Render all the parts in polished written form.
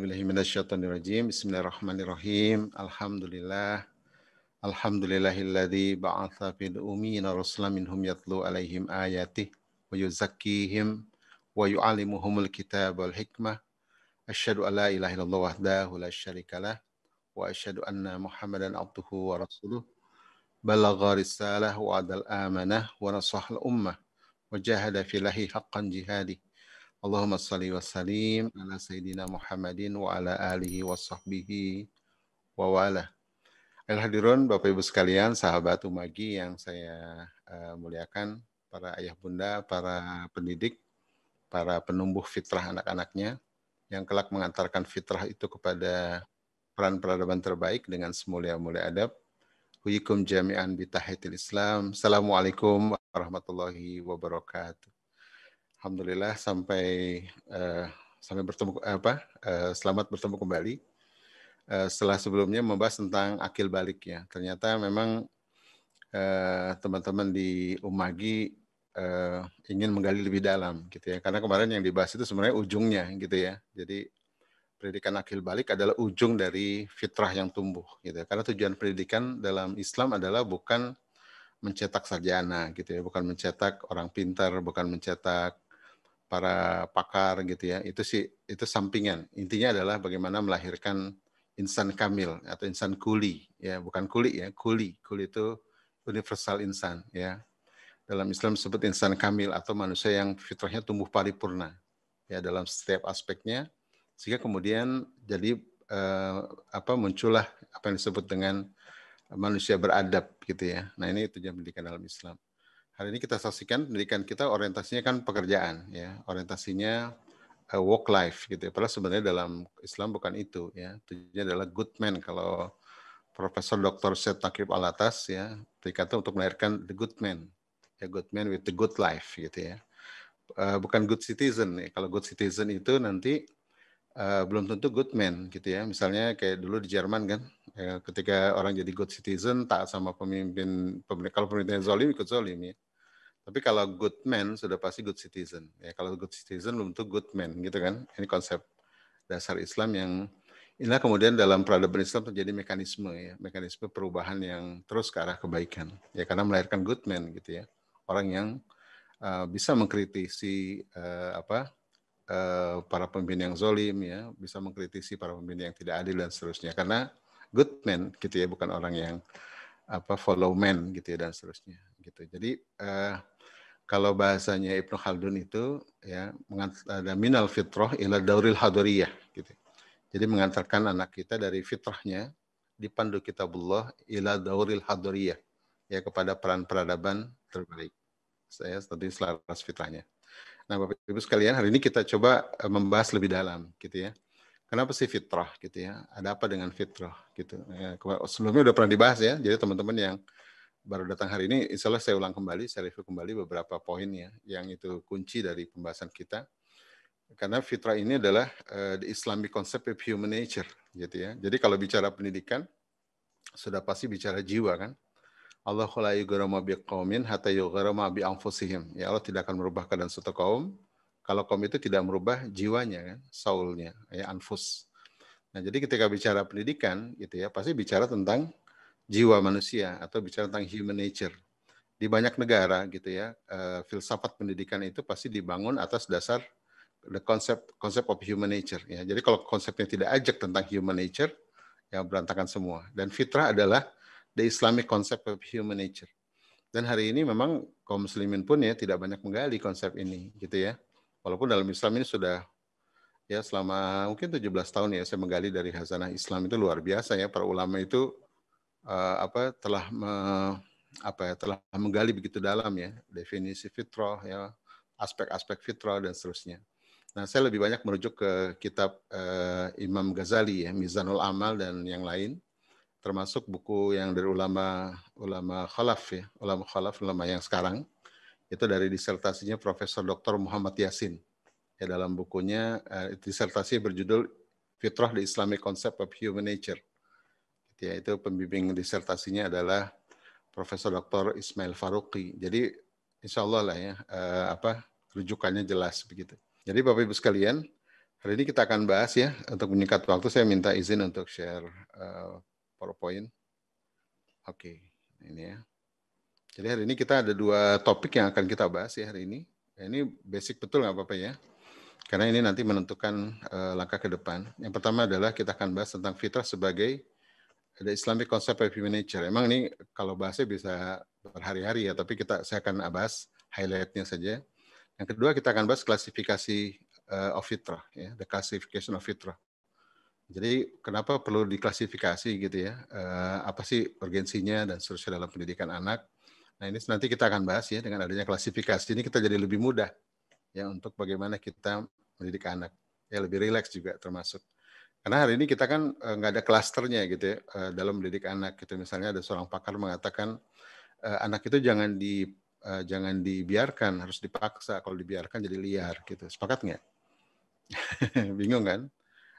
A'udzubillahi minasyaitonirrajim. Bismillahirrahmanirrahim. Alhamdulillahilladzi ba'atsa fil ummiyina rasulan minhum yatlu 'alaihim ayatihi wa yuzakkihim wa yu'allimuhumul kitaba wal hikmah. Asyhadu an la ilaha illallah wahdahu la syarikalah wa asyhadu anna Muhammadan abduhu wa rasuluh. Balagha risalah wa adal amanah wa nasahal ummah wa jahada fillahi haqqan jihadi. Allahumma salli wa sallim ala Sayyidina Muhammadin wa ala alihi wa sahbihi wa wala. Al-hadirun Bapak Ibu sekalian, sahabat Umagi yang saya muliakan, para ayah bunda, para pendidik, para penumbuh fitrah anak-anaknya, yang kelak mengantarkan fitrah itu kepada peran peradaban terbaik dengan semulia-mulia adab. Huyikum jami'an bitahiyatil Islam. Assalamualaikum warahmatullahi wabarakatuh. Alhamdulillah sampai bertemu selamat bertemu kembali. Setelah sebelumnya membahas tentang akil balik ya. Ternyata memang teman-teman di Umagi ingin menggali lebih dalam gitu ya. Karena kemarin yang dibahas itu sebenarnya ujungnya gitu ya. Jadi pendidikan akil balik adalah ujung dari fitrah yang tumbuh gitu ya. Karena tujuan pendidikan dalam Islam adalah bukan mencetak sarjana gitu ya, bukan mencetak orang pintar, bukan mencetak para pakar gitu ya, itu sampingan. Intinya adalah bagaimana melahirkan insan kamil atau insan kuli ya, bukan kuli ya, kuli itu universal insan ya. Dalam Islam disebut insan kamil atau manusia yang fitrahnya tumbuh paripurna ya dalam setiap aspeknya, sehingga kemudian jadi muncullah apa yang disebut dengan manusia beradab gitu ya. Nah ini tujuan pendidikan dalam Islam. Hari ini kita saksikan pendidikan kita orientasinya kan pekerjaan ya, orientasinya work life gitu ya. Padahal sebenarnya dalam Islam bukan itu ya. Tujuannya adalah good man. Kalau Profesor Dr. Syed Taqib Al-Atas ya, berkata untuk melahirkan the good man. Ya, good man with the good life gitu ya. Bukan good citizen ya. Kalau good citizen itu nanti belum tentu good man gitu ya. Misalnya kayak dulu di Jerman kan, ketika orang jadi good citizen taat sama pemimpin, kalau pemimpinnya zalim ikut zalim ya. Tapi kalau good man sudah pasti good citizen. Ya, kalau good citizen belum tentu good man gitu kan. Ini konsep dasar Islam yang inilah kemudian dalam peradaban Islam terjadi mekanisme ya, mekanisme perubahan yang terus ke arah kebaikan. Ya karena melahirkan good man gitu ya. Orang yang bisa mengkritisi para pemimpin yang zolim ya, bisa mengkritisi para pemimpin yang tidak adil dan seterusnya. Karena good man gitu ya, bukan orang yang follow man gitu ya dan seterusnya gitu. Jadi kalau bahasanya Ibnu Khaldun itu ya ada minal fitrah ila dauril hadariyah gitu. Jadi mengantarkan anak kita dari fitrahnya dipandu kitabullah ila dauril hadariyah ya kepada peran peradaban terbaik. Saya tadi selaras fitrahnya. Nah, Bapak Ibu sekalian, hari ini kita coba membahas lebih dalam gitu ya. Kenapa sih fitrah gitu ya? Ada apa dengan fitrah gitu? Ya, sebelumnya udah pernah dibahas ya. Jadi teman-teman yang baru datang hari ini, insya Allah saya ulang kembali, saya review kembali beberapa poin ya, yang itu kunci dari pembahasan kita. Karena fitrah ini adalah the Islamic concept of human nature, gitu ya. Jadi kalau bicara pendidikan, sudah pasti bicara jiwa kan. Allah la yughayyiru ma biqaumin hatta yughayyiru ma bi anfusihim. Ya Allah tidak akan merubah keadaan suatu kaum kalau kaum itu tidak merubah jiwanya kan, soulnya, ya anfus. Nah, jadi ketika bicara pendidikan gitu ya, pasti bicara tentang jiwa manusia atau bicara tentang human nature. Di banyak negara gitu ya, filsafat pendidikan itu pasti dibangun atas dasar the concept of human nature ya. Jadi kalau konsepnya tidak ajak tentang human nature, ya berantakan semua. Dan fitrah adalah the Islamic concept of human nature. Dan hari ini memang kaum muslimin pun ya tidak banyak menggali konsep ini gitu ya. Walaupun dalam Islam ini sudah ya selama mungkin 17 tahun ya saya menggali dari hazanah Islam itu luar biasa ya. Para ulama itu telah menggali begitu dalam ya definisi fitrah ya, aspek-aspek fitrah dan seterusnya. Nah, saya lebih banyak merujuk ke kitab Imam Ghazali ya, Mizanul Amal dan yang lain, termasuk buku yang dari ulama khalaf ya, ulama yang sekarang, itu dari disertasinya Profesor Dr. Muhammad Yasin. Ya, dalam bukunya disertasi berjudul Fitrah the Islamic Concept of Human Nature. Ya, itu pembimbing disertasinya adalah Profesor Dr. Ismail Faruqi. Jadi insya Allah lah ya rujukannya jelas begitu. Jadi Bapak Ibu sekalian, Hari ini kita akan bahas ya, untuk menyingkat waktu saya minta izin untuk share PowerPoint. Oke, ini ya. Jadi hari ini kita ada 2 topik yang akan kita bahas ya hari ini. Ini basic betul nggak apa-apa ya? Karena ini nanti menentukan langkah ke depan. Yang pertama adalah kita akan bahas tentang fitrah sebagai ada Islamic concept of human nature. Emang ini kalau bahasnya bisa berhari-hari ya, tapi saya akan bahas highlight-nya saja. Yang kedua kita akan bahas klasifikasi of fitrah, ya, the classification of fitrah. Jadi kenapa perlu diklasifikasi gitu ya? Apa sih urgensinya dan seterusnya dalam pendidikan anak? Nah ini nanti kita akan bahas ya, dengan adanya klasifikasi ini kita jadi lebih mudah ya untuk bagaimana kita mendidik anak. Ya lebih rileks juga termasuk. Karena hari ini kita kan nggak ada klasternya gitu ya dalam mendidik anak. Gitu. Misalnya ada seorang pakar mengatakan anak itu jangan dibiarkan, harus dipaksa. Kalau dibiarkan jadi liar gitu. Sepakat nggak? Bingung kan?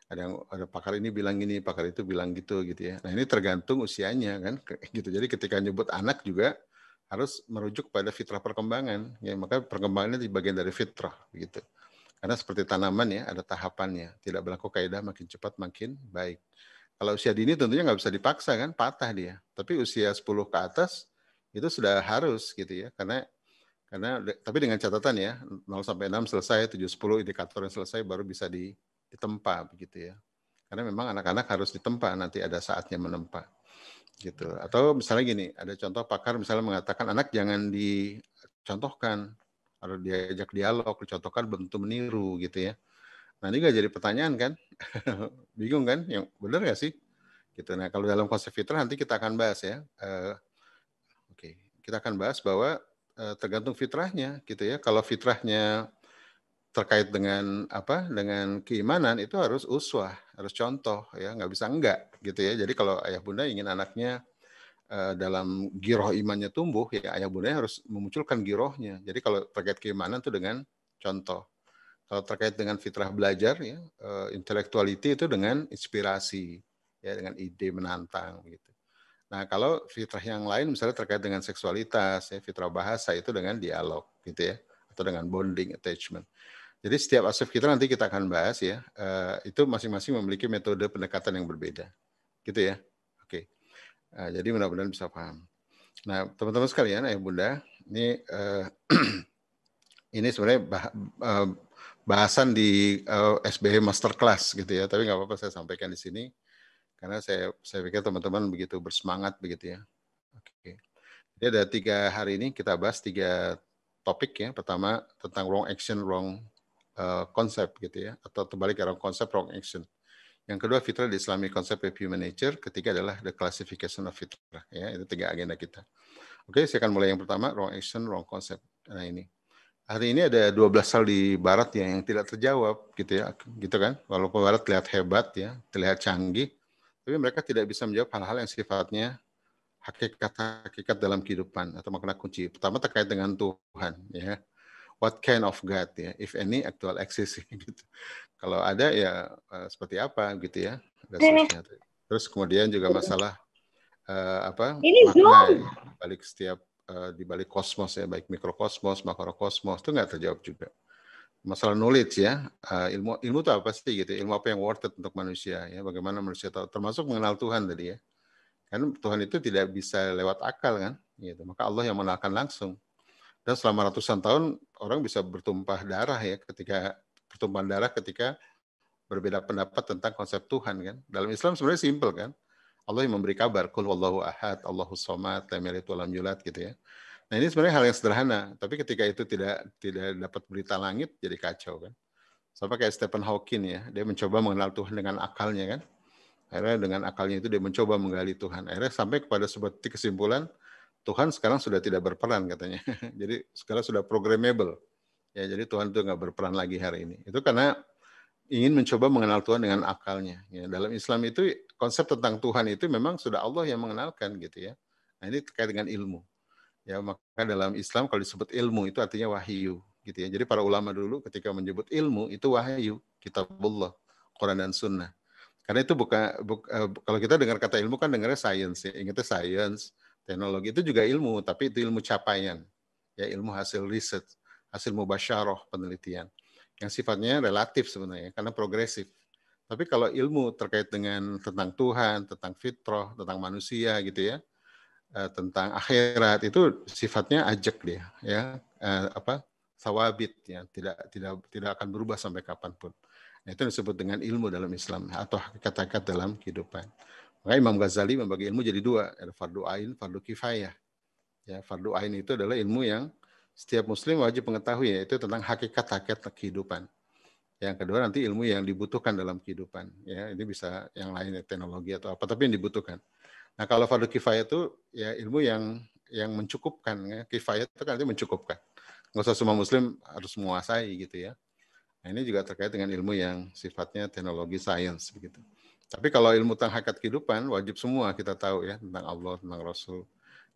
Ada pakar ini bilang gini, pakar itu bilang gitu ya. Nah ini tergantung usianya kan, gitu. Jadi ketika nyebut anak juga harus merujuk pada fitrah perkembangan. Ya maka perkembangannya di bagian dari fitrah gitu. Karena seperti tanaman ya, ada tahapannya. Tidak berlaku kaidah makin cepat makin baik. Kalau usia dini tentunya nggak bisa dipaksa kan, patah dia. Tapi usia 10 ke atas itu sudah harus gitu ya. Karena tapi dengan catatan ya, 0 sampai 6 selesai, 7 10 indikator yang selesai baru bisa ditempa begitu ya. Karena memang anak-anak harus ditempa, nanti ada saatnya menempa. Gitu. Atau misalnya gini, ada contoh pakar misalnya mengatakan anak jangan dicontohkan, harus diajak dialog, dicontohkan belum tentu meniru gitu ya. Nah ini nggak jadi pertanyaan kan? Bingung kan? Yang benar nggak sih? Gitu. Nah kalau dalam konsep fitrah nanti kita akan bahas ya. Oke, kita akan bahas bahwa tergantung fitrahnya gitu ya. Kalau fitrahnya terkait dengan apa? Dengan keimanan itu harus uswah, harus contoh ya, nggak bisa enggak gitu ya. Jadi kalau ayah bunda ingin anaknya dalam giroh imannya tumbuh, ya ayah bunda harus memunculkan girohnya. Jadi kalau terkait keimanan itu dengan contoh. Kalau terkait dengan fitrah belajar, ya intellectuality itu dengan inspirasi, ya dengan ide menantang gitu. Nah kalau fitrah yang lain misalnya terkait dengan seksualitas, ya fitrah bahasa itu dengan dialog gitu ya, atau dengan bonding attachment. Jadi setiap aspek kita nanti kita akan bahas ya, itu masing-masing memiliki metode pendekatan yang berbeda, gitu ya. Oke, jadi mudah-mudahan bisa paham. Nah, teman-teman sekalian, ayah bunda, ini sebenarnya bahasan di SBH Masterclass gitu ya, tapi nggak apa-apa saya sampaikan di sini karena saya pikir teman-teman begitu bersemangat begitu ya. Oke. Jadi ada 3 hari ini kita bahas 3 topik ya. Pertama tentang wrong action, wrong concept gitu ya, atau terbalik wrong concept, wrong action. Yang kedua fitrah di Islamic concept of human nature. Ketiga adalah the classification of fitrah. Ya, itu 3 agenda kita. Oke, saya akan mulai yang pertama, wrong action, wrong concept. Nah ini. Hari ini ada 12 hal di Barat yang tidak terjawab gitu ya, gitu kan. Walaupun Barat terlihat hebat ya, terlihat canggih, tapi mereka tidak bisa menjawab hal-hal yang sifatnya hakikat dalam kehidupan atau makna kunci. Pertama terkait dengan Tuhan ya. What kind of God ya, if any actual exist gitu. Kalau ada ya seperti apa gitu ya, dan seterusnya. Terus kemudian juga masalah Ini makna Zoom. ya, balik setiap di balik kosmos ya, baik mikrokosmos, makrokosmos itu nggak terjawab juga. Masalah knowledge ya, ilmu itu apa sih gitu, ilmu apa yang worth it untuk manusia ya, bagaimana manusia tahu, termasuk mengenal Tuhan tadi ya. Kan Tuhan itu tidak bisa lewat akal kan, gitu. Maka Allah yang mengenalkan langsung. Dan selama ratusan tahun orang bisa bertumpah darah ya ketika berbeda pendapat tentang konsep Tuhan kan. Dalam Islam sebenarnya simpel kan. Allah yang memberi kabar, Qul wallahu ahad, Allahus somad, lam yalid walam yulad gitu ya. Nah ini sebenarnya hal yang sederhana, tapi ketika itu tidak dapat berita langit jadi kacau kan. Sama kayak Stephen Hawking ya, dia mencoba mengenal Tuhan dengan akalnya kan. Akhirnya dengan akalnya itu dia mencoba menggali Tuhan. Akhirnya sampai kepada sebuah titik kesimpulan, Tuhan sekarang sudah tidak berperan katanya. Jadi sekarang sudah programmable. Ya, jadi Tuhan itu nggak berperan lagi hari ini. Itu karena ingin mencoba mengenal Tuhan dengan akalnya. Ya, dalam Islam itu konsep tentang Tuhan itu memang sudah Allah yang mengenalkan gitu ya. Nah ini terkait dengan ilmu. Ya maka dalam Islam kalau disebut ilmu itu artinya wahyu gitu ya. Jadi para ulama dulu ketika menyebut ilmu itu wahyu, kitabullah, Quran dan Sunnah. Karena itu kalau kita dengar kata ilmu kan dengarnya science ya. Ingatnya science, teknologi itu juga ilmu, tapi itu ilmu capaian. Ya ilmu hasil riset, hasil mubasyarah penelitian. yang sifatnya relatif sebenarnya karena progresif. Tapi kalau ilmu terkait dengan tentang Tuhan, tentang fitrah, tentang manusia gitu ya, tentang akhirat itu sifatnya ajak dia, ya sawabit ya, tidak akan berubah sampai kapanpun. Nah, itu disebut dengan ilmu dalam Islam atau hakikat-hakikat dalam kehidupan. Maka Imam Ghazali membagi ilmu jadi dua, ada fardu ain, fardu kifayah. Ya, fardu ain itu adalah ilmu yang setiap muslim wajib mengetahui, yaitu tentang hakikat-hakikat kehidupan. Yang kedua nanti ilmu yang dibutuhkan dalam kehidupan. Ya, ini bisa yang lain teknologi atau apa, tapi yang dibutuhkan. Nah, kalau fardu kifayah itu ya ilmu yang mencukupkan. Ya. Kifayah itu kan artinya mencukupkan. Nggak usah semua muslim harus menguasai gitu ya. Nah, ini juga terkait dengan ilmu yang sifatnya teknologi sains begitu. Tapi kalau ilmu tentang hakikat kehidupan wajib semua kita tahu ya tentang Allah, tentang Rasul.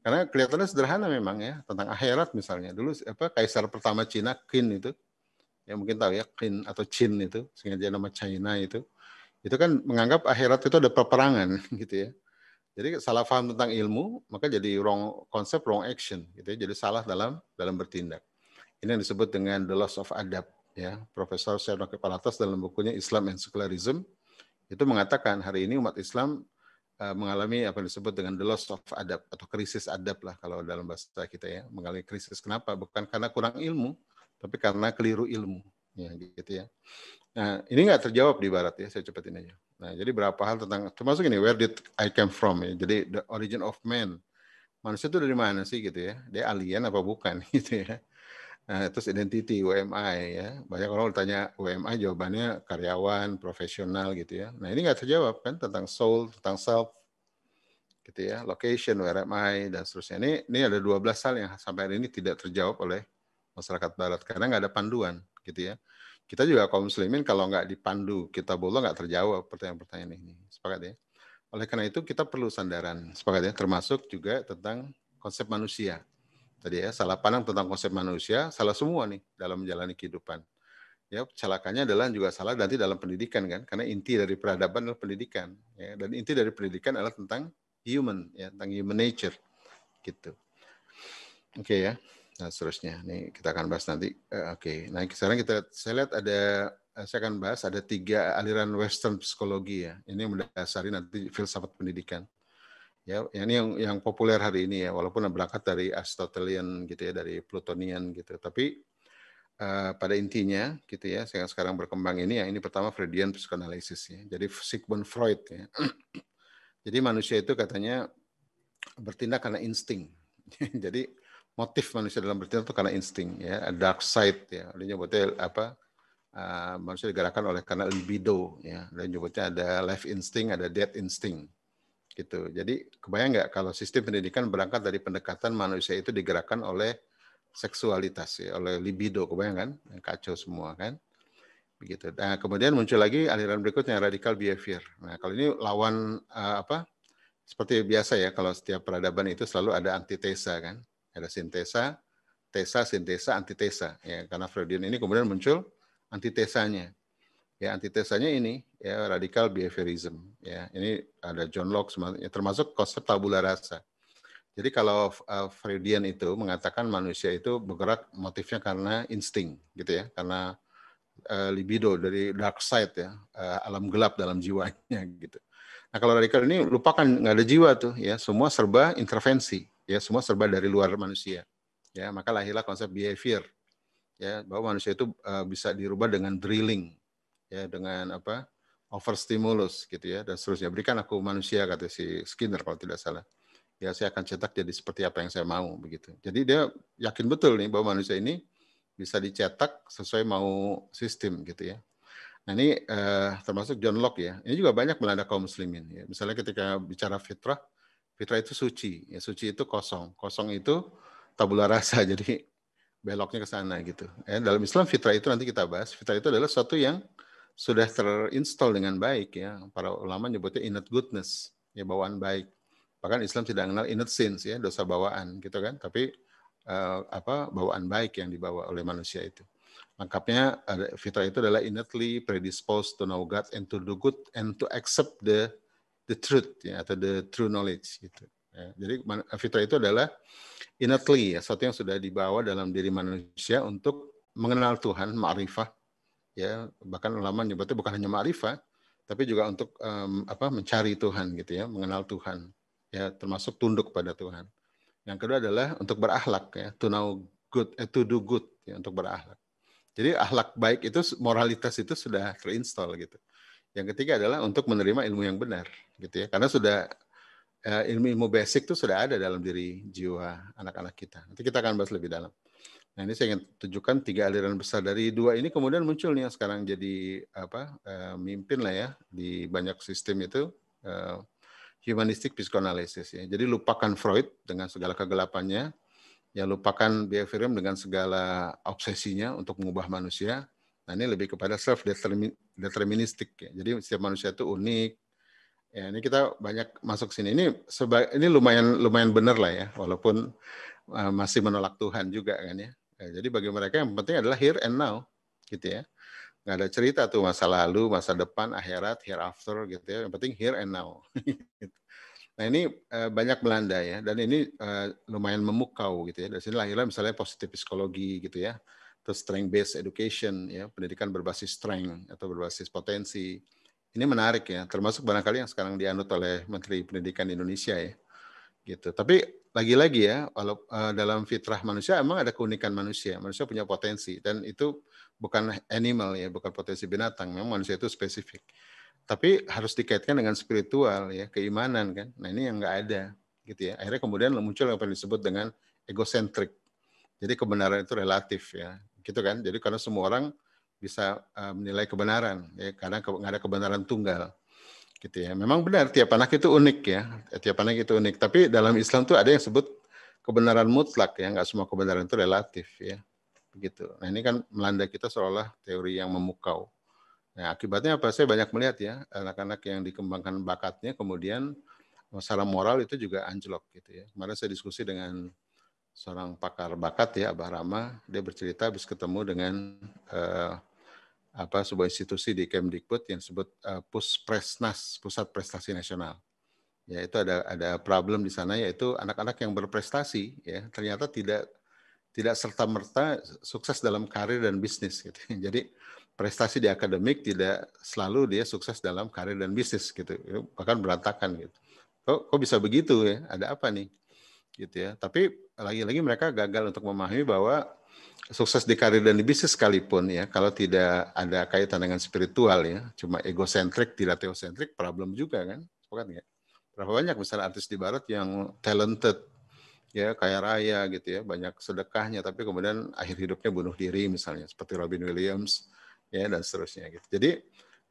Karena kelihatannya sederhana memang ya tentang akhirat misalnya. Dulu kaisar pertama Cina Qin itu, ya mungkin tahu ya Qin atau Qin itu, sengaja nama China itu kan menganggap akhirat itu ada peperangan gitu ya. Jadi salah paham tentang ilmu maka jadi wrong konsep, wrong action gitu ya. Jadi salah dalam bertindak. Ini yang disebut dengan the loss of adab ya. Profesor Syed Naqib Al-Atas dalam bukunya Islam and Secularism itu mengatakan hari ini umat Islam mengalami apa yang disebut dengan the loss of adab atau krisis adab lah kalau dalam bahasa kita ya. Mengalami krisis kenapa? Bukan karena kurang ilmu, tapi karena keliru ilmu ya gitu ya. Nah, ini nggak terjawab di barat ya, saya cepetin aja. Nah, jadi berapa hal tentang termasuk ini where did I came from ya. Jadi the origin of man. Manusia itu dari mana sih gitu ya? Dia alien apa bukan gitu ya. Nah, terus identity UMI ya. Banyak orang bertanya UMI jawabannya karyawan, profesional gitu ya. Nah, ini nggak terjawab kan tentang soul, tentang self gitu ya, location, where am I dan seterusnya. Ini ada 12 hal yang sampai hari ini tidak terjawab oleh masyarakat barat karena nggak ada panduan gitu ya. Kita juga kaum muslimin kalau nggak dipandu kitabullah nggak terjawab pertanyaan-pertanyaan ini. Sepakat ya? Oleh karena itu kita perlu sandaran. Sepakat ya? Termasuk juga tentang konsep manusia. Tadi ya, salah pandang tentang konsep manusia, salah semua nih dalam menjalani kehidupan. Ya, celakanya adalah juga salah nanti dalam pendidikan kan, karena inti dari peradaban adalah pendidikan. Ya, dan inti dari pendidikan adalah tentang human, ya, tentang human nature, gitu. Oke ya. Nah, seterusnya. Nih kita akan bahas nanti. Oke. Nah, sekarang saya lihat saya akan bahas ada 3 aliran Western psikologi ya. Ini mendasari nanti filsafat pendidikan. Ya, ini yang populer hari ini ya, walaupun berangkat dari Aristotelian gitu ya, dari Platonian gitu. Tapi pada intinya gitu ya, yang sekarang berkembang ini ya, ini pertama Freudian psychoanalysis ya. Jadi Sigmund Freud ya. Jadi manusia itu katanya bertindak karena insting. Jadi motif manusia dalam bertindak itu karena insting ya, dark side ya. Dia nyebutnya manusia digerakkan oleh karena libido ya. Dan nyebutnya ada life instinct, ada death instinct gitu. Jadi kebayang nggak kalau sistem pendidikan berangkat dari pendekatan manusia itu digerakkan oleh seksualitas ya, oleh libido, kebayang kan? Kacau semua kan? Begitu. Nah, kemudian muncul lagi aliran berikutnya radical behavior. Nah, kalau ini lawan seperti biasa ya, kalau setiap peradaban itu selalu ada antitesa kan? Ada sintesa, sintesa, antitesa. Ya, karena Freudian ini kemudian muncul antitesanya. Ya, antitesanya ini ya radical behaviorism. Ya, ini ada John Locke termasuk konsep tabula rasa. Jadi kalau Freudian itu mengatakan manusia itu bergerak motifnya karena insting gitu ya, karena libido dari dark side ya, alam gelap dalam jiwanya gitu. Nah, kalau radikal ini lupakan nggak ada jiwa tuh ya, semua serba intervensi ya, semua serba dari luar manusia. Ya, maka lahirlah konsep behavior ya, bahwa manusia itu bisa dirubah dengan drilling ya, dengan overstimulus gitu ya dan seterusnya. Berikan aku manusia kata si Skinner kalau tidak salah. Ya saya akan cetak jadi seperti apa yang saya mau begitu. Jadi dia yakin betul nih bahwa manusia ini bisa dicetak sesuai mau sistem gitu ya. Nah ini termasuk John Locke ya. Ini juga banyak melanda kaum muslimin ya. Misalnya ketika bicara fitrah, fitrah itu suci. Ya suci itu kosong. Kosong itu tabula rasa. Jadi beloknya ke sana gitu. Ya, dalam Islam fitrah itu nanti kita bahas. Fitrah itu adalah sesuatu yang sudah terinstall dengan baik ya. Para ulama nyebutnya innate goodness, ya bawaan baik. Bahkan Islam tidak mengenal innate sins ya, dosa bawaan gitu kan. Tapi bawaan baik yang dibawa oleh manusia itu. Lengkapnya fitrah itu adalah innately predisposed to know God and to do good and to accept the truth ya, atau the true knowledge gitu. Ya, jadi fitrah itu adalah innately ya, sesuatu yang sudah dibawa dalam diri manusia untuk mengenal Tuhan, ma'rifah ya, bahkan ulama nyebutnya bukan hanya ma'rifah, tapi juga untuk mencari Tuhan gitu ya, mengenal Tuhan, ya, termasuk tunduk pada Tuhan. Yang kedua adalah untuk berakhlak ya, to know good, to do good ya, untuk berakhlak. Jadi akhlak baik itu, moralitas itu sudah terinstall gitu. Yang ketiga adalah untuk menerima ilmu yang benar gitu ya, karena sudah ilmu-ilmu basic itu sudah ada dalam diri jiwa anak-anak kita. Nanti kita akan bahas lebih dalam. Nah, ini saya ingin tunjukkan 3 aliran besar dari 2 ini, kemudian muncul nih yang sekarang jadi mimpin lah ya di banyak sistem itu, humanistic psychoanalysis ya. Jadi lupakan Freud dengan segala kegelapannya, ya lupakan Behaviorism dengan segala obsesinya untuk mengubah manusia. Nah, ini lebih kepada self deterministic ya. Jadi setiap manusia itu unik. Ya, ini kita banyak masuk sini. Ini lumayan benar lah ya, walaupun masih menolak Tuhan juga kan ya. Jadi bagi mereka yang penting adalah here and now, gitu ya. Nggak ada cerita tuh masa lalu, masa depan, akhirat, hereafter gitu ya. Yang penting here and now. Nah, ini banyak melanda ya, dan ini lumayan memukau gitu ya. Dari sini lahirnya misalnya positif psikologi gitu ya, terus strength based education ya, pendidikan berbasis strength atau berbasis potensi. Ini menarik ya, termasuk barangkali yang sekarang dianut oleh Menteri Pendidikan Indonesia ya, gitu. Tapi lagi-lagi ya, walau dalam fitrah manusia emang ada keunikan manusia. Manusia punya potensi dan itu bukan animal ya, bukan potensi binatang. Memang manusia itu spesifik. Tapi harus dikaitkan dengan spiritual ya, keimanan kan. Nah, ini yang nggak ada gitu ya. Akhirnya kemudian muncul apa yang disebut dengan egosentrik. Jadi kebenaran itu relatif ya, gitu kan. Jadi karena semua orang bisa menilai kebenaran ya, karena nggak ada kebenaran tunggal gitu ya. Memang benar tiap anak itu unik ya, tiap anak itu unik. Tapi dalam Islam tuh ada yang sebut kebenaran mutlak ya, nggak semua kebenaran itu relatif ya, begitu. Nah, ini kan melanda kita seolah teori yang memukau. Nah, akibatnya apa? Saya banyak melihat ya anak-anak yang dikembangkan bakatnya kemudian secara moral itu juga anjlok gitu ya. Kemarin saya diskusi dengan seorang pakar bakat ya, Abah Rama, dia bercerita habis ketemu dengan sebuah institusi di Kemdikbud yang disebut Puspresnas, Pusat Prestasi Nasional. Ya, itu ada problem di sana, yaitu anak-anak yang berprestasi ya ternyata tidak serta-merta sukses dalam karir dan bisnis gitu. Jadi prestasi di akademik tidak selalu dia sukses dalam karir dan bisnis gitu. Bahkan berantakan gitu. Kok bisa begitu ya? Ada apa nih? Gitu ya. Tapi lagi-lagi mereka gagal untuk memahami bahwa sukses di karir dan di bisnis sekalipun ya, kalau tidak ada kaitan dengan spiritual ya, cuma egosentrik, tidak teosentrik, problem juga kan? Bukan ya? Berapa banyak misalnya artis di barat yang talented, ya kaya raya gitu ya, banyak sedekahnya, tapi kemudian akhir hidupnya bunuh diri misalnya, seperti Robin Williams, ya dan seterusnya gitu. Jadi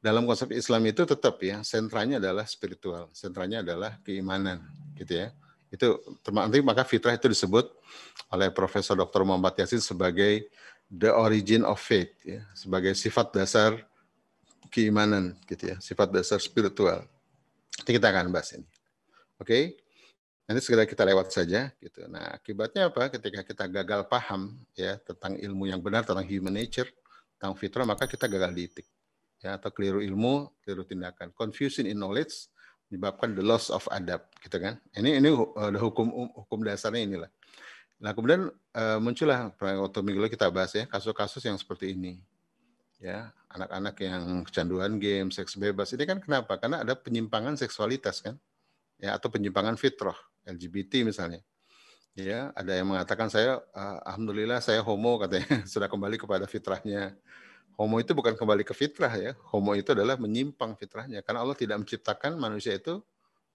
dalam konsep Islam itu tetap ya, sentranya adalah spiritual, sentranya adalah keimanan gitu ya. Itu termasuk maka fitrah itu disebut oleh Profesor Dr. Muhammad Yasin sebagai the origin of faith ya, sebagai sifat dasar keimanan gitu ya, sifat dasar spiritual. Nanti kita akan bahas ini. Oke. Nanti segera kita lewat saja gitu. Nah, akibatnya apa? Ketika kita gagal paham ya tentang ilmu yang benar tentang human nature, tentang fitrah, maka kita gagal didik. Ya, atau keliru ilmu, keliru tindakan. Confusion in knowledge menyebabkan the loss of adab, gitu kan. Ini hukum dasarnya inilah. Nah, kemudian muncullah waktu minggu lalu kita bahas ya kasus-kasus yang seperti ini. Ya, anak-anak yang kecanduan game, seks bebas. Ini kan kenapa? Karena ada penyimpangan seksualitas kan. Ya, atau penyimpangan fitrah, LGBT misalnya. Ya, ada yang mengatakan saya alhamdulillah saya homo katanya sudah kembali kepada fitrahnya. Homo itu bukan kembali ke fitrah ya. Homo itu adalah menyimpang fitrahnya karena Allah tidak menciptakan manusia itu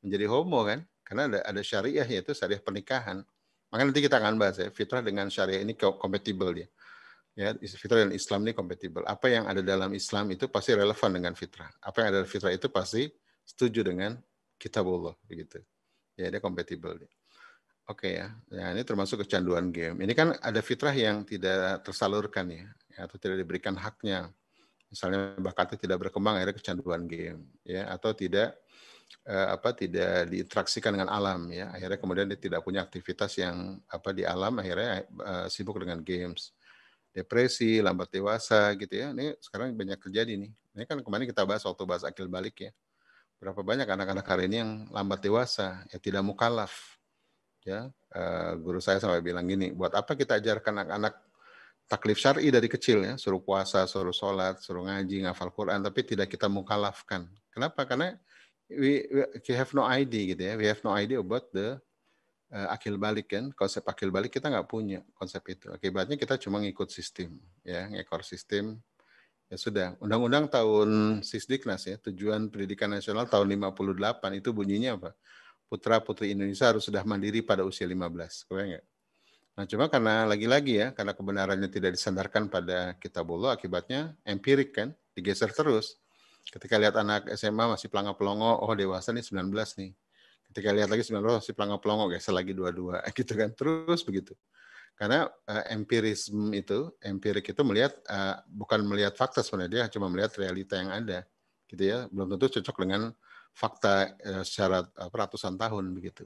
menjadi homo kan? Karena ada syariah yaitu syariah pernikahan. Maka nanti kita akan bahas ya, fitrah dengan syariah ini compatible ya. Ya, fitrah dan Islam ini compatible. Apa yang ada dalam Islam itu pasti relevan dengan fitrah. Apa yang ada dalam fitrah itu pasti setuju dengan kitabullah begitu. Ya, dia compatible. Oke ya. Ya, ini termasuk kecanduan game. Ini kan ada fitrah yang tidak tersalurkan ya, atau tidak diberikan haknya. Misalnya bakatnya tidak berkembang akhirnya kecanduan game ya, atau tidak tidak diinteraksikan dengan alam ya. Akhirnya kemudian dia tidak punya aktivitas yang di alam, akhirnya sibuk dengan games. Depresi, lambat dewasa gitu ya. Ini sekarang banyak terjadi nih. Ini kan kemarin kita bahas waktu bahas akil balik ya. Berapa banyak anak-anak hari ini yang lambat dewasa, ya tidak mukallaf. Ya, guru saya sampai bilang gini, buat apa kita ajarkan anak-anak taklif syar'i dari kecil ya, suruh puasa, suruh sholat, suruh ngaji, ngafal Quran, tapi tidak kita mukalafkan. Kenapa? Karena we have no idea gitu ya, we have no idea about the akil balik kan, konsep akil balik kita nggak punya konsep itu. Akibatnya kita cuma ngikut sistem, ya, ngekor sistem. Ya sudah, Undang-Undang tahun Sisdiknas ya, Tujuan Pendidikan Nasional tahun 58 itu bunyinya apa? Putra-putri Indonesia harus sudah mandiri pada usia 15. Kebayang nggak? Nah, cuma karena lagi-lagi ya, karena kebenarannya tidak disandarkan pada kitabullah, akibatnya empirik kan, digeser terus. Ketika lihat anak SMA masih pelangga-pelongo, oh dewasa nih 19 nih. Ketika lihat lagi 19 masih pelangga-pelongo, geser lagi 22, gitu kan, terus begitu. Karena empirik itu melihat bukan melihat fakta sebenarnya, dia cuma melihat realita yang ada, gitu ya. Belum tentu cocok dengan fakta secara ratusan tahun begitu.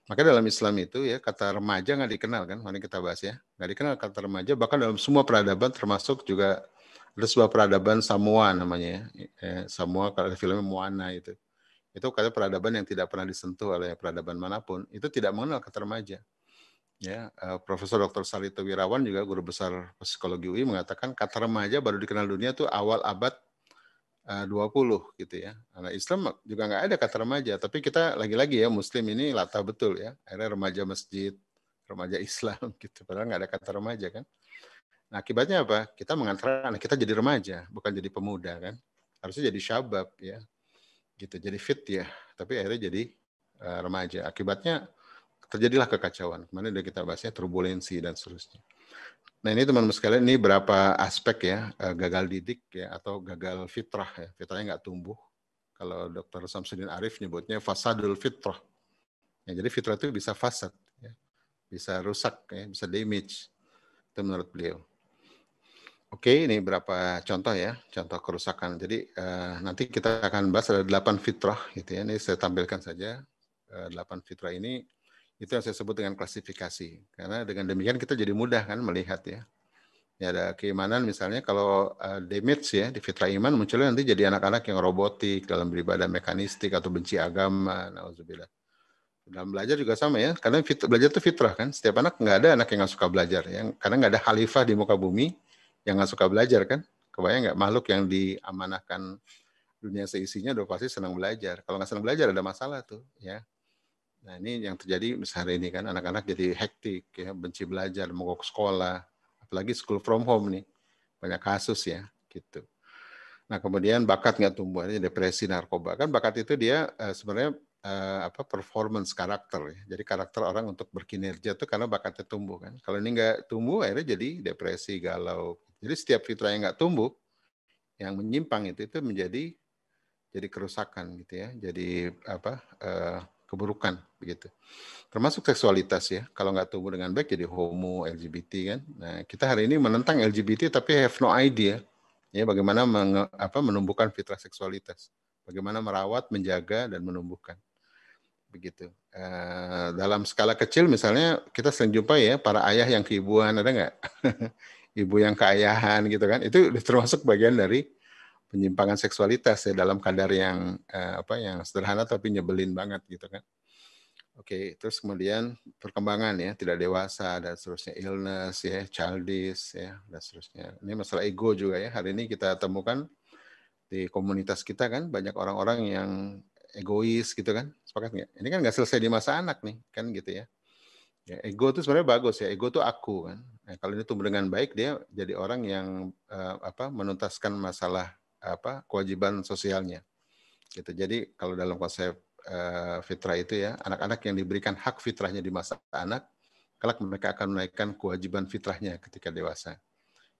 Maka dalam Islam itu ya kata remaja nggak dikenal kan, mari kita bahas ya, nggak dikenal kata remaja. Bahkan dalam semua peradaban termasuk juga ada sebuah peradaban Samoa namanya ya, Samoa kalau filmnya Moana itu kata peradaban yang tidak pernah disentuh oleh peradaban manapun, itu tidak mengenal kata remaja. Ya, Profesor Dr. Salito Wirawan juga guru besar psikologi UI mengatakan kata remaja baru dikenal dunia tuh awal abad 20 gitu ya. Nah, Islam juga nggak ada kata remaja, tapi kita lagi-lagi ya Muslim ini latah betul ya. Akhirnya remaja masjid, remaja Islam gitu. Padahal nggak ada kata remaja kan. Nah, akibatnya apa? Kita mengantar anak kita jadi remaja, bukan jadi pemuda kan. Harusnya jadi syabab ya. Gitu, jadi fit ya. Tapi akhirnya jadi remaja. Akibatnya terjadilah kekacauan. Kemarin udah kita bahasnya turbulensi dan seterusnya. Nah ini teman-teman sekalian, ini berapa aspek ya, gagal didik ya, atau gagal fitrah ya, fitrahnya nggak tumbuh. Kalau Dr. Samsudin Arif nyebutnya fasadul fitrah. Ya, jadi fitrah itu bisa fasad, ya, bisa rusak, ya, bisa damage. Itu menurut beliau. Oke, ini berapa contoh ya, contoh kerusakan. Jadi nanti kita akan bahas ada 8 fitrah gitu ya. Ini saya tampilkan saja 8 fitrah ini. Itu yang saya sebut dengan klasifikasi. Karena dengan demikian kita jadi mudah kan melihat ya. Ya ada keimanan misalnya kalau damage ya di fitrah iman munculnya nanti jadi anak-anak yang robotik dalam beribadah mekanistik atau benci agama. Nauzubillah. Dalam belajar juga sama ya. Karena belajar itu fitrah kan. Setiap anak nggak ada anak yang nggak suka belajar. Karena nggak ada khalifah di muka bumi yang nggak suka belajar kan. Kebayang nggak makhluk yang diamanahkan dunia seisinya udah pasti senang belajar. Kalau nggak senang belajar ada masalah tuh ya. Nah ini yang terjadi hari ini kan anak-anak jadi hektik ya, benci belajar, mogok sekolah, apalagi school from home nih, banyak kasus ya gitu. Nah kemudian bakat nggak tumbuh, ini depresi, narkoba kan bakat itu dia sebenarnya performance karakter ya. Jadi karakter orang untuk berkinerja itu karena bakatnya tumbuh kan. Kalau ini nggak tumbuh akhirnya jadi depresi, galau. Jadi setiap fitrah yang nggak tumbuh, yang menyimpang itu menjadi kerusakan gitu ya, jadi keburukan begitu. Termasuk seksualitas ya. Kalau nggak tumbuh dengan baik jadi homo, LGBT kan. Nah, kita hari ini menentang LGBT tapi have no idea ya bagaimana menumbuhkan fitrah seksualitas. Bagaimana merawat, menjaga dan menumbuhkan. Begitu. Dalam skala kecil misalnya kita sering jumpa ya para ayah yang keibuan, ada nggak? Ibu yang keayahan gitu kan. Itu termasuk bagian dari penyimpangan seksualitas ya dalam kadar yang yang sederhana tapi nyebelin banget gitu kan. Oke, terus kemudian perkembangan ya, tidak dewasa dan seterusnya, illness ya, childish ya dan seterusnya. Ini masalah ego juga ya. Hari ini kita temukan di komunitas kita kan banyak orang-orang yang egois gitu kan. Sepakat nggak? Ini kan nggak selesai di masa anak nih kan gitu ya. Ya, ego itu sebenarnya bagus ya. Ego itu aku kan. Nah, kalau ini tumbuh dengan baik dia jadi orang yang menuntaskan masalah kewajiban sosialnya. Gitu. Jadi kalau dalam konsep fitrah itu ya, anak-anak yang diberikan hak fitrahnya di masa anak, kelak mereka akan menaikkan kewajiban fitrahnya ketika dewasa.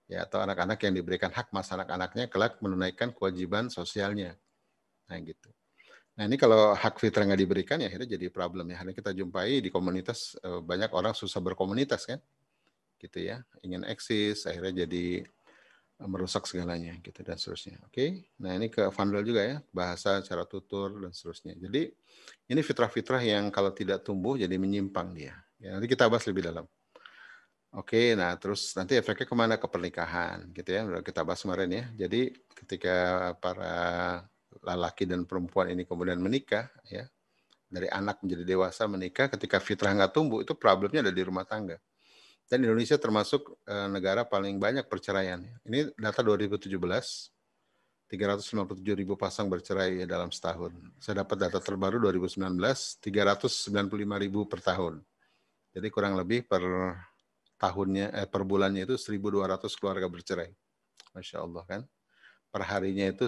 Ya, atau anak-anak yang diberikan hak masa anak-anaknya kelak menunaikan kewajiban sosialnya. Nah, gitu. Nah, ini kalau hak fitrah nggak diberikan ya akhirnya jadi problem ya. Hari kita jumpai di komunitas banyak orang susah berkomunitas kan. Gitu ya. Ingin eksis, akhirnya jadi merusak segalanya gitu dan seterusnya. Oke. Nah, ini ke Vandal juga ya, bahasa, cara tutur dan seterusnya. Jadi ini fitrah-fitrah yang kalau tidak tumbuh jadi menyimpang dia. Ya, nanti kita bahas lebih dalam. Oke, nah terus nanti efeknya kemana? Ke pernikahan gitu ya. Udah kita bahas kemarin ya. Jadi ketika para lelaki dan perempuan ini kemudian menikah ya, dari anak menjadi dewasa menikah, ketika fitrah nggak tumbuh itu problemnya ada di rumah tangga. Dan Indonesia termasuk negara paling banyak perceraian. Ini data 2017, 357.000 pasang bercerai dalam setahun. Saya dapat data terbaru 2019, 395.000 per tahun. Jadi kurang lebih per tahunnya, per bulannya itu 1.200 keluarga bercerai. Masya Allah kan. Per harinya itu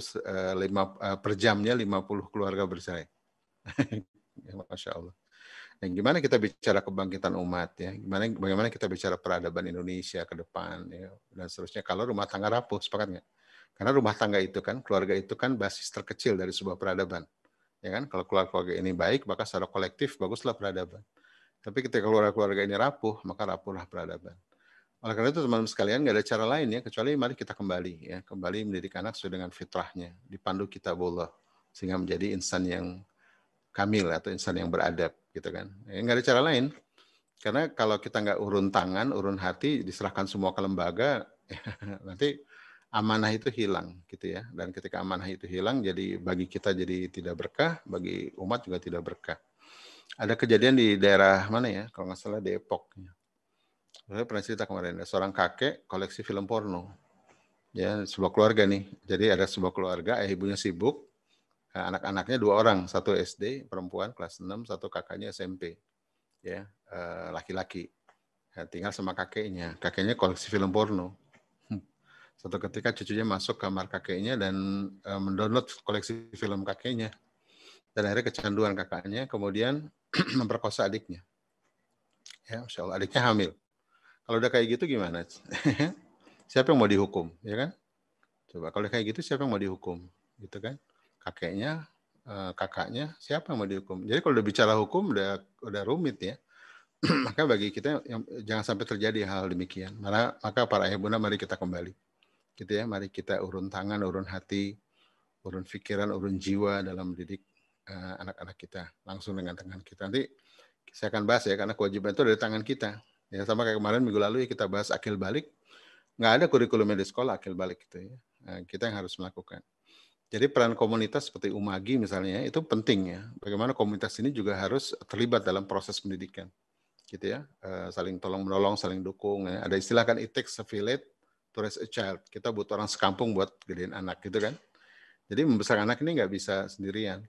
per jamnya 50 keluarga bercerai. Masya Allah. Yang gimana kita bicara kebangkitan umat ya, bagaimana kita bicara peradaban Indonesia ke depan ya, dan seterusnya kalau rumah tangga rapuh, sepakat nggak? Karena rumah tangga itu kan, keluarga itu kan basis terkecil dari sebuah peradaban. Ya kan, kalau keluarga ini baik, maka secara kolektif baguslah peradaban. Tapi ketika keluarga ini rapuh, maka rapuhlah peradaban. Oleh karena itu teman-teman sekalian, nggak ada cara lain ya, kecuali mari kita kembali ya, kembali mendidik anak sesuai dengan fitrahnya, dipandu kitabullah, sehingga menjadi insan yang kamil atau insan yang beradab gitu kan. Ya, nggak ada cara lain. Karena kalau kita nggak urun tangan, urun hati, diserahkan semua ke lembaga, nanti amanah itu hilang gitu ya. Dan ketika amanah itu hilang, jadi bagi kita jadi tidak berkah, bagi umat juga tidak berkah. Ada kejadian di daerah mana ya? Kalau nggak salah Depok. Saya pernah cerita kemarin, ada seorang kakek koleksi film porno. Ya, sebuah keluarga nih. Jadi ada sebuah keluarga, ayah ibunya sibuk, anak-anaknya 2 orang, satu SD perempuan kelas 6, satu kakaknya SMP, ya laki-laki. Ya, tinggal sama kakeknya koleksi film porno. Suatu ketika cucunya masuk kamar kakeknya dan mendownload koleksi film kakeknya, dan akhirnya kecanduan kakaknya, kemudian memperkosa adiknya. Ya, Masya Allah, adiknya hamil. Kalau udah kayak gitu gimana? Siapa yang mau dihukum, ya kan? Coba kalau kayak gitu siapa yang mau dihukum, gitu kan? Kakeknya, kakaknya, siapa yang mau dihukum? Jadi kalau udah bicara hukum udah rumit ya. Maka bagi kita jangan sampai terjadi hal demikian. Maka para ayah bunda mari kita kembali, gitu ya. Mari kita urun tangan, urun hati, urun pikiran, urun jiwa dalam mendidik anak-anak kita langsung dengan tangan kita. Nanti saya akan bahas ya, karena kewajiban itu dari tangan kita. Ya sama kayak kemarin minggu lalu ya kita bahas akil balik. Nggak ada kurikulumnya di sekolah akil balik gitu ya. Kita yang harus melakukan. Jadi peran komunitas seperti Umagi misalnya itu penting ya. Bagaimana komunitas ini juga harus terlibat dalam proses pendidikan, gitu ya. Saling tolong menolong, saling dukung. Ya. Ada istilah kan it takes a village to raise a child. Kita butuh orang sekampung buat gedein anak, gitu kan. Jadi membesar anak ini nggak bisa sendirian.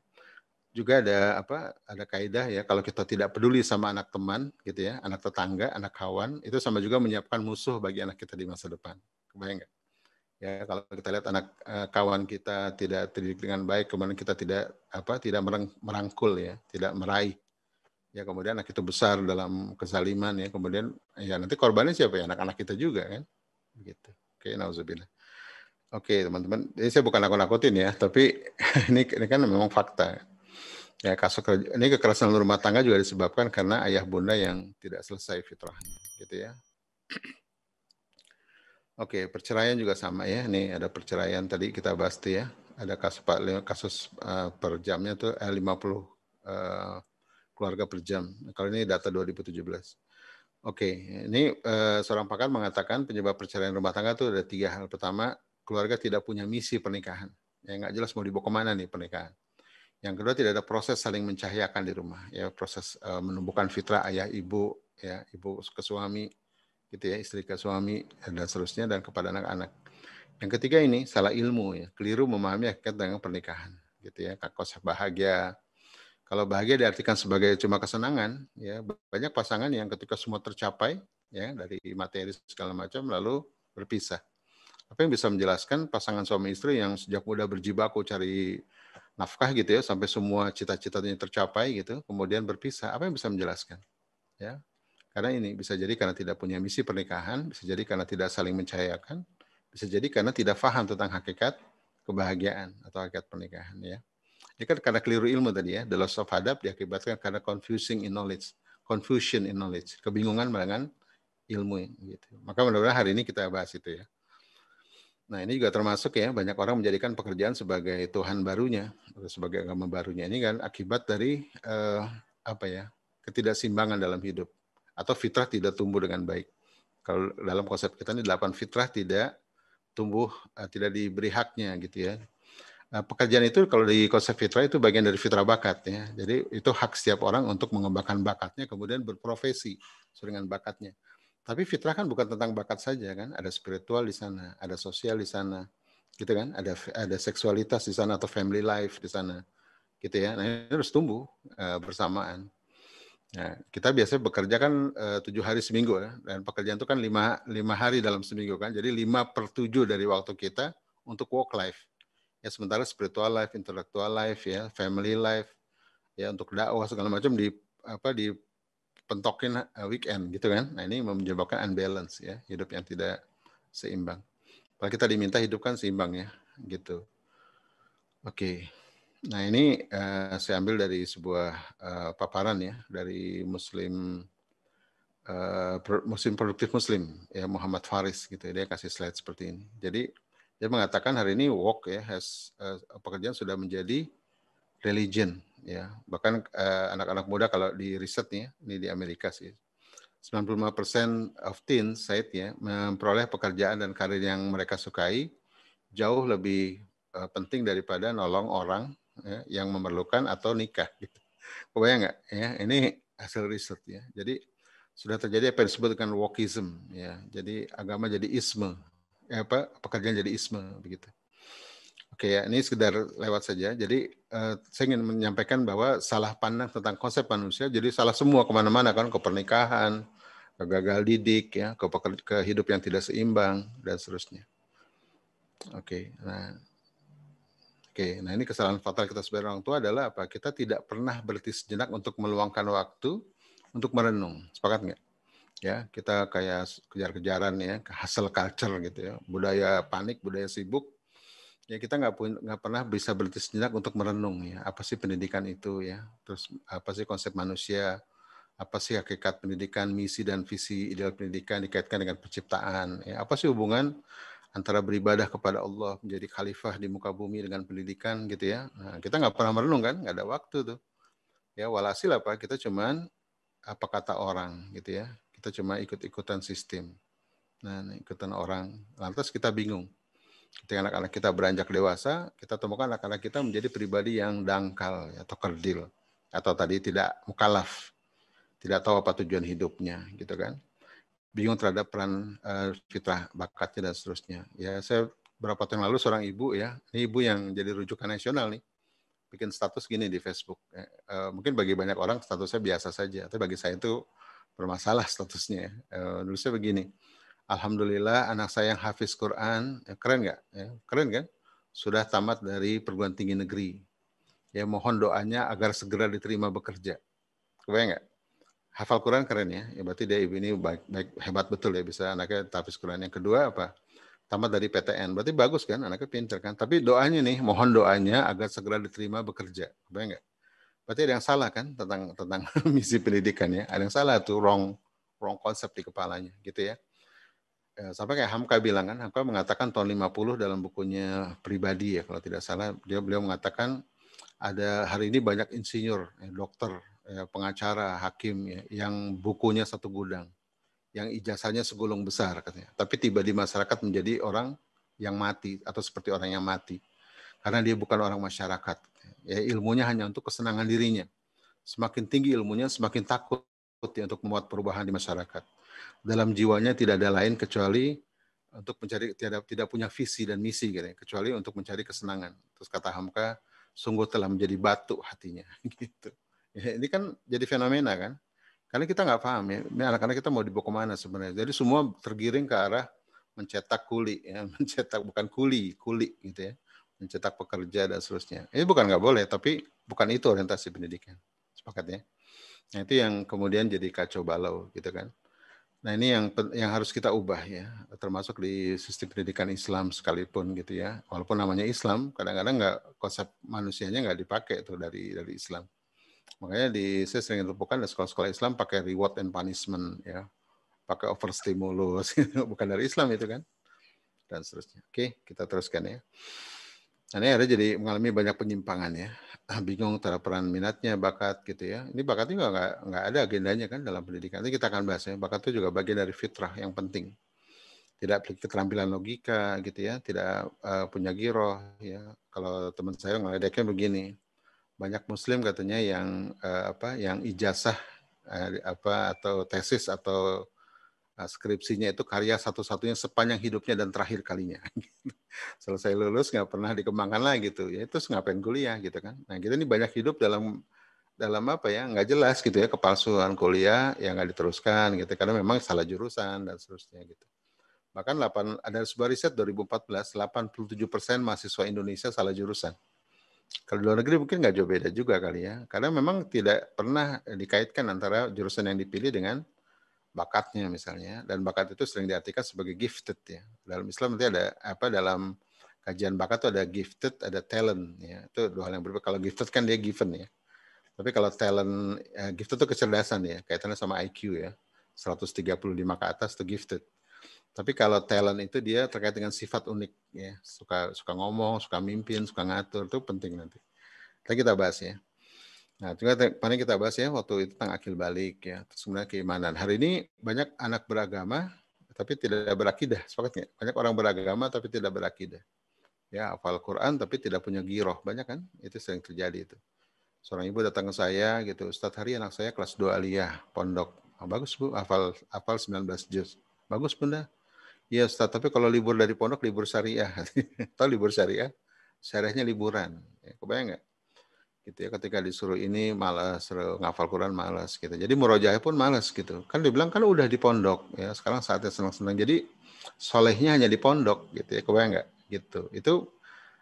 Juga ada kaidah ya, kalau kita tidak peduli sama anak teman, gitu ya, anak tetangga, anak kawan, itu sama juga menyiapkan musuh bagi anak kita di masa depan. Kebayang nggak? Ya, kalau kita lihat anak kawan kita tidak terdidik dengan baik, kemudian kita tidak merangkul ya, tidak meraih. Ya, kemudian anak itu besar dalam kezaliman ya, kemudian ya nanti korbannya siapa ya? Anak-anak kita juga kan. Begitu. Oke, nauzubillah. Oke, teman-teman. Ini saya bukan nakut-nakutin ya, tapi ini kan memang fakta. Ya, ini kekerasan rumah tangga juga disebabkan karena ayah bunda yang tidak selesai fitrahnya, gitu ya. Oke, perceraian juga sama ya. Nih ada perceraian tadi kita bahas tuh ya. Ada kasus per jamnya tuh 50 keluarga per jam. Kalau ini data 2017. Oke, ini seorang pakar mengatakan penyebab perceraian rumah tangga itu ada 3 hal. Pertama, keluarga tidak punya misi pernikahan. Ya nggak jelas mau dibawa kemana nih pernikahan. Yang kedua, tidak ada proses saling mencahayakan di rumah. Ya proses menumbuhkan fitrah ayah ibu, ya ibu ke suami, gitu ya, istri ke suami dan seterusnya, dan kepada anak-anak. Yang ketiga ini salah ilmu ya, keliru memahami hakikat dengan pernikahan, gitu ya. Konsep bahagia, kalau bahagia diartikan sebagai cuma kesenangan, ya banyak pasangan yang ketika semua tercapai, ya dari materi segala macam lalu berpisah. Apa yang bisa menjelaskan pasangan suami istri yang sejak muda berjibaku cari nafkah gitu ya, sampai semua cita-citanya tercapai gitu, kemudian berpisah? Apa yang bisa menjelaskan? Ya, karena ini bisa jadi karena tidak punya misi pernikahan, bisa jadi karena tidak saling mencahayakan, bisa jadi karena tidak paham tentang hakikat kebahagiaan atau hakikat pernikahan ya. Ini kan karena keliru ilmu tadi ya, the loss of adab diakibatkan karena confusion in knowledge, kebingungan dengan ilmu gitu. Maka mudah-mudahan hari ini kita bahas itu ya. Nah ini juga termasuk ya, banyak orang menjadikan pekerjaan sebagai Tuhan barunya, atau sebagai agama barunya. Ini kan akibat dari ketidakseimbangan dalam hidup, atau fitrah tidak tumbuh dengan baik. Kalau dalam konsep kita ini 8 fitrah tidak tumbuh, tidak diberi haknya gitu ya. Pekerjaan itu kalau di konsep fitrah itu bagian dari fitrah bakat ya. Jadi itu hak setiap orang untuk mengembangkan bakatnya, kemudian berprofesi sesuai dengan bakatnya. Tapi fitrah kan bukan tentang bakat saja kan, ada spiritual di sana, ada sosial di sana, gitu kan, ada seksualitas di sana atau family life di sana, gitu ya. Nah ini harus tumbuh bersamaan. Nah, kita biasanya bekerja kan 7 hari seminggu ya, dan pekerjaan itu kan 5 hari dalam seminggu kan, jadi 5/7 dari waktu kita untuk work life. Ya sementara spiritual life, intellectual life ya, family life, ya untuk dakwah segala macam dipentokin weekend gitu kan. Nah ini menyebabkan unbalance ya, hidup yang tidak seimbang. Kalau kita diminta hidup kan seimbang ya, gitu. Oke. Nah ini saya ambil dari sebuah paparan ya dari Muslim Produktif Muslim ya Muhammad Faris gitu ya, dia kasih slide seperti ini. Jadi dia mengatakan hari ini work ya pekerjaan sudah menjadi religion ya. Bahkan anak-anak muda kalau di riset nih ini di Amerika sih 95% of teens said ya memperoleh pekerjaan dan karir yang mereka sukai jauh lebih penting daripada nolong orang ya, yang memerlukan atau nikah gitu. Kebayang nggak ya, ini hasil riset ya. Jadi sudah terjadi apa yang disebut dengan wokeism ya. Jadi agama jadi isme. Pekerjaan jadi isme begitu. Oke ya, ini sekedar lewat saja. Jadi saya ingin menyampaikan bahwa salah pandang tentang konsep manusia jadi salah semua kemana-mana kan, ke pernikahan, ke gagal didik ya, ke hidup yang tidak seimbang dan seterusnya. Oke, nah ini kesalahan fatal kita sebagai orang tua adalah apa? Kita tidak pernah berhenti sejenak untuk meluangkan waktu untuk merenung. Sepakat nggak? Ya, kita kayak kejar-kejaran ya, hustle culture gitu ya, budaya panik, budaya sibuk. Ya kita nggak pernah bisa berhenti sejenak untuk merenung ya, apa sih pendidikan itu ya, terus apa sih konsep manusia, apa sih hakikat pendidikan, misi dan visi ideal pendidikan dikaitkan dengan penciptaan, ya apa sih hubungan antara beribadah kepada Allah, menjadi khalifah di muka bumi dengan pendidikan gitu ya. Nah, kita nggak pernah merenung kan, nggak ada waktu tuh. Ya walhasil apa, kita cuman apa kata orang gitu ya. Kita cuma ikut-ikutan sistem. Nah, ikutan orang. Lantas kita bingung. Ketika anak-anak kita beranjak dewasa, kita temukan anak-anak kita menjadi pribadi yang dangkal atau kerdil. Atau tadi tidak mukalaf. Tidak tahu apa tujuan hidupnya gitu kan. Bingung terhadap peran fitrah bakatnya dan seterusnya. Ya saya beberapa tahun lalu seorang ibu ya, ini ibu yang jadi rujukan nasional nih, bikin status gini di Facebook. Mungkin bagi banyak orang statusnya biasa saja, tapi bagi saya itu bermasalah statusnya. Nulisnya begini, Alhamdulillah anak saya yang hafiz Quran, keren nggak? Ya, keren kan? Sudah tamat dari perguruan tinggi negeri. Ya mohon doanya agar segera diterima bekerja. Kebayang nggak? Hafal Quran keren ya. Ya berarti dia ibu ini baik hebat betul ya bisa anaknya hafiz Quran. Yang kedua apa? Tamat dari PTN. Berarti bagus kan? Anaknya pintar kan? Tapi doanya nih, mohon doanya agar segera diterima bekerja. Kebayang nggak? Berarti ada yang salah kan tentang misi pendidikan ya. Ada yang salah tuh wrong konsep di kepalanya gitu ya. Sampai kayak Hamka bilang kan, Hamka mengatakan tahun 50 dalam bukunya pribadi ya kalau tidak salah, beliau mengatakan ada hari ini banyak insinyur, dokter, pengacara, hakim ya, yang bukunya satu gudang, yang ijazahnya segulung besar katanya. Tapi tiba di masyarakat menjadi orang yang mati atau seperti orang yang mati. Karena dia bukan orang masyarakat. Ya, ilmunya hanya untuk kesenangan dirinya. Semakin tinggi ilmunya, semakin takut ya, untuk membuat perubahan di masyarakat. Dalam jiwanya tidak ada lain kecuali untuk mencari tidak punya visi dan misi gitu ya, kecuali untuk mencari kesenangan. Terus kata Hamka, sungguh telah menjadi batu hatinya gitu. Ya, ini kan jadi fenomena kan? Karena kita nggak paham ya, ini anak-anak kita mau dibawa kemana sebenarnya. Jadi semua tergiring ke arah mencetak kuli, ya, mencetak bukan kuli gitu ya, mencetak pekerja dan seterusnya. Ini bukan nggak boleh, tapi bukan itu orientasi pendidikan. Sepakat ya? Nah itu yang kemudian jadi kacau balau gitu kan. Nah ini yang harus kita ubah ya, termasuk di sistem pendidikan Islam sekalipun gitu ya. Walaupun namanya Islam, kadang-kadang nggak konsep manusianya nggak dipakai tuh dari Islam. Makanya saya sering temukan di sekolah-sekolah Islam pakai reward and punishment ya, pakai overstimulus, bukan dari Islam itu kan, dan seterusnya. Oke, kita teruskan ya. Nah, ini ada jadi mengalami banyak penyimpangan ya, bingung terhadap peran minatnya, bakat gitu ya. Ini bakat juga nggak ada agendanya kan dalam pendidikan. Nanti kita akan bahas ya, bakat itu juga bagian dari fitrah yang penting. Tidak keterampilan logika gitu ya, tidak punya giroh ya. Kalau teman saya ngeledeknya begini, banyak Muslim katanya yang yang ijazah atau tesis atau skripsinya itu karya satu-satunya sepanjang hidupnya dan terakhir kalinya. Selesai lulus nggak pernah dikembangkan lagi gitu. Ya itu ngapain kuliah gitu kan. Nah kita ini banyak hidup dalam apa ya, nggak jelas gitu ya, kepalsuan kuliah yang nggak diteruskan gitu karena memang salah jurusan dan seterusnya gitu. Bahkan ada sebuah riset 2014, 87% mahasiswa Indonesia salah jurusan. Kalau di luar negeri mungkin nggak jauh beda juga kali ya, karena memang tidak pernah dikaitkan antara jurusan yang dipilih dengan bakatnya misalnya, dan bakat itu sering diartikan sebagai gifted ya. Dalam Islam nanti ada dalam kajian bakat itu ada gifted, ada talent ya. Itu dua hal yang berbeda. Kalau gifted kan dia given ya. Tapi kalau talent, gifted itu kecerdasan ya, kaitannya sama IQ ya. 135 ke atas itu gifted. Tapi kalau talent itu dia terkait dengan sifat unik ya, suka ngomong, suka mimpin, suka ngatur, itu penting nanti. Kita bahas ya. Nah, juga kemarin kita bahas ya waktu itu tentang akil balik ya, terus kemudian keimanan. Hari ini banyak anak beragama tapi tidak berakidah, sepakat nggak? Banyak orang beragama tapi tidak berakidah. Ya, hafal Quran tapi tidak punya giroh, banyak kan? Itu sering terjadi itu. Seorang ibu datang ke saya gitu, Ustadz, hari anak saya kelas 2 aliyah, pondok. Oh, bagus Bu, hafal 19 juz. Bagus Bunda. Iya Ustaz, tapi kalau libur dari pondok, libur syariah. Tahu libur syariah? Syariahnya liburan. Ya, kebayang nggak? Gitu ya, ketika disuruh ini malas, suruh ngafal Quran malas gitu. Jadi murojaah pun malas gitu. Kan dibilang kan udah di pondok ya, sekarang saatnya senang-senang. Jadi solehnya hanya di pondok gitu ya, kebayang nggak? Gitu. Itu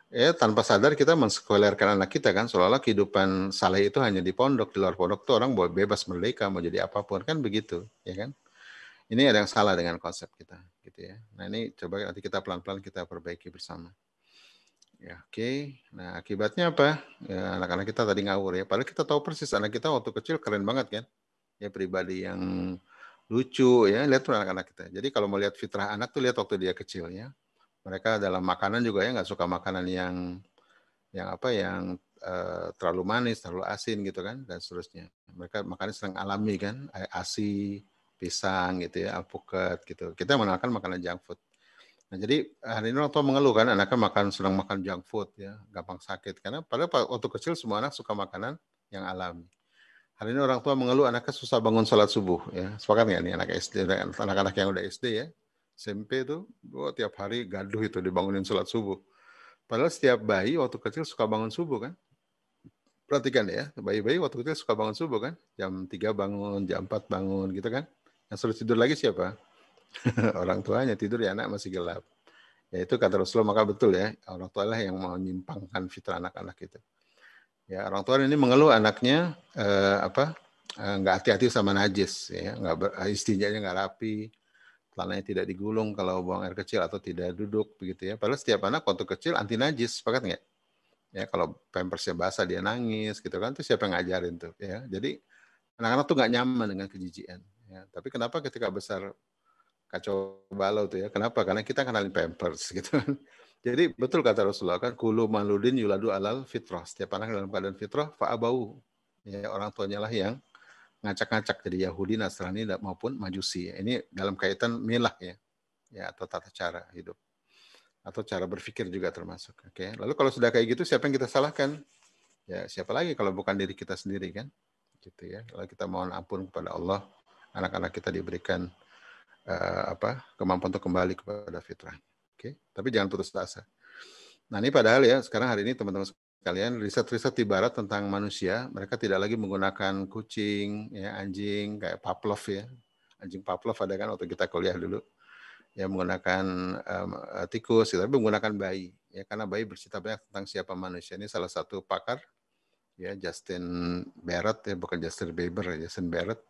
ya tanpa sadar kita mensekulerkan anak kita kan, seolah-olah kehidupan saleh itu hanya di pondok. Di luar pondok tuh orang boleh bebas merdeka mau jadi apapun, kan begitu ya kan. Ini ada yang salah dengan konsep kita, gitu ya. Nah ini coba nanti kita pelan-pelan kita perbaiki bersama. Ya, oke. Nah akibatnya apa? Ya, anak-anak kita tadi ngawur ya. Padahal kita tahu persis anak kita waktu kecil keren banget kan. Ya pribadi yang lucu ya. Lihat tuh anak-anak kita. Jadi kalau mau lihat fitrah anak tuh lihat waktu dia kecil ya. Mereka dalam makanan juga ya nggak suka makanan yang terlalu manis, terlalu asin gitu kan, dan seterusnya. Mereka makannya sering alami kan, asi, pisang gitu ya, alpukat gitu. Kita mengenalkan makanan junk food. Nah jadi hari ini orang tua mengeluh kan, anaknya sedang makan junk food ya, gampang sakit. Karena padahal waktu kecil semua anak suka makanan yang alami. Hari ini orang tua mengeluh anaknya susah bangun sholat subuh ya. Sepakat nggak nih anak SD, anak-anak yang udah SD ya, SMP itu, tiap hari gaduh itu dibangunin sholat subuh. Padahal setiap bayi waktu kecil suka bangun subuh kan. Perhatikan ya, bayi-bayi waktu kecil suka bangun subuh kan. Jam 3 bangun, jam 4 bangun gitu kan. Yang suruh tidur lagi siapa? Orang tuanya, tidur ya anak masih gelap. Ya itu kata Rasulullah, maka betul ya. Orang tua lah yang menyimpangkan fitrah anak-anak itu. Ya orang tua ini mengeluh anaknya nggak hati-hati sama najis ya, istinjanya nggak rapi, celananya tidak digulung kalau buang air kecil atau tidak duduk begitu ya. Padahal setiap anak waktu kecil anti najis, sepakat nggak? Ya kalau pampersnya basah dia nangis gitu kan, itu siapa yang ngajarin tuh ya. Jadi anak-anak tuh nggak nyaman dengan kejijian ya. Tapi kenapa ketika besar kacau balau tuh ya, kenapa? Karena kita kenalin pampers gitu kan. Jadi betul kata Rasulullah kan, kulu maludin yuladu alal fitrah, setiap anak dalam keadaan fitrah fa'abau ya, orang tuanya lah yang ngacak-ngacak jadi Yahudi, Nasrani maupun Majusi ya. Ini dalam kaitan milah ya atau tata cara hidup atau cara berpikir juga termasuk. Oke. Lalu kalau sudah kayak gitu siapa yang kita salahkan? Ya siapa lagi kalau bukan diri kita sendiri kan? Gitu ya. Kalau kita mohon ampun kepada Allah, anak-anak kita diberikan kemampuan untuk kembali kepada fitrah. Oke. Tapi jangan putus asa. Nah ini padahal ya sekarang hari ini teman-teman sekalian, riset-riset di barat tentang manusia, mereka tidak lagi menggunakan kucing, ya anjing kayak Pavlov ya. Anjing Pavlov ada kan waktu kita kuliah dulu. Ya menggunakan tikus, tapi menggunakan bayi. Ya karena bayi bercerita banyak tentang siapa manusia. Ini salah satu pakar ya, Justin Barrett ya, bukan Justin Bieber, Justin Barrett.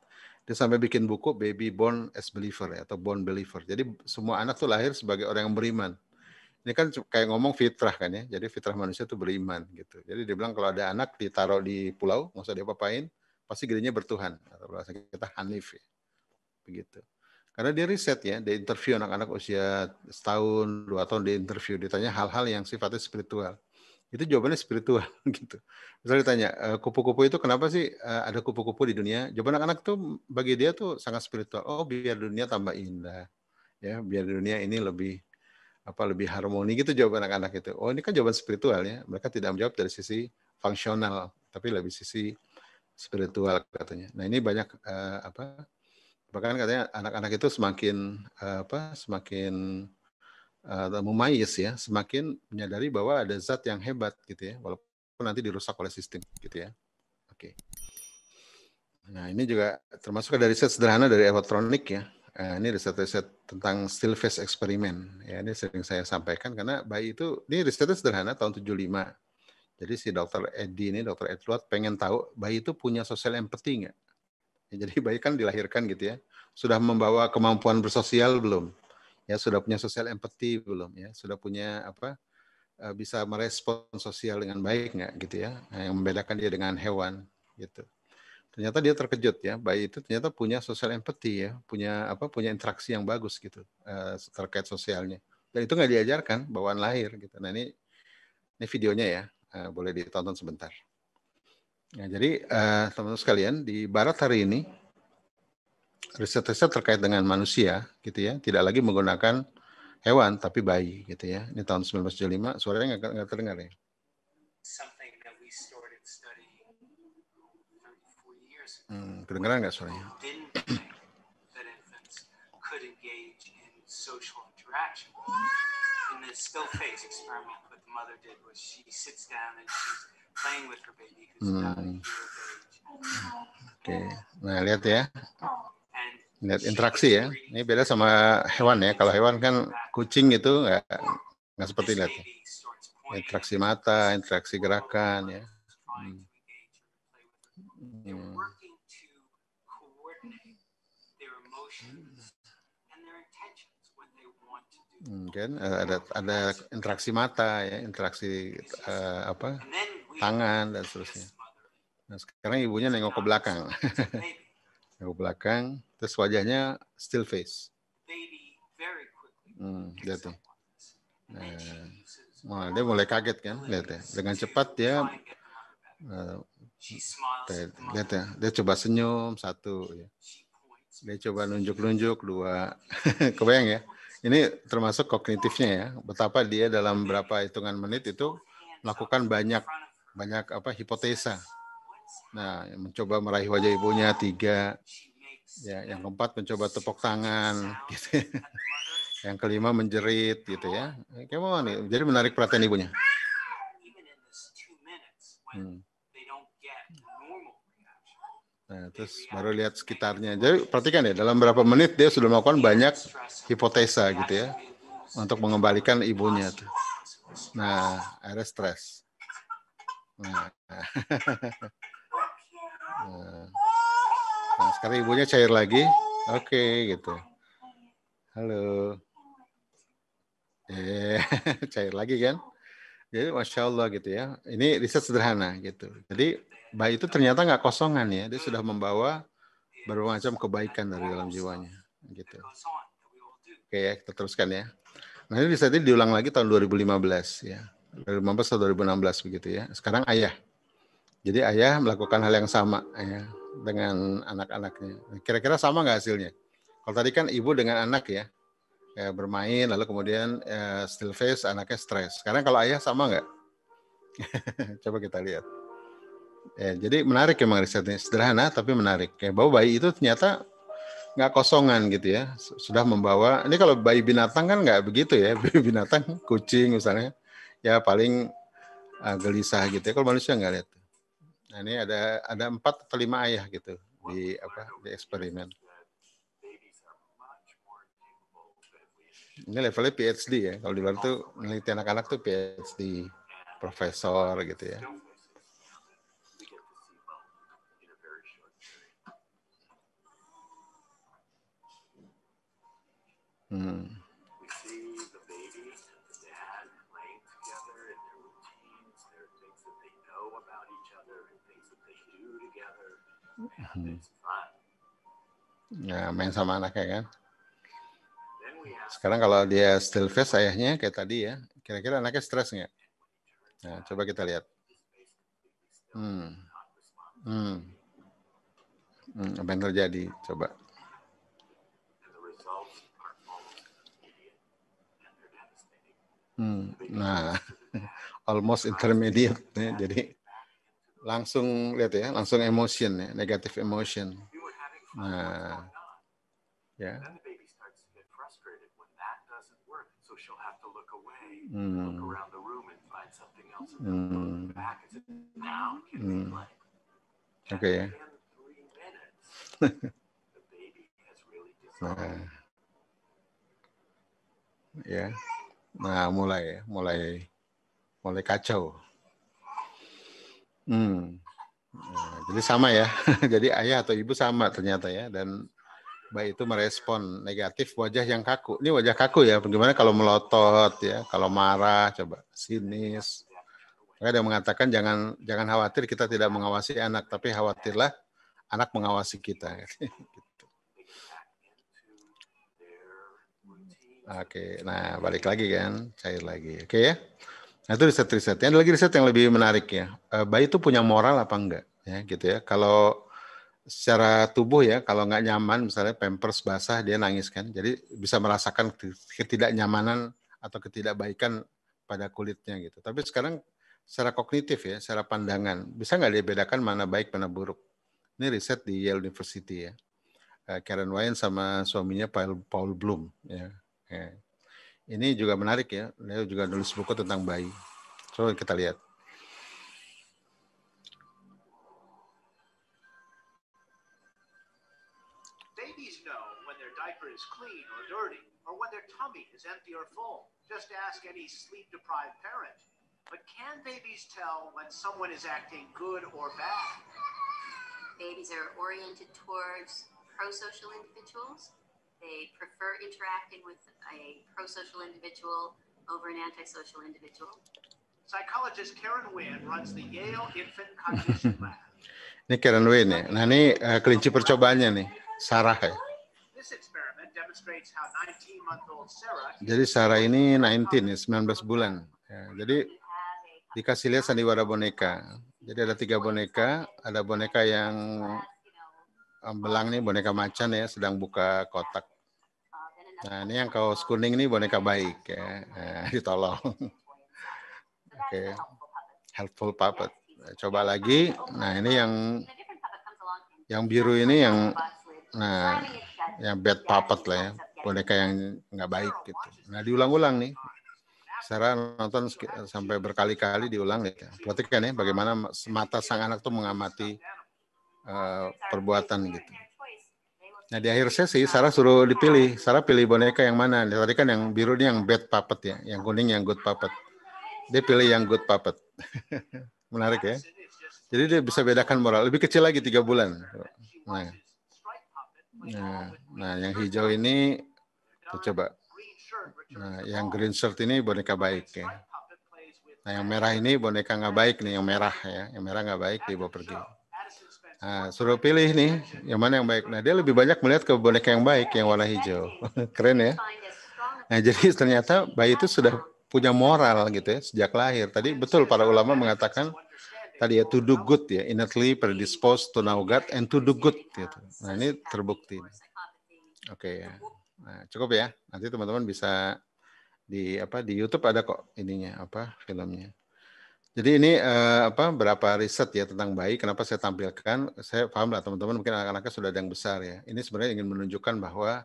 Dia sampai bikin buku Baby Born as Believer ya, atau Born Believer. Jadi semua anak tuh lahir sebagai orang yang beriman. Ini kan kayak ngomong fitrah kan ya. Jadi fitrah manusia tuh beriman gitu. Jadi dia bilang kalau ada anak ditaruh di pulau, nggak usah diapa-apain, pasti gedenya bertuhan. Atau bahasa kita Hanif ya. Begitu. Karena dia riset ya, dia interview anak-anak usia setahun, 2 tahun, dia interview, ditanya hal-hal yang sifatnya spiritual. Itu jawabannya spiritual gitu. Misalnya ditanya, kupu-kupu itu kenapa sih ada kupu-kupu di dunia? Jawaban anak-anak tuh bagi dia tuh sangat spiritual. Oh, biar dunia tambah indah. Ya, biar dunia ini lebih harmoni gitu jawaban anak-anak itu. Oh, ini kan jawaban spiritual ya. Mereka tidak menjawab dari sisi fungsional, tapi lebih sisi spiritual katanya. Nah, ini banyak Bahkan katanya anak-anak itu semakin semakin mumayyiz ya, semakin menyadari bahwa ada zat yang hebat gitu ya, walaupun nanti dirusak oleh sistem gitu ya. Oke. Nah, ini juga termasuk dari riset sederhana dari elektronik ya. Ini riset-riset tentang still phase eksperimen. Ya, ini sering saya sampaikan karena bayi itu, ini risetnya sederhana tahun 75. Jadi si dokter Eddie ini, dokter Edward pengen tahu bayi itu punya social empathy nggak? Ya, jadi bayi kan dilahirkan gitu ya, sudah membawa kemampuan bersosial belum? Ya, sudah punya social empathy belum? Ya, sudah punya bisa merespon sosial dengan baik nggak gitu ya? Nah, yang membedakan dia dengan hewan gitu. Ternyata dia terkejut ya, bayi itu ternyata punya social empathy ya, punya interaksi yang bagus gitu terkait sosialnya. Dan itu nggak diajarkan bawaan lahir gitu. Nah ini videonya ya, boleh ditonton sebentar. Nah, jadi teman-teman sekalian, di Barat hari ini riset-riset terkait dengan manusia gitu ya, tidak lagi menggunakan hewan tapi bayi gitu ya. Ini tahun 1975, suaranya nggak terdengar ya. Kedengeran nggak suaranya? In the still phase experiment, what the mother did was she sits down and she's playing with her baby who's about a year of age. Oke, nah lihat ya, lihat interaksi ya. Ini beda sama hewan ya. Kalau hewan kan kucing itu nggak seperti lihat ya. Interaksi mata, interaksi gerakan ya. Kan ada interaksi mata ya, interaksi tangan dan seterusnya. Nah, sekarang ibunya nengok ke belakang. Nengok ke belakang, terus wajahnya still face. Lihat tuh. Nah, dia mulai kaget kan, lihat ya. Dengan cepat dia lihat ya, dia coba senyum satu ya. Dia coba nunjuk-nunjuk dua. Kebayang ya? Ini termasuk kognitifnya ya, betapa dia dalam berapa hitungan menit itu melakukan banyak hipotesa. Nah, mencoba meraih wajah ibunya 3, ya, yang keempat mencoba tepuk tangan, gitu. Yang kelima menjerit, gitu ya. Kayak nih, jadi menarik perhatian ibunya. Nah, terus baru lihat sekitarnya. Jadi perhatikan ya, dalam berapa menit dia sudah melakukan banyak hipotesa gitu ya, untuk mengembalikan ibunya tuh. Nah, akhirnya stres. Nah, sekarang ibunya cair lagi. Oke, gitu. Halo. Cair lagi kan. Jadi Masya Allah gitu ya. Ini riset sederhana gitu. Jadi bayi itu ternyata nggak kosongan ya. Dia sudah membawa berbagai macam kebaikan dari dalam jiwanya. Gitu. Oke ya, kita teruskan ya. Nah ini riset ini diulang lagi tahun 2015 ya. 2015 atau 2016 begitu ya. Sekarang ayah. Jadi ayah melakukan hal yang sama ya, dengan anak-anaknya. Kira-kira sama nggak hasilnya? Kalau tadi kan ibu dengan anak ya, bermain, lalu kemudian still face, anaknya stres. Sekarang kalau ayah sama nggak? Coba kita lihat. Ya, jadi menarik emang risetnya, sederhana tapi menarik. Ya, bahwa bayi itu ternyata nggak kosongan gitu ya, sudah membawa. Ini kalau bayi binatang kan nggak begitu ya, bayi binatang, kucing misalnya, ya paling gelisah gitu ya. Kalau manusia nggak lihat. Nah ini ada 4 atau 5 ayah gitu di eksperimen. Ini levelnya PhD ya. Kalau di luar tuh meneliti anak-anak tuh PhD, profesor gitu ya. Ya, main sama anaknya kan. Sekarang kalau dia still face ayahnya kayak tadi ya, kira-kira anaknya stres nggak? Nah, coba kita lihat. Apa yang terjadi? Coba. Nah, almost intermediate ya. Jadi langsung lihat ya, langsung emotion ya, negative emotion. Nah, Ya. Oke ya. Nah, ya. Nah, mulai kacau. Nah, jadi sama ya. Jadi ayah atau ibu sama ternyata ya, dan bayi itu merespon negatif wajah yang kaku. Ini wajah kaku ya. Bagaimana kalau melotot ya, kalau marah, coba sinis. Ada yang mengatakan jangan khawatir kita tidak mengawasi anak, tapi khawatirlah anak mengawasi kita. Oke, nah balik lagi kan, cair lagi. Oke ya. Nah itu riset-riset. Ada lagi riset yang lebih menarik ya. Bayi itu punya moral apa enggak? Ya gitu ya. Kalau secara tubuh ya, kalau nggak nyaman, misalnya pampers basah, dia nangis kan. Jadi bisa merasakan ketidaknyamanan atau ketidakbaikan pada kulitnya gitu. Tapi sekarang secara kognitif ya, secara pandangan, bisa nggak dibedakan mana baik, mana buruk? Ini riset di Yale University ya. Karen Wine sama suaminya Paul Bloom ya. Ini juga menarik ya. Dia juga nulis buku tentang bayi. Coba kita lihat. Babies know when their diaper is clean or dirty, or when their tummy is empty or full. Just ask any sleep-deprived parent. But can babies tell when someone is acting good or bad? Babies are oriented towards pro-social individuals. They prefer interacting with a pro-social individual over an antisocial individual. Psychologist Karen Wynn runs the Yale Infant Cognition Lab. Ini Karen Wynn ya. Nah ini kelinci percobaannya nih, Sarah ya. Jadi Sarah ini 19 bulan. Ya, jadi dikasih lihat sandiwara boneka. Jadi ada 3 boneka, ada boneka yang belang nih, boneka macan ya, sedang buka kotak. Nah ini yang kaos kuning nih boneka baik ya, ditolong. Oke, helpful puppet. Coba lagi. Nah ini yang biru ini yang bad puppet lah ya, boneka yang nggak baik gitu. Nah diulang-ulang nih. Sarah nonton sampai berkali-kali diulang nih. Perhatikan ya bagaimana mata sang anak tuh mengamati perbuatan gitu. Nah di akhir sesi Sarah suruh dipilih. Sarah pilih boneka yang mana? Tadi kan yang biru ini yang bad puppet ya, yang kuning yang good puppet. Dia pilih yang good puppet. Menarik ya. Jadi dia bisa bedakan moral. Lebih kecil lagi 3 bulan. Nah yang hijau ini tuh coba. Nah yang green shirt ini boneka baik ya. Nah yang merah ini boneka nggak baik nih, yang merah ya. Yang merah nggak baik, dibawa pergi. Nah, suruh pilih nih, yang mana yang baik. Nah, dia lebih banyak melihat ke boneka yang baik, yang warna hijau. Keren ya. Nah, jadi ternyata bayi itu sudah punya moral gitu ya, sejak lahir. Tadi betul para ulama mengatakan, tadi ya, to do good ya, innately predisposed to know God and to do good gitu. Nah, ini terbukti. Oke ya. Nah, cukup ya. Nanti teman-teman bisa di YouTube ada kok ininya, filmnya. Jadi ini berapa riset ya tentang bayi, kenapa saya tampilkan, saya paham lah teman-teman mungkin anak-anaknya sudah ada yang besar ya. Ini sebenarnya ingin menunjukkan bahwa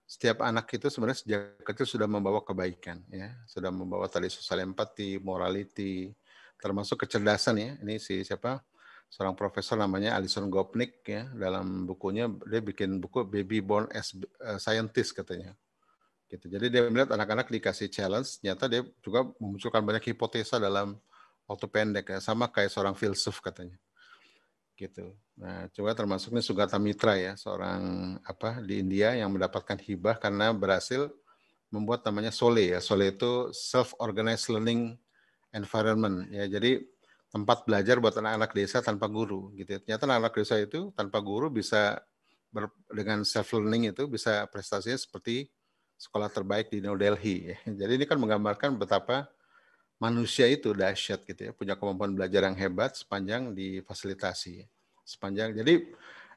setiap anak itu sebenarnya sejak kecil sudah membawa kebaikan ya, sudah membawa tadi social empathy, morality, termasuk kecerdasan ya. Ini seorang profesor namanya Alison Gopnik ya, dalam bukunya dia bikin buku Baby Born as Scientist katanya. Gitu. Jadi dia melihat anak-anak dikasih challenge, ternyata dia juga memunculkan banyak hipotesa dalam waktu pendek ya, sama kayak seorang filsuf katanya. Gitu. Nah, coba termasuk nih Sugata Mitra ya, seorang di India yang mendapatkan hibah karena berhasil membuat namanya SOLE ya. SOLE itu self organized learning environment ya. Jadi tempat belajar buat anak-anak desa tanpa guru gitu ya. Ternyata anak-anak desa itu tanpa guru bisa dengan self learning itu bisa prestasinya seperti sekolah terbaik di New Delhi ya. Jadi ini kan menggambarkan betapa manusia itu dahsyat gitu ya, punya kemampuan belajar yang hebat sepanjang difasilitasi. Jadi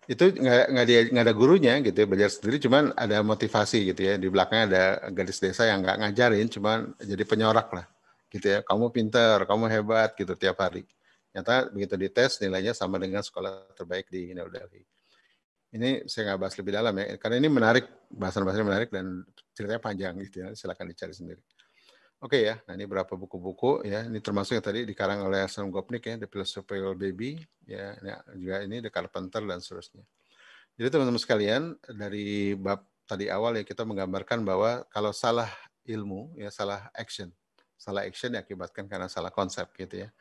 itu nggak ada gurunya gitu ya, belajar sendiri, cuman ada motivasi gitu ya, di belakangnya ada gadis desa yang nggak ngajarin, cuman jadi penyorak lah gitu ya, kamu pintar, kamu hebat gitu tiap hari. Ternyata begitu dites nilainya sama dengan sekolah terbaik di New Delhi. Ini saya nggak bahas lebih dalam ya, karena ini menarik, bahasan-bahasannya menarik dan ceritanya panjang gitu ya, silakan dicari sendiri. Oke ya, nah ini berapa buku-buku ya, ini termasuk yang tadi dikarang oleh Sam Gopnik ya, The Philosophical Baby, ya juga ini The Carpenter dan seterusnya. Jadi teman-teman sekalian, dari bab tadi awal ya kita menggambarkan bahwa kalau salah ilmu ya salah action diakibatkan karena salah konsep gitu ya.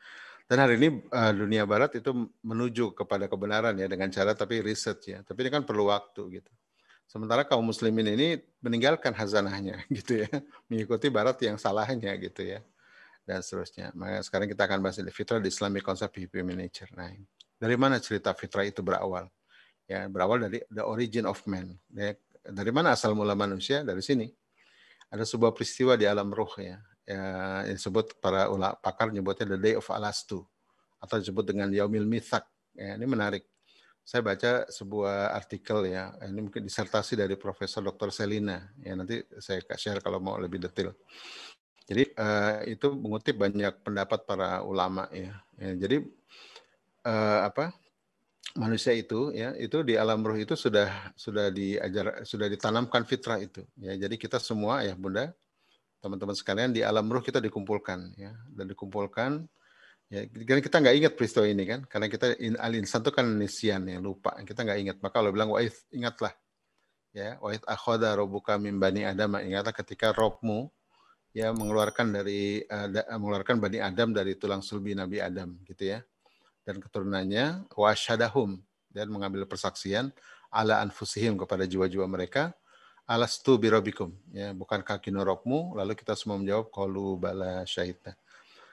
Dan hari ini dunia barat itu menuju kepada kebenaran ya dengan cara tapi riset ya. Tapi ini kan perlu waktu gitu. Sementara kaum muslimin ini meninggalkan hazanahnya gitu ya. Mengikuti barat yang salahnya gitu ya. Dan seterusnya. Maka sekarang kita akan bahas fitrah di Islamic Concept of Human Nature. Nah, dari mana cerita fitrah itu berawal? Ya, berawal dari the origin of man. Ya, dari mana asal mula manusia? Dari sini. Ada sebuah peristiwa di alam ruh ya. Yang disebut para ulama pakar nyebutnya the day of Alastu atau disebut dengan Yaumil Mithaq. Ya, ini menarik. Saya baca sebuah artikel ya, ini mungkin disertasi dari Profesor Dr. Selina. Ya, nanti saya share kalau mau lebih detail. Jadi itu mengutip banyak pendapat para ulama ya. Jadi manusia itu ya, itu di alam ruh itu sudah ditanamkan fitrah itu. Ya, jadi kita semua ya Bunda, teman-teman sekalian di alam ruh kita dikumpulkan ya, dan dikumpulkan ya, karena kita nggak ingat peristiwa ini kan, karena kita al-insan itu kan nisyan ya, lupa, kita nggak ingat. Maka Allah bilang wa'id, ingatlah ya, wa'id akhadha rabbuka min bani adam, ingatlah ketika Robmu ya mengeluarkan Bani Adam dari tulang sulbi Nabi Adam gitu ya, dan keturunannya wa asyhadahum, dan mengambil persaksian ala anfusihim, kepada jiwa-jiwa mereka, alastu birabbikum ya, bukankah kinu Robmu, lalu kita semua menjawab qalu bala syahidna.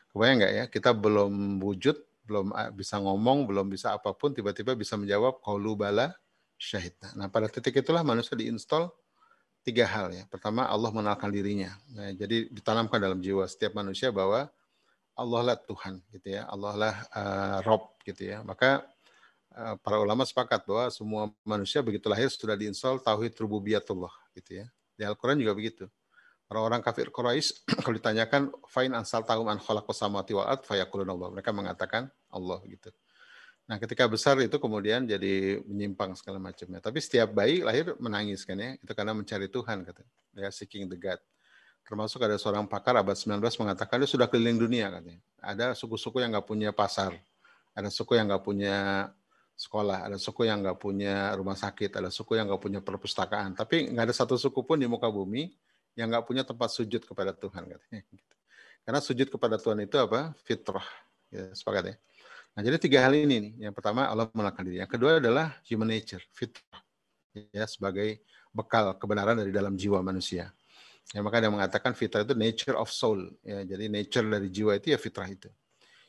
Kebayang nggak ya, kita belum wujud, belum bisa ngomong, belum bisa apapun, tiba-tiba bisa menjawab qalu bala syahidna. Nah pada titik itulah manusia diinstal 3 hal ya. Pertama, Allah mengenalkan dirinya. Nah, jadi ditanamkan dalam jiwa setiap manusia bahwa Allah lah Tuhan gitu ya, Allah lah Rob gitu ya. Maka para ulama sepakat bahwa semua manusia begitu lahir sudah diinstal tauhid rububiyatullah gitu ya. Di Al-Quran juga begitu. Orang-orang kafir Quraisy kalau ditanyakan fain ansal tahum an khalaqas samawati wal ard fayaqulun Allah. Mereka mengatakan Allah gitu. Nah, ketika besar itu kemudian jadi menyimpang segala macamnya. Tapi setiap bayi lahir menangis kan ya. Itu karena mencari Tuhan katanya. Ya, seeking the God. Termasuk ada seorang pakar abad 19 mengatakan dia sudah keliling dunia katanya. Ada suku-suku yang nggak punya pasar. Ada suku yang nggak punya sekolah, ada suku yang nggak punya rumah sakit, ada suku yang nggak punya perpustakaan. Tapi nggak ada satu suku pun di muka bumi yang nggak punya tempat sujud kepada Tuhan katanya. Karena sujud kepada Tuhan itu apa? Fitrah. Ya, sepakat ya. Nah, jadi 3 hal ini nih. Yang pertama Allah mengenalkan diri. Yang kedua adalah human nature, fitrah. Ya, sebagai bekal kebenaran dari dalam jiwa manusia. Ya, maka ada yang mengatakan fitrah itu nature of soul. Ya, jadi nature dari jiwa itu ya fitrah itu.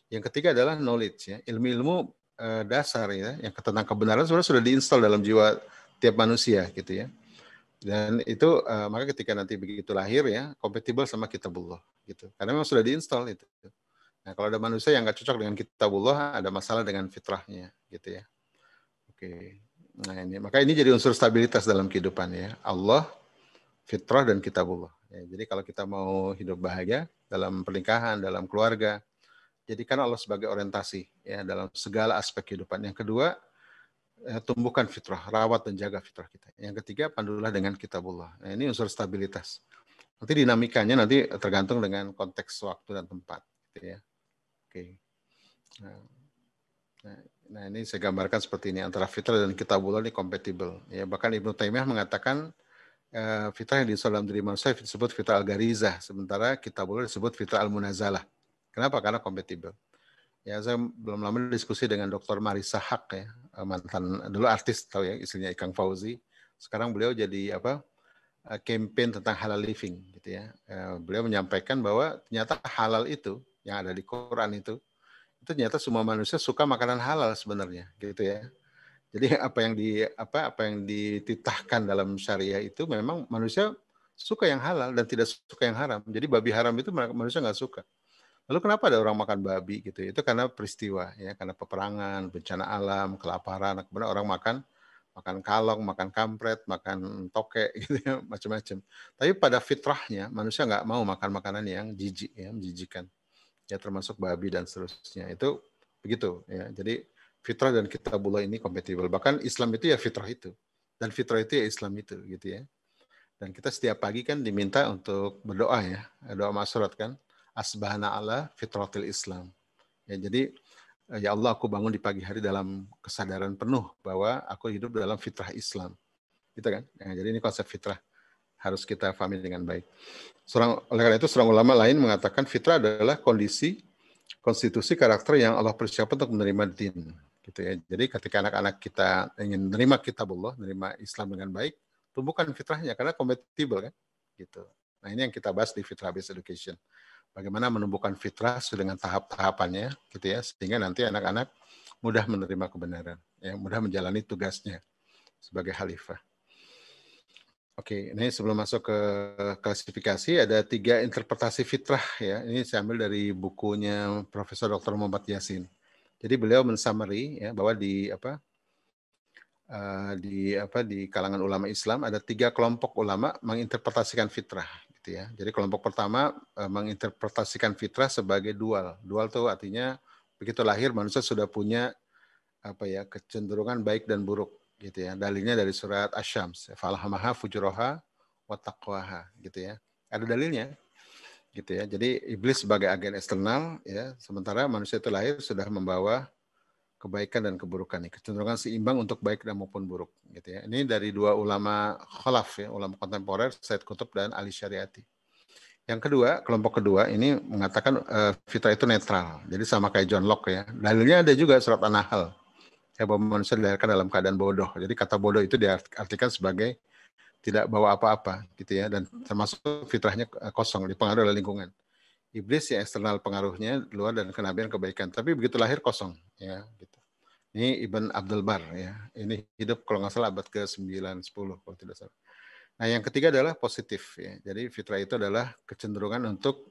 Yang ketiga adalah knowledge ya. Ilmu-ilmu dasar ya, yang tentang kebenaran sebenarnya sudah diinstal dalam jiwa tiap manusia gitu ya. Dan itu maka ketika nanti begitu lahir ya kompatibel sama kitabullah gitu. Karena memang sudah diinstal itu. Nah, kalau ada manusia yang nggak cocok dengan kitabullah, ada masalah dengan fitrahnya gitu ya. Oke. Nah, maka ini jadi unsur stabilitas dalam kehidupan ya. Allah, fitrah dan kitabullah. Ya, jadi kalau kita mau hidup bahagia dalam pernikahan, dalam keluarga, jadikan Allah sebagai orientasi ya dalam segala aspek kehidupan. Yang kedua, tumbuhkan fitrah, rawat dan jaga fitrah kita. Yang ketiga, pandulah dengan kitabullah. Nah, ini unsur stabilitas. Nanti dinamikanya nanti tergantung dengan konteks waktu dan tempat gitu ya. Oke. Nah, ini saya gambarkan seperti ini, antara fitrah dan kitabullah ini kompatibel. Ya, bahkan Ibnu Taimiyah mengatakan fitrah yang diinstal dalam diri manusia disebut fitrah al-garizah, sementara kitabullah disebut fitrah al-munazalah. Kenapa? Karena kompatibel. Ya, saya belum lama diskusi dengan Dr. Marisa Haq ya, mantan dulu artis tahu ya, istrinya Ikang Fauzi. Sekarang beliau jadi campaign tentang halal living gitu ya. Beliau menyampaikan bahwa ternyata halal itu yang ada di Quran itu ternyata semua manusia suka makanan halal sebenarnya gitu ya. Jadi apa yang dititahkan dalam syariah itu memang manusia suka yang halal dan tidak suka yang haram. Jadi babi haram itu manusia nggak suka. Lalu kenapa ada orang makan babi gitu? Itu karena peristiwa ya, karena peperangan, bencana alam, kelaparan, kemudian orang makan kalong, makan kampret, makan tokek gitu ya, macam-macam. Tapi pada fitrahnya manusia nggak mau makan makanan yang jijik ya, menjijikan. Ya termasuk babi dan seterusnya. Itu begitu ya. Jadi fitrah dan kitabullah ini kompatibel. Bahkan Islam itu ya fitrah itu, dan fitrah itu ya Islam itu, gitu ya. Dan kita setiap pagi kan diminta untuk berdoa ya, doa masyurat kan, asbahana ala fitratil Islam. Ya, jadi ya Allah, aku bangun di pagi hari dalam kesadaran penuh bahwa aku hidup dalam fitrah Islam, gitu kan. Ya, jadi ini konsep fitrah harus kita pahami dengan baik. Oleh karena itu, seorang ulama lain mengatakan fitrah adalah konstitusi karakter yang Allah persiapkan untuk menerima din. Gitu ya. Jadi ketika anak-anak kita ingin menerima kitabullah, menerima Islam dengan baik, tumbuhkan fitrahnya karena kompatibel kan. Gitu. Nah ini yang kita bahas di Fitrah Based Education. Bagaimana menumbuhkan fitrah dengan tahap-tahapannya, gitu ya, sehingga nanti anak-anak mudah menerima kebenaran, ya, mudah menjalani tugasnya sebagai khalifah. Oke, ini sebelum masuk ke klasifikasi ada 3 interpretasi fitrah ya. Ini saya ambil dari bukunya Profesor Dr. Muhammad Yasin. Jadi beliau men-summary ya bahwa di kalangan ulama Islam ada 3 kelompok ulama menginterpretasikan fitrah gitu ya. Jadi kelompok pertama menginterpretasikan fitrah sebagai dual. Dual itu artinya begitu lahir manusia sudah punya kecenderungan baik dan buruk gitu ya. Dalilnya dari surat Asy-Syams, falhamaha fujuraha wa taqwaha gitu ya. Ada dalilnya gitu ya. Jadi iblis sebagai agen eksternal ya, sementara manusia itu lahir sudah membawa kebaikan dan keburukan, kecenderungan seimbang untuk baik dan maupun buruk gitu ya. Ini dari 2 ulama khalaf ya, ulama kontemporer, Said Qutb dan Ali Syariati. Yang kedua, kelompok kedua ini mengatakan fitrah itu netral. Jadi sama kayak John Locke ya. Dalilnya ada juga surat An-Nahl. Ya, bahwa manusia dilahirkan dalam keadaan bodoh. Jadi kata bodoh itu diartikan sebagai tidak bawa apa-apa gitu ya, dan termasuk fitrahnya kosong, dipengaruhi oleh lingkungan. Iblis ya eksternal pengaruhnya luar dan kenabian kebaikan, tapi begitu lahir kosong ya gitu. Ini Ibn Abdul Bar ya. Ini hidup kalau nggak salah abad ke-9-10 kalau tidak salah. Nah, yang ketiga adalah positif ya. Jadi fitrah itu adalah kecenderungan untuk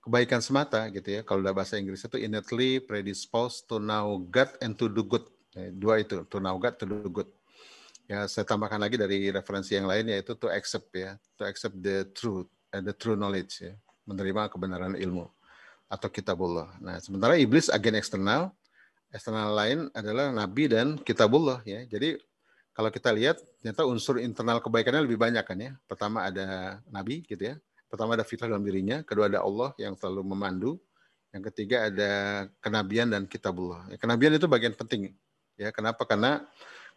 kebaikan semata gitu ya. Kalau dalam bahasa Inggris itu innately predisposed to know God and to do good. 2 itu, to know God, to do good. Ya, saya tambahkan lagi dari referensi yang lain yaitu to accept ya, to accept the truth, the true knowledge ya, menerima kebenaran ilmu atau kitabullah. Nah, sementara iblis agen eksternal lain adalah nabi dan kitabullah ya. Jadi kalau kita lihat ternyata unsur internal kebaikannya lebih banyak kan ya. Pertama ada nabi gitu ya. Pertama ada fitrah dalam dirinya, kedua ada Allah yang selalu memandu. Yang ketiga ada kenabian dan kitabullah. Ya, kenabian itu bagian penting. Ya, kenapa? Karena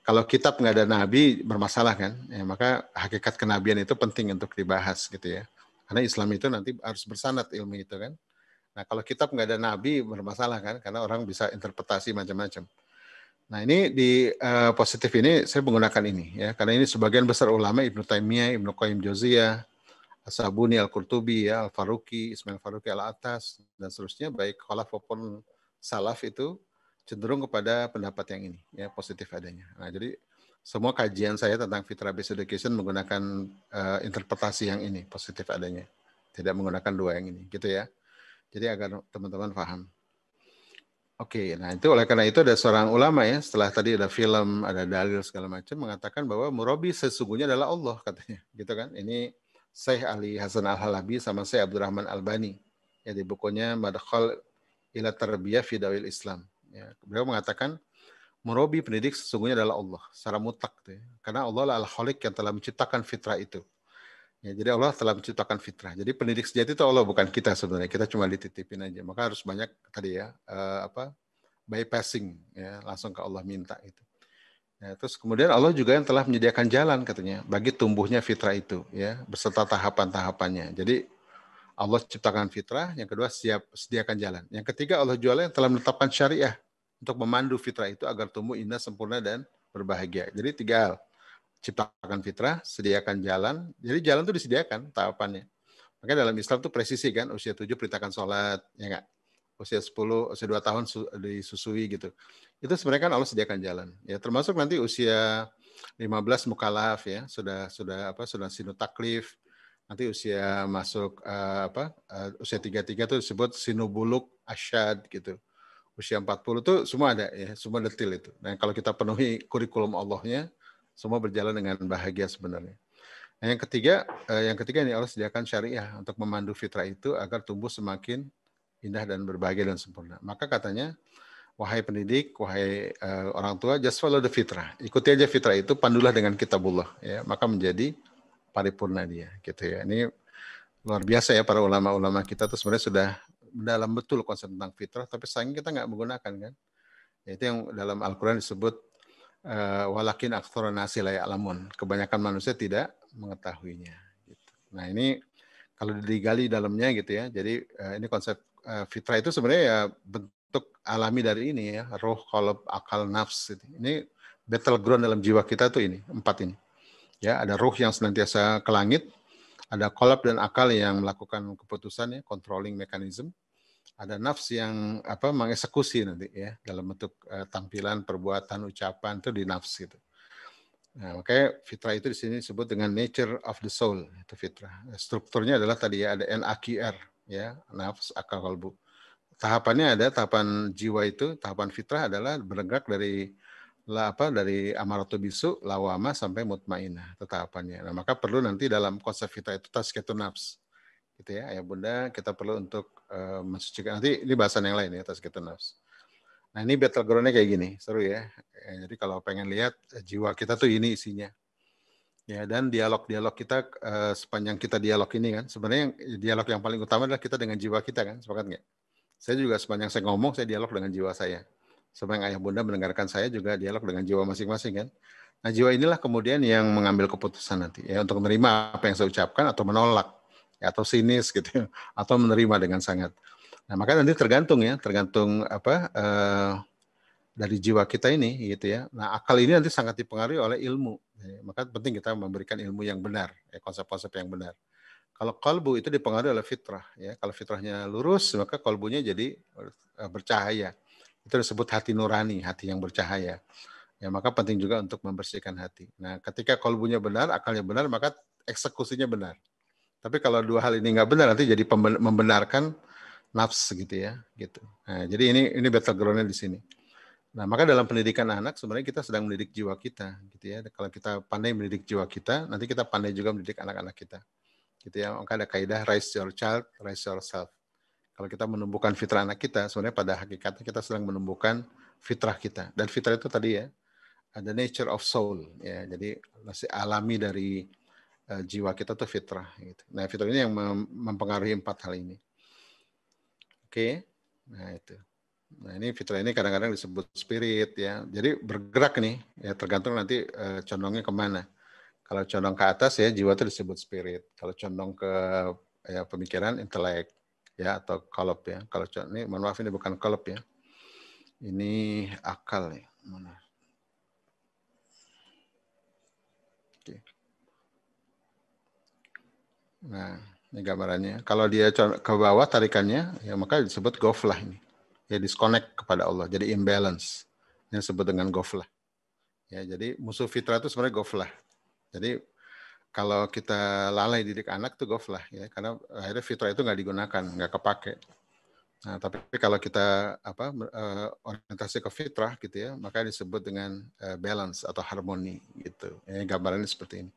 kalau kitab nggak ada nabi bermasalah kan, ya, maka hakikat kenabian itu penting untuk dibahas gitu ya. Karena Islam itu nanti harus bersanad ilmu itu kan. Nah kalau kitab nggak ada nabi bermasalah kan, karena orang bisa interpretasi macam-macam. Nah ini di positif ini saya menggunakan ini ya, karena ini sebagian besar ulama Ibnu Taimiyah, Ibnu Qayyim Jauziyah, As-Sabuni, Al-Qurtubi, ya, Al-Faruqi, Ismail Faruqi, Al-Atas dan seterusnya, baik khalaf maupun salaf itu cenderung kepada pendapat yang ini ya, positif adanya. Nah, jadi semua kajian saya tentang fitrah based education menggunakan interpretasi yang ini, positif adanya. Tidak menggunakan 2 yang ini, gitu ya. Jadi agar teman-teman paham. Oke, nah itu oleh karena itu ada seorang ulama ya, setelah tadi ada film, ada dalil segala macam, mengatakan bahwa murabi sesungguhnya adalah Allah katanya, gitu kan. Ini Syekh Ali Hasan Al-Halabi sama Syekh Abdurrahman Albani ya, di bukunya Madkhal ila Tarbiyah fi Dawil Islam. Ya, beliau mengatakan murabi pendidik sesungguhnya adalah Allah secara mutlak ya. Karena Allah adalah Al-Khaliq yang telah menciptakan fitrah itu. Ya, jadi Allah telah menciptakan fitrah. Jadi pendidik sejati itu Allah, bukan kita sebenarnya. Kita cuma dititipin aja. Maka harus banyak tadi ya bypassing ya, langsung ke Allah minta itu. Ya, terus kemudian Allah juga yang telah menyediakan jalan katanya bagi tumbuhnya fitrah itu ya, beserta tahapan-tahapannya. Jadi Allah ciptakan fitrah, yang kedua sediakan jalan. Yang ketiga Allah juga yang telah menetapkan syariah untuk memandu fitrah itu agar tumbuh indah, sempurna dan berbahagia. Jadi 3 hal. Ciptakan fitrah, sediakan jalan. Jadi jalan itu disediakan tahapannya. Makanya dalam Islam itu presisi kan, usia 7 perintahkan sholat, ya enggak? Usia 10, usia 2 tahun disusui gitu. Itu sebenarnya kan Allah sediakan jalan. Ya, termasuk nanti usia 15 mukallaf ya, sudah sinu taklif. Nanti usia masuk usia 33 itu disebut sinu buluk asyad gitu. Usia 40 itu semua ada ya, semua detail itu. Nah, kalau kita penuhi kurikulum Allahnya, semua berjalan dengan bahagia sebenarnya. Nah, yang ketiga ini Allah sediakan syariah untuk memandu fitrah itu agar tumbuh semakin indah dan berbahagia dan sempurna. Maka katanya, wahai pendidik, wahai orang tua, just follow the fitrah. Ikuti aja fitrah itu, pandulah dengan kitabullah, ya, maka menjadi paripurna dia, gitu ya. Ini luar biasa ya para ulama-ulama kita tuh sebenarnya sudah dalam betul konsep tentang fitrah, tapi sayang kita nggak menggunakan kan. Itu yang dalam Al-Quran disebut walakin aktsarun nasi la ya'lamun. Kebanyakan manusia tidak mengetahuinya. Gitu. Nah ini kalau digali dalamnya gitu ya. Jadi ini konsep fitrah itu sebenarnya ya bentuk alami dari ini ya, roh, qalb, akal, nafs. Gitu. Ini battleground dalam jiwa kita tuh ini, 4 ini. Ya, ada ruh yang senantiasa ke langit, ada qalb dan akal yang melakukan keputusan ya, controlling mechanism. Ada nafs yang mengeksekusi nanti ya dalam bentuk tampilan, perbuatan, ucapan itu di nafs gitu. Nah, makanya fitrah itu di sini disebut dengan nature of the soul, itu fitrah. Strukturnya adalah tadi ya ada NAQR ya, nafs, akal, qalbu. Tahapannya ada tahapan jiwa itu, tahapan fitrah adalah bergerak dari amaratu bisu, lawama sampai mutmainah, itu tahapannya. Nah, maka perlu nanti dalam konsep fitrah itu tazkiyatun nafs. Gitu ya, ayah bunda kita perlu untuk mensucikan. Nanti ini bahasan yang lain ya, tazkiyatun nafs. Nah ini battleground-nya kayak gini, seru ya. Jadi kalau pengen lihat jiwa kita tuh ini isinya. Ya, dan dialog-dialog kita sepanjang kita dialog ini kan, sebenarnya dialog yang paling utama adalah kita dengan jiwa kita kan, sepakat nggak? Saya juga sepanjang saya ngomong, saya dialog dengan jiwa saya. Sepanjang ayah bunda mendengarkan saya juga dialog dengan jiwa masing-masing kan. Nah jiwa inilah kemudian yang mengambil keputusan nanti ya untuk menerima apa yang saya ucapkan atau menolak. Ya, atau sinis gitu, atau menerima dengan sangat. Nah, maka nanti tergantung dari jiwa kita ini, gitu ya. Nah, akal ini nanti sangat dipengaruhi oleh ilmu. Ya, maka penting kita memberikan ilmu yang benar, ya, konsep-konsep yang benar. Kalau qalbu itu dipengaruhi oleh fitrah, ya. Kalau fitrahnya lurus, maka qalbunya jadi bercahaya. Itu disebut hati nurani, hati yang bercahaya. Ya, maka penting juga untuk membersihkan hati. Nah, ketika qalbunya benar, akalnya benar, maka eksekusinya benar. Tapi kalau dua hal ini nggak benar nanti jadi membenarkan nafs gitu ya, gitu. Nah, jadi ini battleground-nya di sini. Nah, maka dalam pendidikan anak sebenarnya kita sedang mendidik jiwa kita, gitu ya. Kalau kita pandai mendidik jiwa kita, nanti kita pandai juga mendidik anak-anak kita, gitu ya. Maka ada kaidah raise your child, raise yourself. Kalau kita menumbuhkan fitrah anak kita, sebenarnya pada hakikatnya kita sedang menumbuhkan fitrah kita. Dan fitrah itu tadi ya, ada nature of soul, ya. Jadi masih alami dari jiwa kita tuh fitrah gitu. Nah, fitrah ini yang mempengaruhi 4 hal ini. Oke. Nah, itu. Nah, ini fitrah ini kadang-kadang disebut spirit ya. Jadi bergerak nih, ya tergantung nanti condongnya kemana. Kalau condong ke atas ya jiwa itu disebut spirit. Kalau condong ke ya pemikiran, intelek ya atau qalb ya. Kalau ini mohon maaf ini bukan qalb ya. Ini akal ya. Mana? Oke. Nah, ini gambarannya. Kalau dia ke bawah tarikannya, ya maka disebut ghaflah ini. Ya disconnect kepada Allah, jadi imbalance. Ini disebut dengan ghaflah. Ya, jadi musuh fitrah itu sebenarnya ghaflah. Jadi kalau kita lalai didik anak itu ghaflah ya, karena akhirnya fitrah itu nggak digunakan, nggak kepake. Nah, tapi kalau kita orientasi ke fitrah gitu ya, maka disebut dengan balance atau harmoni gitu. Ya, gambarannya seperti ini.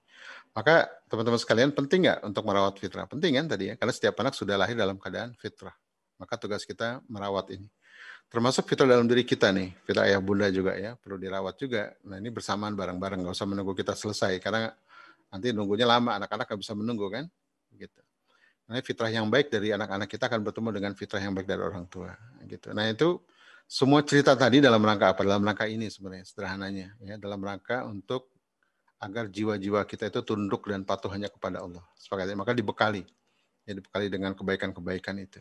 Maka teman-teman sekalian penting nggak untuk merawat fitrah? Penting kan tadi ya, karena setiap anak sudah lahir dalam keadaan fitrah. Maka tugas kita merawat ini. Termasuk fitrah dalam diri kita nih, fitrah ayah bunda juga ya, perlu dirawat juga. Nah ini bersamaan bareng-bareng, nggak usah menunggu kita selesai, karena nanti nunggunya lama, anak-anak nggak bisa menunggu kan. Gitu. Nah fitrah yang baik dari anak-anak kita akan bertemu dengan fitrah yang baik dari orang tua. Gitu. Nah itu semua cerita tadi dalam rangka apa? Dalam rangka ini sebenarnya, sederhananya. Ya, dalam rangka untuk agar jiwa-jiwa kita itu tunduk dan patuh hanya kepada Allah. Sepakatnya, maka dibekali. Ya, dibekali dengan kebaikan-kebaikan itu.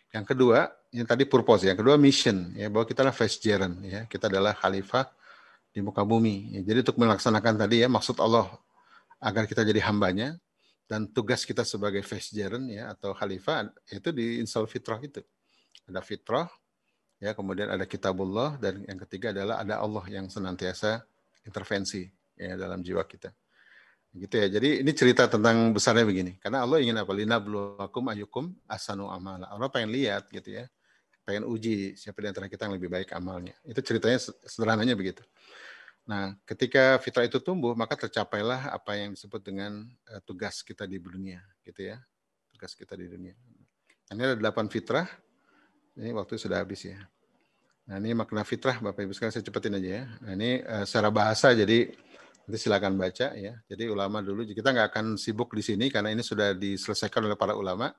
Yang kedua, yang tadi purpose, yang kedua mission, ya bahwa kita adalah vicegerent, ya kita adalah khalifah di muka bumi. Ya, jadi untuk melaksanakan tadi ya maksud Allah agar kita jadi hambanya dan tugas kita sebagai vicegerent ya atau khalifah itu diinstal fitrah itu. Ada fitrah, ya kemudian ada kitabullah dan yang ketiga adalah ada Allah yang senantiasa intervensi ya dalam jiwa kita. Gitu ya. Jadi ini cerita tentang besarnya begini. Karena Allah ingin apa? Linabluwakum ayyukum ahsanu amala. Allah pengen lihat gitu ya. Pengen uji siapa di antara kita yang lebih baik amalnya. Itu ceritanya sederhananya begitu. Nah, ketika fitrah itu tumbuh, maka tercapailah apa yang disebut dengan tugas kita di dunia, gitu ya. Tugas kita di dunia. Ini ada 8 fitrah. Ini waktu sudah habis ya. Nah, ini makna fitrah, Bapak Ibu sekalian, saya cepetin aja ya. Nah, ini secara bahasa, jadi nanti silakan baca ya. Jadi ulama dulu, kita nggak akan sibuk di sini karena ini sudah diselesaikan oleh para ulama.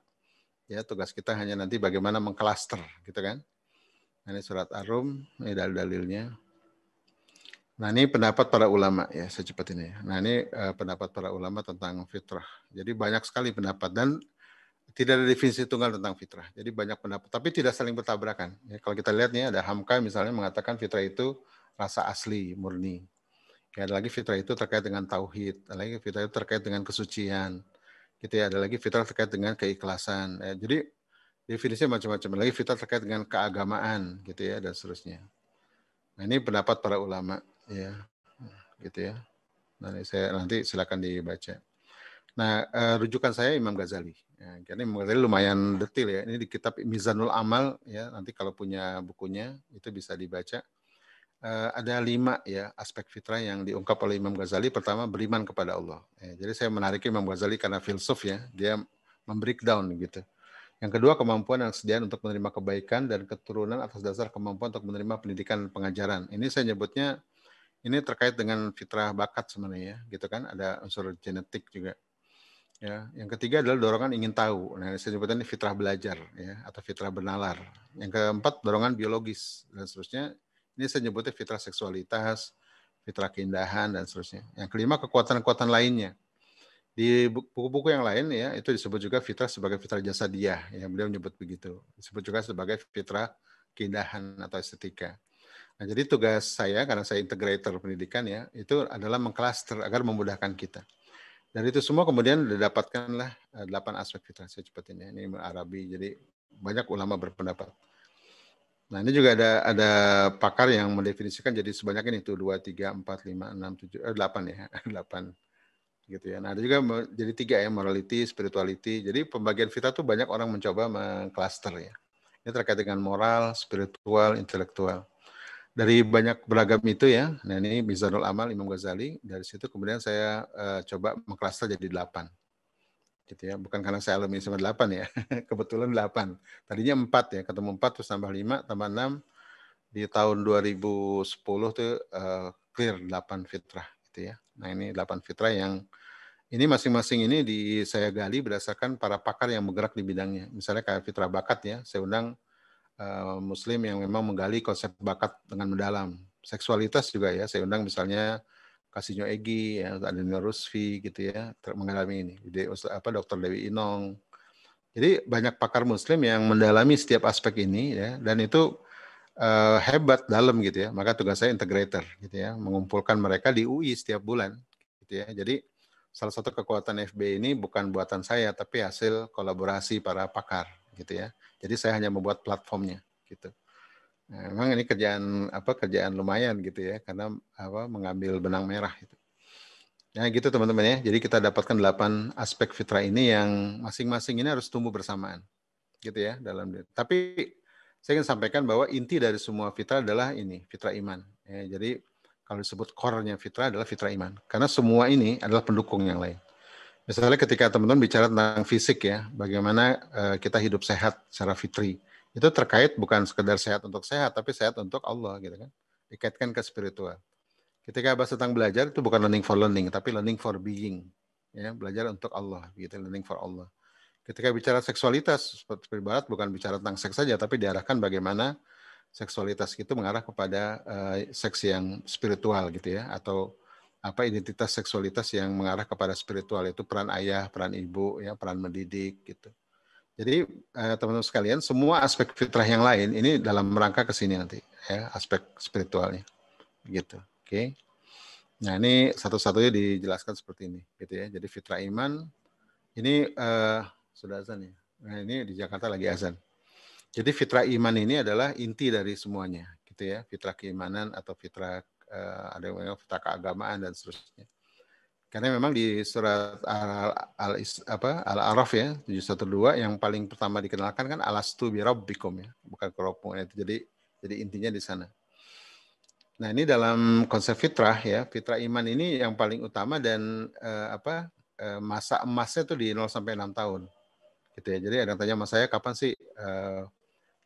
Ya, tugas kita hanya nanti bagaimana mengklaster, gitu kan. Nah, ini surat Ar-Rum, ini dalil-dalilnya. Nah, ini pendapat para ulama ya, saya cepetin ya. Nah, ini pendapat para ulama tentang fitrah. Jadi banyak sekali pendapat dan tidak ada definisi tunggal tentang fitrah. Jadi banyak pendapat, tapi tidak saling bertabrakan. Ya, kalau kita lihat nih, ada Hamka misalnya mengatakan fitrah itu rasa asli, murni. Ya, ada lagi fitrah itu terkait dengan tauhid, ada lagi fitrah itu terkait dengan kesucian. Gitu ya, ada lagi fitrah terkait dengan keikhlasan. Ya, jadi definisinya macam-macam. Ada lagi fitrah terkait dengan keagamaan, gitu ya, dan seterusnya. Nah, ini pendapat para ulama, ya, gitu ya. Nanti silakan dibaca. Nah, rujukan saya Imam Ghazali. Ya, karena Imam Ghazali lumayan detail ya. Ini di kitab Mizanul Amal ya. Nanti kalau punya bukunya itu bisa dibaca. Ada 5 ya aspek fitrah yang diungkap oleh Imam Ghazali. Pertama, beriman kepada Allah. Ya, jadi saya menarik Imam Ghazali karena filsuf ya. Dia membreakdown gitu. Yang kedua, kemampuan dan kesediaan untuk menerima kebaikan dan keturunan atas dasar kemampuan untuk menerima pendidikan dan pengajaran. Ini saya nyebutnya ini terkait dengan fitrah bakat sebenarnya ya, gitu kan. Ada unsur genetik juga. Ya, yang ketiga adalah dorongan ingin tahu. Nah, saya sebutkan ini fitrah belajar ya atau fitrah bernalar. Yang keempat dorongan biologis dan seterusnya. Ini saya nyebutnya fitrah seksualitas, fitrah keindahan dan seterusnya. Yang kelima kekuatan-kekuatan lainnya. Di buku-buku yang lain ya itu disebut juga fitrah sebagai fitrah jasadiah. Ya, beliau menyebut begitu. Disebut juga sebagai fitrah keindahan atau estetika. Nah, jadi tugas saya karena saya integrator pendidikan ya, itu adalah mengklaster agar memudahkan kita. Dari itu semua kemudian didapatkanlah 8 aspek fitrah. Saya cepetin ya. Ini Arabi, jadi banyak ulama berpendapat. Nah, ini juga ada pakar yang mendefinisikan jadi sebanyak ini tuh 2, 3, 4, 5, 6, 7, 8 ya. 8 gitu ya. Nah, ada juga jadi 3 ya, morality, spirituality. Jadi pembagian fitrah tuh banyak orang mencoba mengklaster ya. Ini terkait dengan moral, spiritual, intelektual. Dari banyak beragam itu ya, nah ini Mizanul Amal Imam Ghazali, dari situ kemudian saya coba mengklaster jadi 8. Gitu ya, bukan karena saya alumni sama 8 ya, kebetulan 8. Tadinya 4 ya, ketemu 4 terus tambah 5, tambah 6, di tahun 2010 tuh clear 8 fitrah gitu ya. Nah ini 8 fitrah yang ini masing-masing ini saya gali berdasarkan para pakar yang bergerak di bidangnya. Misalnya kayak fitrah bakat ya, saya undang Muslim yang memang menggali konsep bakat dengan mendalam. Seksualitas juga ya, saya undang misalnya Kasinyo Egi, ya, ada Nino Rusfi gitu ya, mengalami ini. Jadi Dr. Dewi Inong. Jadi banyak pakar Muslim yang mendalami setiap aspek ini ya, dan itu hebat dalam gitu ya. Maka tugas saya integrator gitu ya, mengumpulkan mereka di UI setiap bulan gitu ya. Jadi salah satu kekuatan FB ini bukan buatan saya, tapi hasil kolaborasi para pakar gitu ya. Jadi saya hanya membuat platformnya gitu. Nah, memang ini kerjaan lumayan gitu ya, karena mengambil benang merah gitu. Ya gitu teman-teman ya. Jadi kita dapatkan 8 aspek fitrah ini yang masing-masing ini harus tumbuh bersamaan gitu ya dalam. Tapi saya ingin sampaikan bahwa inti dari semua fitrah adalah ini, fitrah iman. Ya, jadi kalau disebut core-nya fitrah adalah fitrah iman. Karena semua ini adalah pendukung yang lain. Misalnya ketika teman-teman bicara tentang fisik ya, bagaimana kita hidup sehat secara fitri. Itu terkait bukan sekedar sehat untuk sehat, tapi sehat untuk Allah gitu kan. Dikaitkan ke spiritual. Ketika bahas tentang belajar itu bukan learning for learning, tapi learning for being. Ya, belajar untuk Allah, gitu, learning for Allah. Ketika bicara seksualitas, seperti barat bukan bicara tentang seks saja, tapi diarahkan bagaimana seksualitas itu mengarah kepada seks yang spiritual gitu ya, atau identitas seksualitas yang mengarah kepada spiritual, itu peran ayah, peran ibu, ya, peran mendidik gitu. Jadi teman-teman sekalian, semua aspek fitrah yang lain ini dalam rangka ke sini nanti, ya, aspek spiritualnya, gitu. Oke. Nah ini satu-satunya dijelaskan seperti ini, gitu ya. Jadi fitrah iman ini sudah azan ya. Nah ini di Jakarta lagi azan. Jadi fitrah iman ini adalah inti dari semuanya, gitu ya. Fitrah keimanan atau fitrah ada yang fitrah keagamaan dan seterusnya. Karena memang di surat Al-A'raf ya 712 yang paling pertama dikenalkan kan alastu bi rabbikum ya, bukan keropong itu. Jadi intinya di sana. Nah, ini dalam konsep fitrah ya, fitrah iman ini yang paling utama dan masa emasnya tuh di 0 sampai 6 tahun. Gitu ya. Jadi ada yang tanya sama saya kapan sih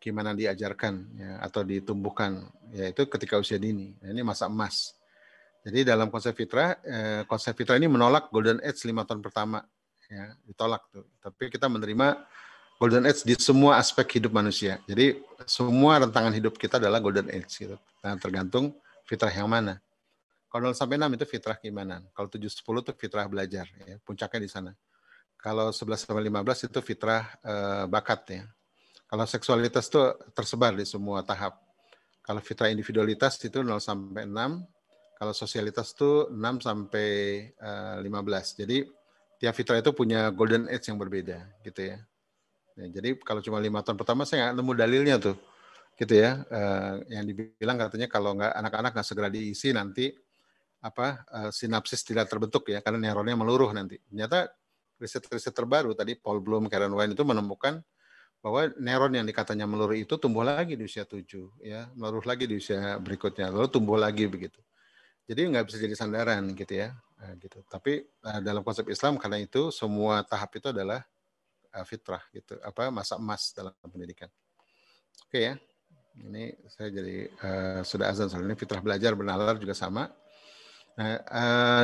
gimana diajarkan ya, atau ditumbuhkan, yaitu ketika usia dini. Nah, ini masa emas. Jadi dalam konsep fitrah ini menolak golden age 5 tahun pertama, ya, ditolak tuh. Tapi kita menerima golden age di semua aspek hidup manusia. Jadi semua rentangan hidup kita adalah golden age gitu. Nah, tergantung fitrah yang mana. Kalau 0 sampai 6 itu fitrah keimanan. Kalau 7-10 itu fitrah belajar, ya, puncaknya di sana. Kalau 11 sampai 15 itu fitrah bakat ya. Kalau seksualitas itu tersebar di semua tahap. Kalau fitrah individualitas itu 0 sampai 6. Kalau sosialitas itu 6 sampai 15. Jadi tiap fitrah itu punya golden age yang berbeda gitu ya. Jadi kalau cuma 5 tahun pertama saya nggak nemu dalilnya tuh. Gitu ya. Yang dibilang katanya kalau nggak anak-anak nggak segera diisi nanti sinapsis tidak terbentuk ya karena neuronnya meluruh nanti. Ternyata riset-riset terbaru tadi Paul Bloom, Karen Wine itu menemukan bahwa neuron yang dikatanya meluruh itu tumbuh lagi di usia 7 ya, meluruh lagi di usia berikutnya, lalu tumbuh lagi begitu. Jadi nggak bisa jadi sandaran gitu ya. Gitu. Tapi dalam konsep Islam karena itu semua tahap itu adalah fitrah gitu, masa emas dalam pendidikan. Oke ya. Ini saya jadi sudah azan soal ini fitrah belajar bernalar juga sama. Nah,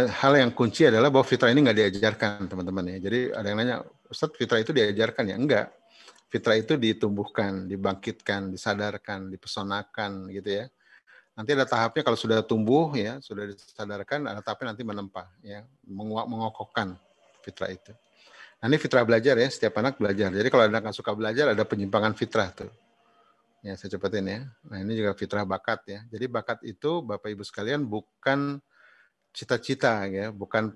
hal yang kunci adalah bahwa fitrah ini nggak diajarkan teman-teman ya. Jadi ada yang nanya, Ustadz fitrah itu diajarkan ya? Enggak. Fitrah itu ditumbuhkan, dibangkitkan, disadarkan, dipesonakan gitu ya. Nanti ada tahapnya kalau sudah tumbuh ya, sudah disadarkan, ada tahapnya nanti menempa ya, mengokohkan fitrah itu. Nah, ini fitrah belajar ya, setiap anak belajar. Jadi kalau anak nggak suka belajar, ada penyimpangan fitrah tuh. Ya, saya cepetin ya. Nah, ini juga fitrah bakat ya. Jadi bakat itu Bapak Ibu sekalian bukan cita-cita ya, bukan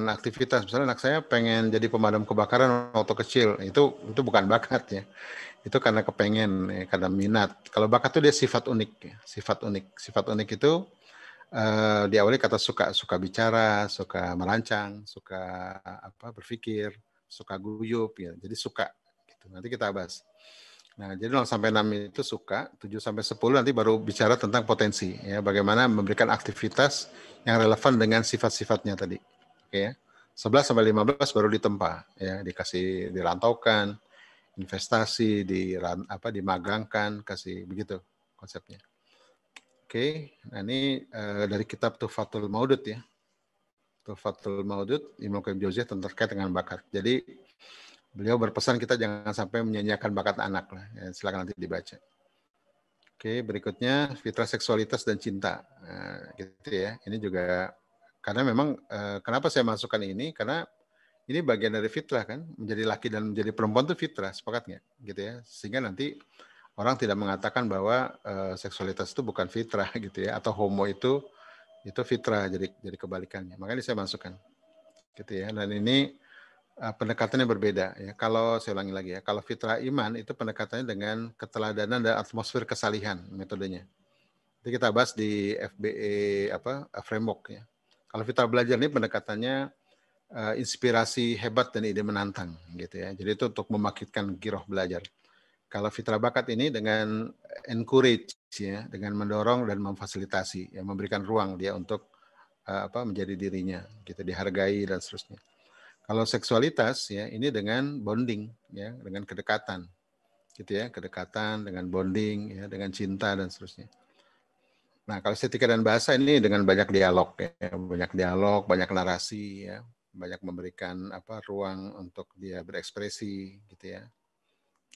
aktivitas. Misalnya anak saya pengen jadi pemadam kebakaran waktu kecil, itu bukan bakat ya. Itu karena kepengen ya, karena minat. Kalau bakat itu dia sifat unik ya, sifat unik itu diawali kata suka bicara, suka merancang, suka berpikir, suka guyup ya. Jadi suka gitu. Nanti kita bahas. Nah, jadi 0 sampai 6 itu suka, 7 sampai 10 nanti baru bicara tentang potensi ya, bagaimana memberikan aktivitas yang relevan dengan sifat-sifatnya tadi. Oke ya. 11 sampai 15 baru ditempa ya, dikasih dirantaukan, investasi, dimagangkan, kasih begitu konsepnya. Oke, nah ini dari kitab Tuhfatul Maudud ya. Tuhfatul Maudud Imam Qayyim Jauziyah terkait dengan bakat. Jadi beliau berpesan kita jangan sampai menyanyiakan bakat anak lah. Ya, silakan nanti dibaca. Oke, berikutnya fitrah seksualitas dan cinta. Nah, gitu ya. Ini juga karena memang kenapa saya masukkan ini? Karena ini bagian dari fitrah kan, menjadi laki dan menjadi perempuan itu fitrah, sepakat nggak? Gitu ya. Sehingga nanti orang tidak mengatakan bahwa seksualitas itu bukan fitrah gitu ya, atau homo itu fitrah, jadi kebalikannya. Makanya saya masukkan. Gitu ya. Dan ini pendekatannya berbeda ya. Kalau saya ulangi lagi ya, kalau fitrah iman itu pendekatannya dengan keteladanan dan atmosfer kesalihan metodenya. Jadi kita bahas di FBE framework ya. Kalau fitrah belajar ini pendekatannya inspirasi hebat dan ide menantang gitu ya. Jadi itu untuk membangkitkan giroh belajar. Kalau fitrah bakat ini dengan encourage ya, dengan mendorong dan memfasilitasi ya, memberikan ruang dia untuk menjadi dirinya, gitu, dihargai dan seterusnya. Kalau seksualitas ya ini dengan bonding ya, dengan kedekatan, gitu ya, kedekatan dengan bonding ya, dengan cinta dan seterusnya. Nah kalau estetika dan bahasa ini dengan banyak dialog ya, banyak narasi ya, banyak memberikan ruang untuk dia berekspresi gitu ya.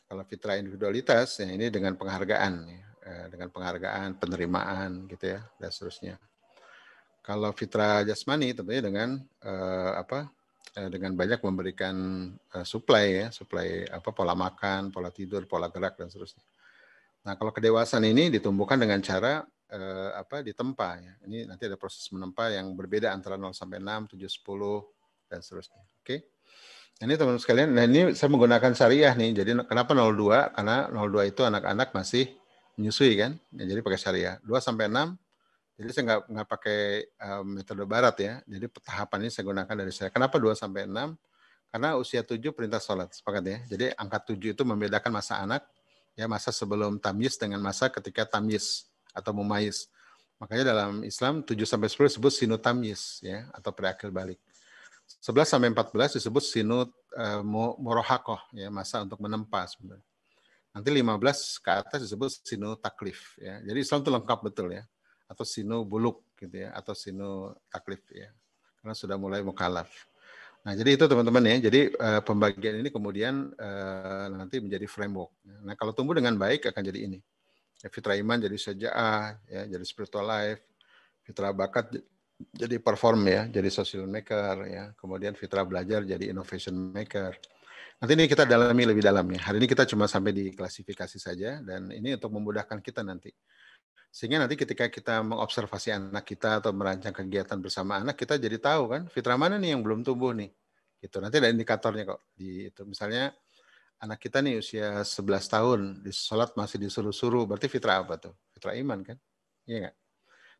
Kalau fitrah individualitas ya ini dengan penghargaan ya, dengan penghargaan, penerimaan gitu ya dan seterusnya. Kalau fitrah jasmani tentunya dengan dengan banyak memberikan suplai pola makan, pola tidur, pola gerak dan seterusnya. Nah, kalau kedewasaan ini ditumbuhkan dengan cara ditempa ya. Ini nanti ada proses menempa yang berbeda antara 0 sampai 6, 7, 10 dan seterusnya. Oke. Nah, ini teman-teman sekalian, nah ini saya menggunakan syariah nih. Jadi kenapa 02? Karena 02 itu anak-anak masih menyusui kan. Ya, jadi pakai syariah. 2 sampai 6 jadi saya nggak pakai metode barat ya. Jadi tahapan ini saya gunakan dari saya. Kenapa 2 sampai 6? Karena usia 7 perintah sholat, sepakat ya. Jadi angka 7 itu membedakan masa anak, ya masa sebelum tamyiz dengan masa ketika tamyiz atau mumayyiz. Makanya dalam Islam 7 sampai 10 disebut sinu tamyiz ya atau preakil balik. 11 sampai 14 disebut sinu murahakoh ya, masa untuk menempa sebenarnya. Nanti 15 ke atas disebut sinu taklif ya. Jadi Islam itu lengkap betul ya. Atau sinu buluk gitu ya, atau sinu taklif ya. Karena sudah mulai mukallaf. Nah, jadi itu teman-teman ya. Jadi pembagian ini kemudian nanti menjadi framework. Nah, kalau tumbuh dengan baik akan jadi ini. Ya, fitrah iman jadi syaja'ah ya, jadi spiritual life. Fitrah bakat jadi perform ya, jadi social maker ya. Kemudian fitrah belajar jadi innovation maker. Nanti ini kita dalami lebih dalam ya. Hari ini kita cuma sampai di klasifikasi saja dan ini untuk memudahkan kita nanti. Sehingga nanti ketika kita mengobservasi anak kita atau merancang kegiatan bersama anak, kita jadi tahu kan fitrah mana nih yang belum tumbuh nih. Gitu. Nanti ada indikatornya kok di itu. Misalnya anak kita nih usia 11 tahun, di sholat masih disuruh-suruh, berarti fitrah apa tuh? Fitrah iman kan? Iya nggak?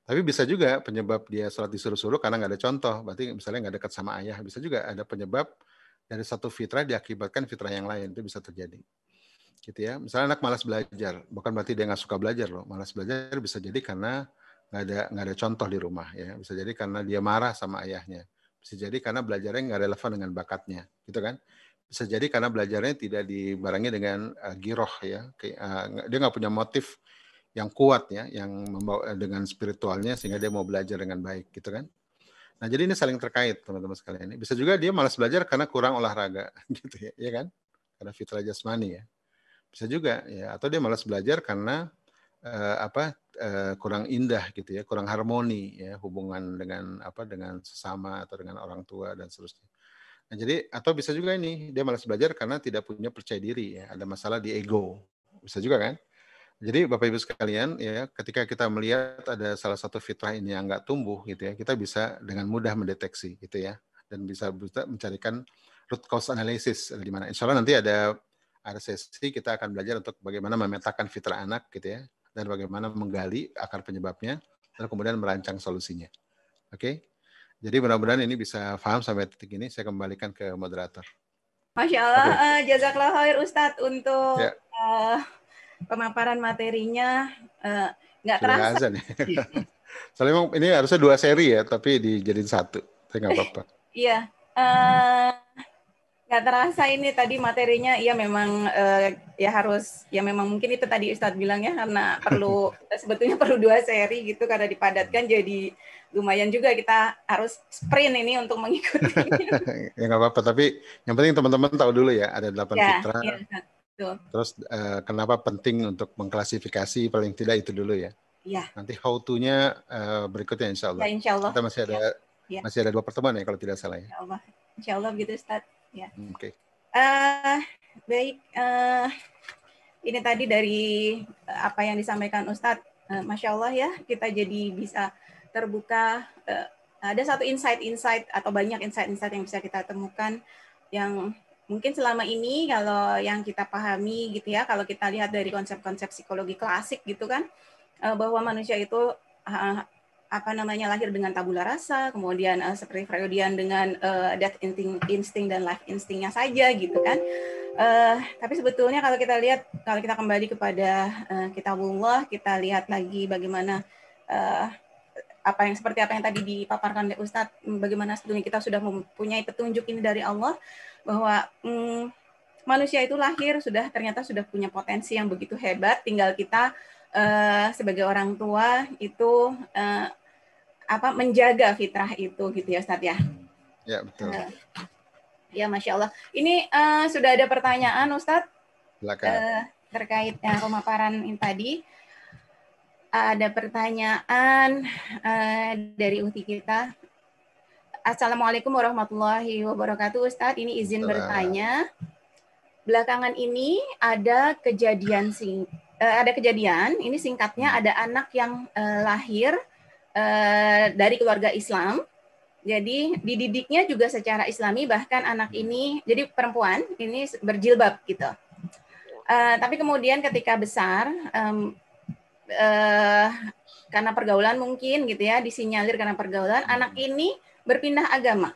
Tapi bisa juga penyebab dia sholat disuruh-suruh karena nggak ada contoh, berarti misalnya nggak dekat sama ayah. Bisa juga ada penyebab dari satu fitrah diakibatkan fitrah yang lain, itu bisa terjadi. Gitu ya. Misalnya anak malas belajar, bukan berarti dia nggak suka belajar loh. Malas belajar bisa jadi karena nggak ada contoh di rumah ya. Bisa jadi karena dia marah sama ayahnya. Bisa jadi karena belajarnya nggak relevan dengan bakatnya, gitu kan? Bisa jadi karena belajarnya tidak dibarengi dengan giroh ya, dia nggak punya motif yang kuat ya, yang membawa dengan spiritualnya sehingga dia mau belajar dengan baik, gitu kan? Nah, jadi ini saling terkait teman-teman sekalian. Bisa juga dia malas belajar karena kurang olahraga, gitu ya kan? Karena fitrah jasmani ya. Bisa juga ya, atau dia malas belajar karena kurang indah gitu ya, kurang harmoni ya hubungan dengan sesama atau dengan orang tua dan seterusnya. Nah, jadi atau bisa juga ini dia malas belajar karena tidak punya percaya diri ya, ada masalah di ego. Bisa juga kan? Jadi Bapak Ibu sekalian ya, ketika kita melihat ada salah satu fitrah ini yang nggak tumbuh gitu ya, kita bisa dengan mudah mendeteksi gitu ya, dan bisa mencarikan root cause analysis di mana. Insya Allah nanti ada sesi kita akan belajar untuk bagaimana memetakan fitrah anak gitu ya, dan bagaimana menggali akar penyebabnya, dan kemudian merancang solusinya. Oke? Jadi mudah-mudahan ini bisa paham sampai titik ini. Saya kembalikan ke moderator. Masya Allah, jazakallah khair Ustadz untuk pemaparan materinya. Nggak terasa. Azan, ya. Soalnya memang ini harusnya 2 seri ya, tapi dijadiin 1. Tapi nggak apa-apa. Iya. Nggak terasa ini tadi materinya, iya memang ya harus, ya memang mungkin itu tadi Ustadz bilang ya, karena sebetulnya perlu 2 seri gitu, karena dipadatkan jadi lumayan juga kita harus sprint ini untuk mengikuti. Ya nggak apa-apa, tapi yang penting teman-teman tahu dulu ya, ada 8 fitrah. Ya, terus kenapa penting untuk mengklasifikasi, paling tidak itu dulu ya. Ya. Nanti how to-nya berikutnya insya Allah. Ya, insya Allah. Kita masih ada 2 pertemuan ya kalau tidak salah ya. Insya Allah begitu Ustadz. Ya. Oke. Baik, ini tadi dari apa yang disampaikan Ustadz, Masya Allah ya, kita jadi bisa terbuka. Ada satu insight atau banyak insight yang bisa kita temukan yang mungkin selama ini kalau yang kita pahami gitu ya, kalau kita lihat dari konsep-konsep psikologi klasik gitu kan, bahwa manusia itu lahir dengan tabula rasa, kemudian seperti Freudian dengan death instinct dan life instinct-nya saja gitu kan. Tapi sebetulnya kalau kita lihat, kalau kita kembali kepada kitabullah, kita lihat lagi bagaimana seperti apa yang tadi dipaparkan oleh Ustadz, bagaimana sebetulnya kita sudah mempunyai petunjuk ini dari Allah bahwa manusia itu lahir ternyata sudah punya potensi yang begitu hebat, tinggal kita sebagai orang tua itu menjaga fitrah itu gitu ya Ustadz ya. Ya betul. Ya Masya Allah. Ini sudah ada pertanyaan Ustadz terkait pemaparan ini tadi. Ada pertanyaan dari Uhti kita. Assalamualaikum warahmatullahi wabarakatuh Ustadz. Ini izin bertanya. Belakangan ini ada kejadian ini singkatnya ada anak yang lahir dari keluarga Islam. Jadi dididiknya juga secara Islami, bahkan anak ini jadi perempuan ini berjilbab gitu. Tapi kemudian ketika besar karena pergaulan mungkin gitu ya, disinyalir karena pergaulan, anak ini berpindah agama.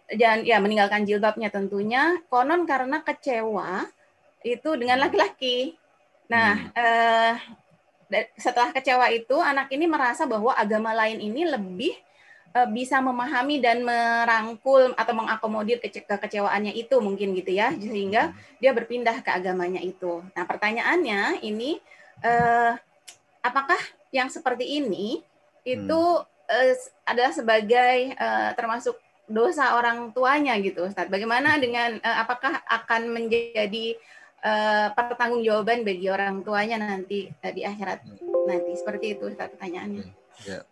Dan ya meninggalkan jilbabnya tentunya, konon karena kecewa itu dengan laki-laki. Nah, setelah kecewa itu anak ini merasa bahwa agama lain ini lebih bisa memahami dan merangkul atau mengakomodir kekecewaannya itu mungkin gitu ya, sehingga dia berpindah ke agamanya itu. Nah, pertanyaannya ini apakah yang seperti ini itu adalah sebagai termasuk dosa orang tuanya gitu, Ustaz? Bagaimana dengan apakah akan menjadi pertanggungjawaban bagi orang tuanya nanti di akhirat nanti? Seperti itu Ustaz pertanyaannya. Ya.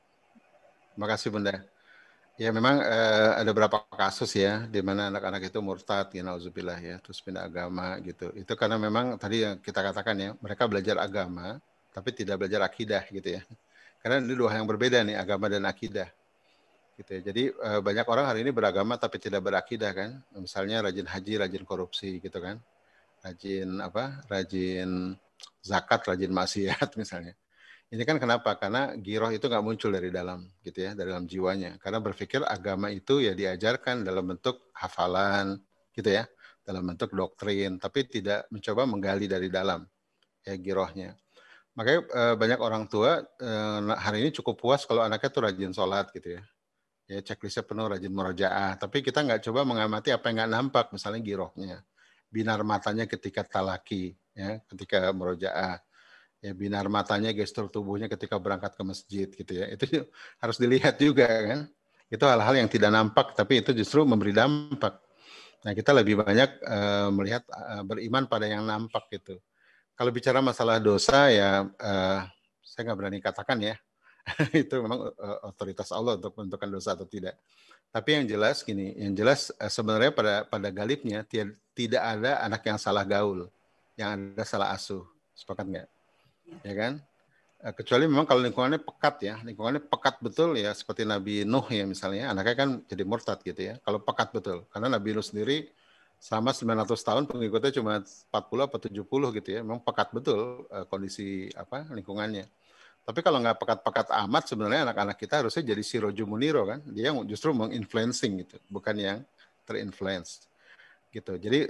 Terima kasih Bunda. Ya memang ada beberapa kasus ya di mana anak-anak itu murtad ya nauzubillah ya, terus pindah agama gitu. Itu karena memang tadi yang kita katakan ya, mereka belajar agama tapi tidak belajar akidah gitu ya. Karena ini dua yang berbeda nih, agama dan akidah. Gitu ya. Jadi banyak orang hari ini beragama tapi tidak berakidah kan. Misalnya rajin haji, rajin korupsi gitu kan. Rajin zakat, rajin maksiat misalnya. Ini kan kenapa? Karena giroh itu nggak muncul dari dalam, gitu ya, dari dalam jiwanya. Karena berpikir agama itu ya diajarkan dalam bentuk hafalan, gitu ya, dalam bentuk doktrin, tapi tidak mencoba menggali dari dalam, ya girohnya. Makanya banyak orang tua hari ini cukup puas kalau anaknya tuh rajin sholat, gitu ya. Ya checklistnya penuh, rajin murojaah. Tapi kita nggak coba mengamati apa yang nggak nampak, misalnya girohnya, binar matanya ketika talaki, ya, ketika murojaah. Ya binar matanya, gestur tubuhnya ketika berangkat ke masjid gitu ya. Itu harus dilihat juga kan. Itu hal-hal yang tidak nampak tapi itu justru memberi dampak. Nah, kita lebih banyak melihat beriman pada yang nampak gitu. Kalau bicara masalah dosa ya saya nggak berani katakan ya. Itu memang otoritas Allah untuk menentukan dosa atau tidak. Tapi yang jelas gini, yang jelas sebenarnya pada galibnya tidak ada anak yang salah gaul, yang ada salah asuh. Sepakat nggak? Ya kan? Kecuali memang kalau lingkungannya pekat betul ya, seperti Nabi Nuh ya misalnya, anaknya kan jadi murtad gitu ya, kalau pekat betul. Karena Nabi Nuh sendiri selama 900 tahun pengikutnya cuma 40 atau 70 gitu ya, memang pekat betul kondisi lingkungannya. Tapi kalau nggak pekat-pekat amat sebenarnya anak-anak kita harusnya jadi siroju muniro kan, dia yang justru menginfluencing gitu, bukan yang terinfluence. Gitu. Jadi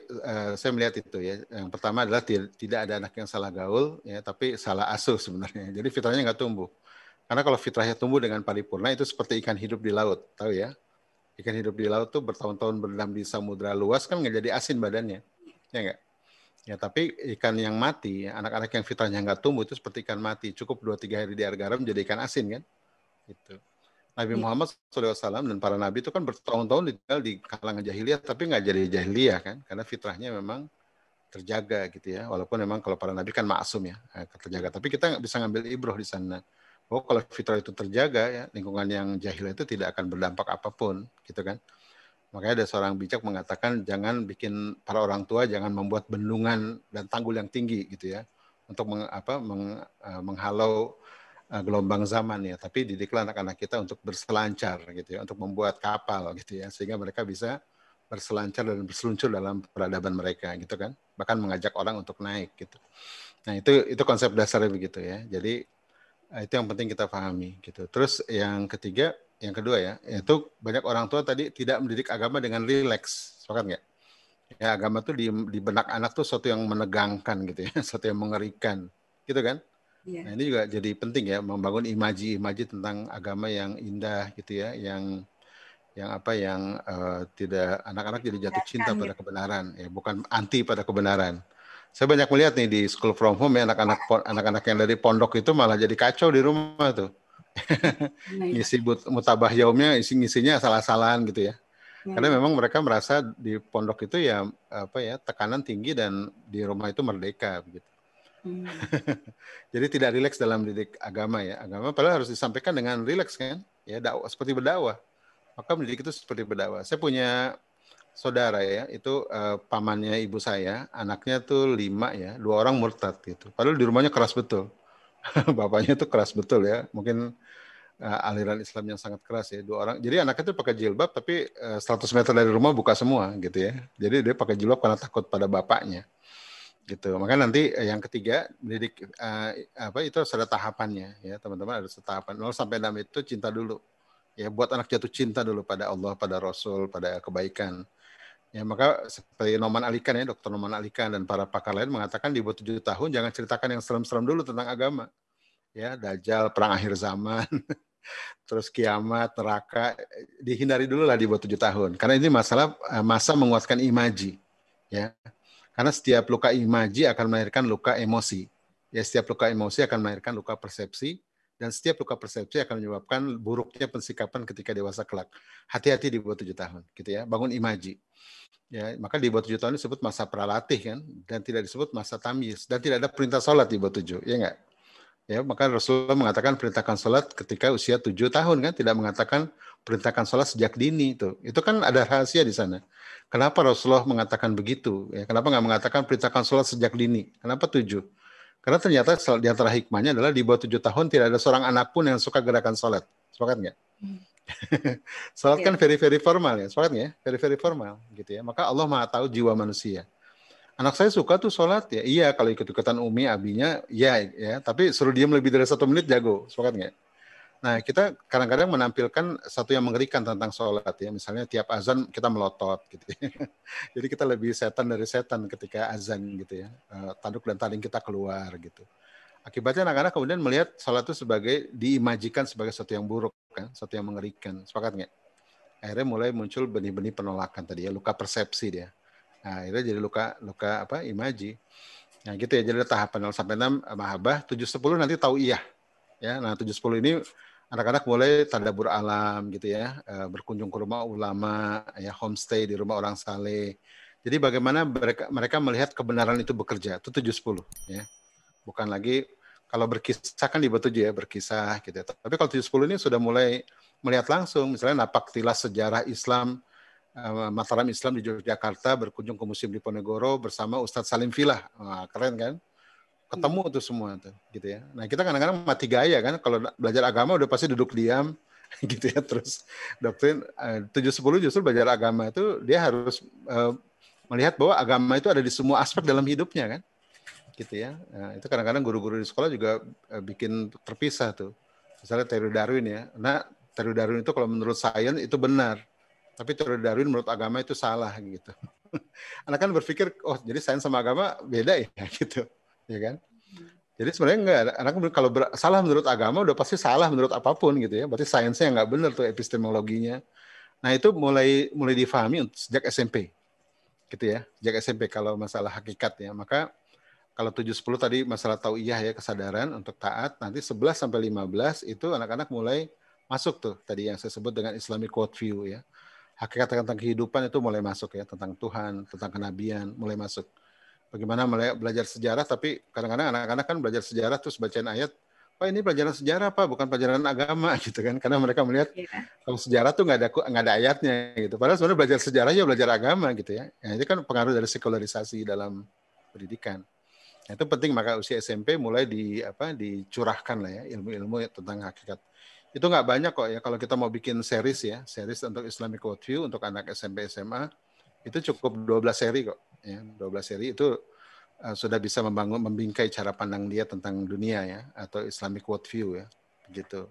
saya melihat itu ya. Yang pertama adalah tidak ada anak yang salah gaul, ya, tapi salah asuh sebenarnya. Jadi fitrahnya nggak tumbuh. Karena kalau fitrahnya tumbuh dengan paripurna itu seperti ikan hidup di laut, tahu ya? Ikan hidup di laut tuh bertahun-tahun berendam di samudra luas kan nggak jadi asin badannya, ya nggak? Ya tapi ikan yang mati, anak-anak yang fitrahnya nggak tumbuh itu seperti ikan mati. Cukup 2-3 hari di air garam jadi ikan asin kan? Gitu. Nabi Muhammad SAW dan para nabi itu kan bertahun-tahun tinggal di kalangan jahiliyah, tapi nggak jadi jahiliyah kan, karena fitrahnya memang terjaga gitu ya. Walaupun memang kalau para nabi kan maksum ya, terjaga. Tapi kita bisa ngambil ibroh di sana. Oh kalau fitrah itu terjaga ya, lingkungan yang jahil itu tidak akan berdampak apapun, gitu kan. Makanya ada seorang bijak mengatakan jangan bikin para orang tua jangan membuat bendungan dan tanggul yang tinggi gitu ya, untuk menghalau gelombang zaman ya, tapi didiklah anak-anak kita untuk berselancar gitu ya, untuk membuat kapal gitu ya, sehingga mereka bisa berselancar dan berseluncur dalam peradaban mereka gitu kan, bahkan mengajak orang untuk naik gitu. Nah itu konsep dasarnya begitu ya. Jadi itu yang penting kita pahami gitu. Terus yang kedua ya, itu banyak orang tua tadi tidak mendidik agama dengan rileks, sepakat nggak? Ya agama tuh di benak anak tuh sesuatu yang menegangkan gitu ya, sesuatu yang mengerikan gitu kan. Nah ini juga jadi penting ya, membangun imaji tentang agama yang indah gitu ya, yang tidak, anak-anak jadi jatuh cinta pada kebenaran ya, bukan anti pada kebenaran. Saya banyak melihat nih di school from home ya, anak-anak yang dari pondok itu malah jadi kacau di rumah tuh. Ngisi mutabah yaumnya ngisinya salah-salahan gitu ya. Karena memang mereka merasa di pondok itu ya tekanan tinggi dan di rumah itu merdeka begitu. Jadi tidak rileks dalam didik agama ya. Agama padahal harus disampaikan dengan rileks kan. Ya dakwah seperti berdakwah. Maka mendidik itu seperti berdakwah. Saya punya saudara ya, itu pamannya ibu saya, anaknya tuh 5 ya, 2 orang murtad gitu. Padahal di rumahnya keras betul. Bapaknya tuh keras betul ya. Mungkin aliran Islam yang sangat keras ya, 2 orang. Jadi anaknya tuh pakai jilbab tapi 100 meter dari rumah buka semua gitu ya. Jadi dia pakai jilbab karena takut pada bapaknya. Gitu. Makanya nanti yang ketiga mendidik itu harus ada tahapannya ya, teman-teman, ada tahapan 0 sampai 6 itu cinta dulu. Ya, buat anak jatuh cinta dulu pada Allah, pada Rasul, pada kebaikan. Ya, maka seperti Noman Alikan ya, Dr. Noman Alikan dan para pakar lain mengatakan di bawah 7 tahun jangan ceritakan yang serem-serem dulu tentang agama. Ya, Dajjal, perang akhir zaman. terus kiamat, neraka, dihindari dulu lah di bawah 7 tahun. Karena ini masa menguatkan imaji. Ya. Karena setiap luka imaji akan melahirkan luka emosi. Ya, setiap luka emosi akan melahirkan luka persepsi, dan setiap luka persepsi akan menyebabkan buruknya pensikapan ketika dewasa kelak. Hati-hati di bawah 7 tahun, gitu ya. Bangun imaji. Ya, maka di bawah 7 tahun disebut masa pralatih kan, dan tidak disebut masa tamyiz, dan tidak ada perintah sholat di bawah 7, ya enggak? Ya, maka Rasulullah mengatakan perintahkan sholat ketika usia 7 tahun kan, tidak mengatakan perintahkan sholat sejak dini itu. Itu kan ada rahasia di sana. Kenapa Rasulullah mengatakan begitu? Ya, kenapa nggak mengatakan perintahkan sholat sejak dini? Kenapa 7? Karena ternyata di antara hikmahnya adalah di bawah 7 tahun tidak ada seorang anak pun yang suka gerakan sholat. Sepakat nggak? Sholat kan very very formal ya, sepakat nggak ya? Very very formal gitu ya. Maka Allah Maha tahu jiwa manusia. Anak saya suka tuh sholat ya, iya kalau ikut-ikutan umi abinya, ya. Tapi suruh diam lebih dari 1 menit jago, sepakat nggak? Nah kita kadang-kadang menampilkan satu yang mengerikan tentang sholat ya, misalnya tiap azan kita melotot gitu ya. Jadi kita lebih setan dari setan ketika azan gitu ya, tanduk dan taring kita keluar gitu. Akibatnya anak-anak kemudian melihat sholat itu sebagai diimajikan sebagai sesuatu yang buruk kan, sesuatu yang mengerikan, sepakat nggak? Akhirnya mulai muncul benih-benih penolakan tadi ya, luka persepsi dia. Nah, akhirnya jadi luka imaji. Nah, gitu ya. Jadi ada tahapan 0 sampai 6 mahabbah, 7 10 nanti tauiyah. Ya, nah 7 10 ini anak-anak mulai tadabbur alam gitu ya, berkunjung ke rumah ulama, ya homestay di rumah orang saleh. Jadi bagaimana mereka melihat kebenaran itu bekerja, itu 7 10 ya. Bukan lagi kalau berkisah kan di bawah 7 ya, berkisah gitu ya. Tapi kalau 7 10 ini sudah mulai melihat langsung, misalnya napak tilas sejarah Islam, Mataram Islam di Yogyakarta, berkunjung ke Museum Diponegoro bersama Ustadz Salim Filah. Wah, keren kan? Ketemu tuh semua tuh, gitu ya. Nah, kita kadang-kadang mati gaya kan, kalau belajar agama udah pasti duduk diam, gitu ya. Terus doktrin 7-10 justru belajar agama itu dia harus melihat bahwa agama itu ada di semua aspek dalam hidupnya kan, gitu ya. Nah, itu kadang-kadang guru-guru di sekolah juga bikin terpisah tuh. Misalnya teori Darwin ya. Nah, teori Darwin itu kalau menurut sains itu benar. Tapi teori Darwin menurut agama itu salah gitu. Anak kan berpikir, oh jadi sains sama agama beda ya gitu, ya kan? Jadi sebenarnya enggak. Anak kalau salah menurut agama udah pasti salah menurut apapun gitu ya. Berarti sainsnya nggak benar tuh epistemologinya. Nah itu mulai difahami sejak SMP, gitu ya. Sejak SMP kalau masalah hakikat ya. Maka kalau 7-10 tadi masalah tauiyah ya, kesadaran untuk taat. Nanti 11 sampai 15 itu anak-anak mulai masuk tuh tadi yang saya sebut dengan Islamic worldview ya. Hakikat tentang kehidupan itu mulai masuk ya, tentang Tuhan, tentang kenabian, mulai masuk. Bagaimana belajar sejarah, tapi kadang-kadang anak-anak kan belajar sejarah terus bacain ayat, oh ini pelajaran sejarah Pak, bukan pelajaran agama gitu kan, karena mereka melihat kalau sejarah tuh nggak ada ayatnya gitu. Padahal sebenarnya belajar sejarah ya belajar agama gitu ya. Nah, itu kan pengaruh dari sekularisasi dalam pendidikan. Nah, itu penting, maka usia SMP mulai dicurahkan lah ya ilmu-ilmu tentang hakikat. Itu nggak banyak kok ya, kalau kita mau bikin series untuk Islamic Worldview untuk anak SMP SMA itu cukup 12 seri kok ya. 12 seri itu sudah bisa membingkai cara pandang dia tentang dunia ya, atau Islamic Worldview ya, begitu.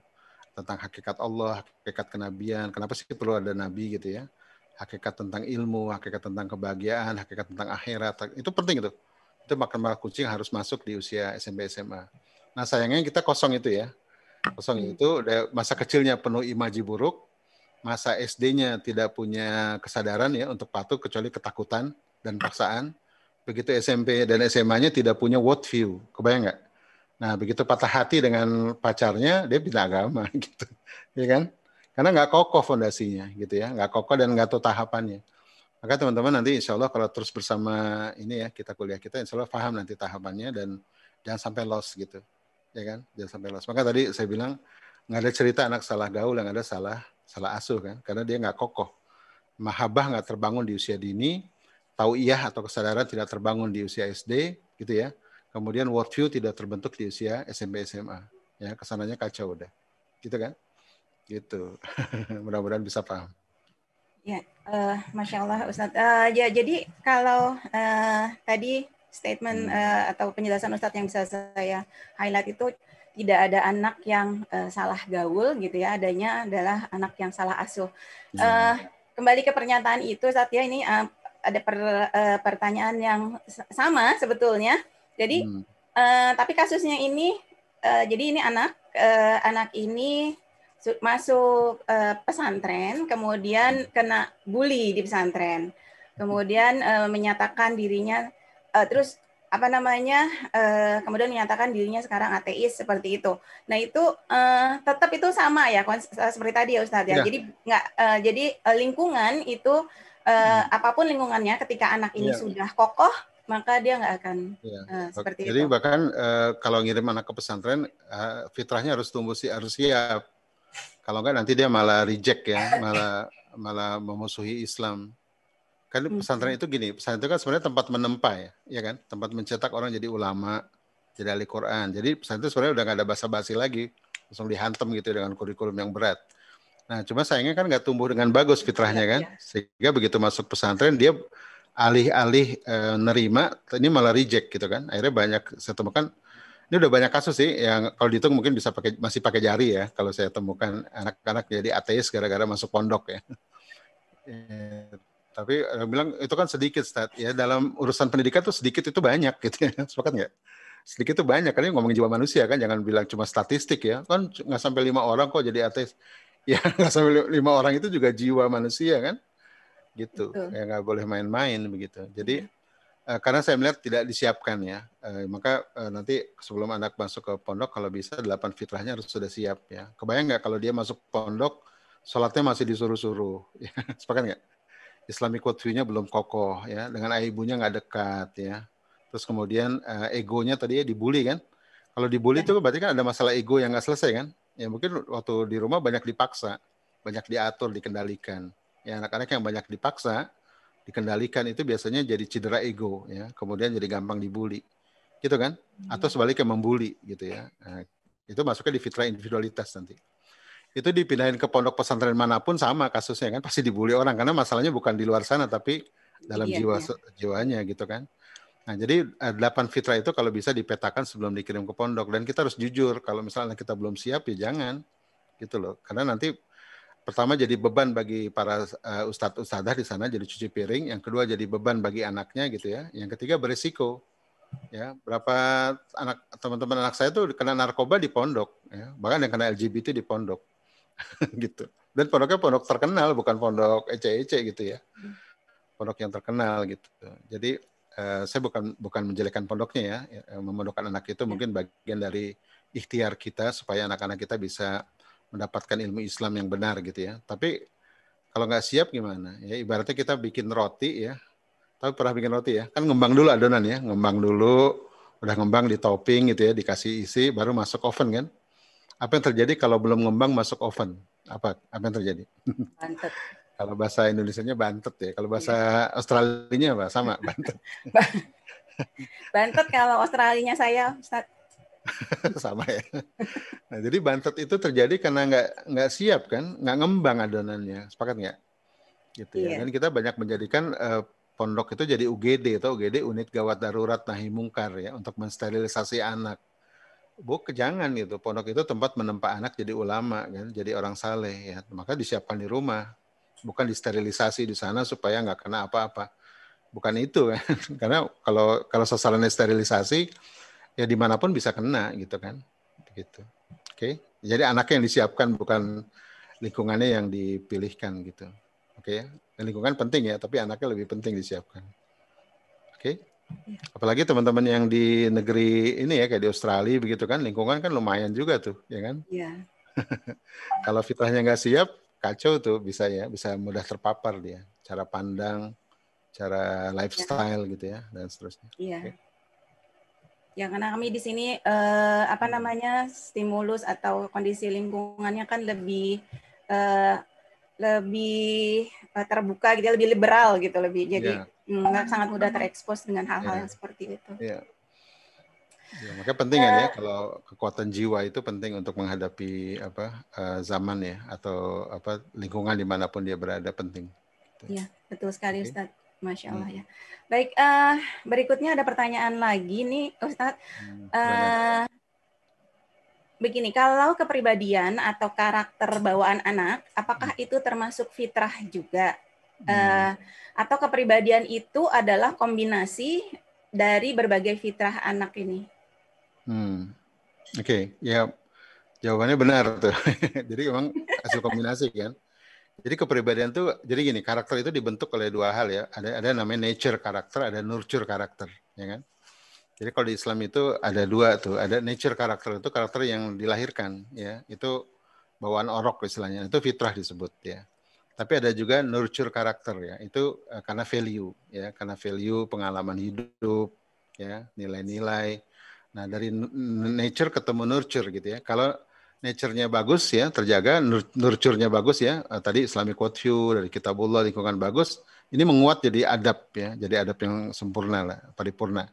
Tentang hakikat Allah, hakikat kenabian, kenapa sih perlu ada nabi gitu ya, hakikat tentang ilmu, hakikat tentang kebahagiaan, hakikat tentang akhirat, itu penting itu makan kucing harus masuk di usia SMP SMA. Nah sayangnya kita kosong itu ya. Kosong itu masa kecilnya penuh imaji buruk, masa SD-nya tidak punya kesadaran ya untuk patuh kecuali ketakutan dan paksaan. Begitu SMP dan SMA-nya tidak punya worldview, kebayang nggak? Nah begitu patah hati dengan pacarnya, dia pindah agama gitu, ya kan? Karena nggak kokoh fondasinya gitu ya, nggak kokoh dan nggak tahu tahapannya. Maka teman-teman nanti insya Allah kalau terus bersama ini ya kita kuliah kita, insya Allah paham nanti tahapannya dan jangan sampai lost gitu. Ya kan, jangan sampai lost. Maka tadi saya bilang nggak ada cerita anak salah gaul, yang ada salah asuh kan, karena dia nggak kokoh. Mahabbah nggak terbangun di usia dini, tauiyah atau kesadaran tidak terbangun di usia SD, gitu ya. Kemudian worldview tidak terbentuk di usia SMP SMA. Ya, kesananya kacau udah, gitu kan? Gitu. Mudah-mudahan bisa paham. Ya, Masya Allah Ustadz. Ya, jadi kalau tadi statement atau penjelasan Ustadz yang bisa saya highlight itu tidak ada anak yang salah gaul gitu ya, adanya adalah anak yang salah asuh. Kembali ke pernyataan itu Ustadz ya, ini ada pertanyaan yang sama sebetulnya. Jadi tapi kasusnya ini jadi ini anak ini masuk pesantren, kemudian kena bully di pesantren, kemudian menyatakan dirinya terus kemudian menyatakan dirinya sekarang ateis seperti itu. Nah itu tetap itu sama ya seperti tadi ya Ustadz ya. Jadi nggak lingkungan itu apapun lingkungannya, ketika anak ini sudah kokoh maka dia nggak akan seperti jadi itu. Jadi bahkan kalau ngirim anak ke pesantren fitrahnya harus tumbuh harus siap. Kalau nggak nanti dia malah reject ya, malah memusuhi Islam. Kan pesantren itu gini, pesantren itu kan sebenarnya tempat menempa ya kan? Tempat mencetak orang jadi ulama, jadi ahli Quran. Jadi pesantren itu sebenarnya udah nggak ada basa-basi lagi, langsung dihantam gitu dengan kurikulum yang berat. Nah, cuma sayangnya kan nggak tumbuh dengan bagus fitrahnya kan, sehingga begitu masuk pesantren dia alih-alih nerima, ini malah reject gitu kan. Akhirnya banyak saya temukan, ini udah banyak kasus sih yang kalau dihitung mungkin masih pakai jari ya. Kalau saya temukan anak-anak jadi ateis gara-gara masuk pondok ya. Tapi bilang itu kan sedikit, Ustaz. Ya dalam urusan pendidikan tuh sedikit itu banyak gitu ya. Sepakat nggak? Sedikit itu banyak. Karena ngomongin jiwa manusia kan, jangan bilang cuma statistik ya. Kan nggak sampai 5 orang kok jadi ateis. Ya nggak sampai 5 orang itu juga jiwa manusia kan. Gitu. Ya nggak boleh main-main begitu. Jadi karena saya melihat tidak disiapkan ya. Maka nanti sebelum anak masuk ke pondok kalau bisa 8 fitrahnya harus sudah siap ya. Kebayang nggak kalau dia masuk pondok sholatnya masih disuruh-suruh. Ya, sepakat nggak? Islamic worldview-nya belum kokoh ya, dengan ayah ibunya nggak dekat ya. Terus kemudian egonya tadi ya dibully kan. Kalau dibully itu berarti kan ada masalah ego yang nggak selesai kan. Ya mungkin waktu di rumah banyak dipaksa, banyak diatur, dikendalikan. Ya anak-anak yang banyak dipaksa, dikendalikan itu biasanya jadi cedera ego ya. Kemudian jadi gampang dibully. Gitu kan? Atau sebaliknya membuli gitu ya. Nah, itu masuknya di fitrah individualitas nanti. Itu dipindahin ke pondok pesantren manapun sama kasusnya kan, pasti dibully orang karena masalahnya bukan di luar sana tapi dalam jiwanya gitu kan. Nah jadi 8 fitrah itu kalau bisa dipetakan sebelum dikirim ke pondok, dan kita harus jujur kalau misalnya kita belum siap ya jangan gitu loh, karena nanti pertama jadi beban bagi para ustadz-ustadzah di sana, jadi cuci piring, yang kedua jadi beban bagi anaknya gitu ya, yang ketiga berisiko. Ya, berapa teman-teman anak saya tuh kena narkoba di pondok ya, bahkan yang kena LGBT di pondok. Gitu. Dan pondoknya pondok terkenal, bukan pondok ece-ece gitu ya. Pondok yang terkenal gitu. Jadi saya bukan menjelekkan pondoknya ya. Memondokkan anak itu mungkin bagian dari ikhtiar kita supaya anak-anak kita bisa mendapatkan ilmu Islam yang benar gitu ya. Tapi kalau nggak siap gimana? Ya ibaratnya kita bikin roti ya. Tapi pernah bikin roti ya? Kan ngembang dulu adonan ya. Ngembang dulu, udah ngembang di topping gitu ya, dikasih isi, baru masuk oven kan. Apa yang terjadi kalau belum ngembang masuk oven? Apa yang terjadi? Bantet. Kalau bahasa Indonesianya bantet ya. Kalau bahasa Australianya apa? Sama, bantet. Bantet kalau Australianya saya, Ustaz. Sama ya. Nah, jadi bantet itu terjadi karena nggak siap kan, nggak ngembang adonannya. Sepakat nggak? Gitu ya. Dan kita banyak menjadikan pondok itu jadi UGD atau UGD unit gawat darurat nahi mungkar ya, untuk mensterilisasi anak. Jangan gitu. Pondok itu tempat menempa anak jadi ulama kan, jadi orang saleh ya. Maka disiapkan di rumah, bukan disterilisasi di sana supaya nggak kena apa-apa. Bukan itu kan. Karena kalau sasarannya sterilisasi ya dimanapun bisa kena gitu kan. Begitu. Oke. Jadi anaknya yang disiapkan, bukan lingkungannya yang dipilihkan gitu. Oke. Lingkungan penting ya, tapi anaknya lebih penting disiapkan. Oke. Apalagi teman-teman yang di negeri ini ya, kayak di Australia begitu kan, lingkungan kan lumayan juga tuh, ya kan? Iya. Kalau fitrahnya nggak siap, kacau tuh, bisa mudah terpapar dia. Cara pandang, cara lifestyle gitu ya, dan seterusnya. Iya. Okay. Ya karena kami di sini stimulus atau kondisi lingkungannya kan lebih terbuka gitu, lebih liberal gitu, jadi sangat mudah terekspos dengan hal-hal yang seperti itu. Ya, makanya penting kan ya, kalau kekuatan jiwa itu penting untuk menghadapi zaman ya, atau lingkungan dimanapun dia berada, penting. Iya, betul sekali Ustaz. Masya Allah ya. Baik, berikutnya ada pertanyaan lagi nih Ustaz. Begini, kalau kepribadian atau karakter bawaan anak, apakah itu termasuk fitrah juga? Atau kepribadian itu adalah kombinasi dari berbagai fitrah anak ini? Oke, ya Jawabannya benar tuh. Jadi memang hasil kombinasi kan. Jadi kepribadian tuh, jadi gini, karakter itu dibentuk oleh dua hal ya. Ada namanya nature karakter, ada nurture karakter, ya kan? Jadi kalau di Islam itu ada dua tuh, ada nature karakter itu karakter yang dilahirkan, ya. Itu bawaan orok istilahnya, itu fitrah disebut ya. Tapi ada juga nurture karakter ya, itu karena value ya, karena value pengalaman hidup, ya, nilai-nilai. Nah dari nature ketemu nurture gitu ya. Kalau nature-nya bagus ya, terjaga, nurture-nya bagus ya. Tadi Islamic worldview dari Kitabullah, lingkungan bagus, ini menguat jadi adab ya, jadi adab yang sempurna lah, paripurna.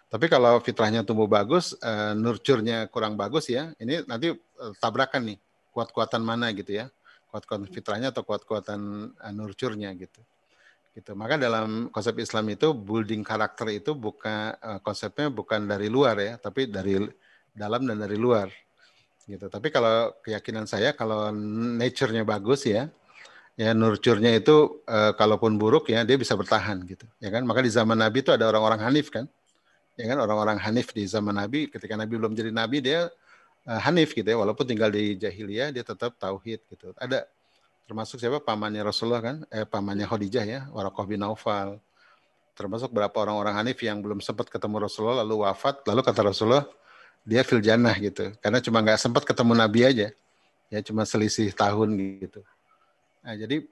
Tapi kalau fitrahnya tumbuh bagus, nurture-nya kurang bagus ya, ini nanti tabrakan nih, kuat-kuatan mana gitu ya, kuat-kuatan fitrahnya atau kuat-kuatan nurture-nya gitu. Gitu. Maka dalam konsep Islam itu building karakter itu bukan konsepnya bukan dari luar ya, tapi dari dalam dan dari luar. Gitu. Tapi kalau keyakinan saya kalau nature-nya bagus ya nurture-nya itu kalaupun buruk ya dia bisa bertahan gitu. Ya kan? Maka di zaman Nabi itu ada orang-orang Hanif kan? Ya kan orang-orang Hanif di zaman Nabi ketika Nabi belum jadi nabi dia Hanif gitu ya walaupun tinggal di jahiliyah dia tetap tauhid gitu. Ada termasuk siapa pamannya Rasulullah kan? Pamannya Khadijah ya, Waraqah bin Naufal. Termasuk berapa orang-orang Hanif yang belum sempat ketemu Rasulullah lalu wafat, lalu kata Rasulullah dia fil jannah gitu. Karena cuma nggak sempat ketemu Nabi aja. Ya cuma selisih tahun gitu. Nah, jadi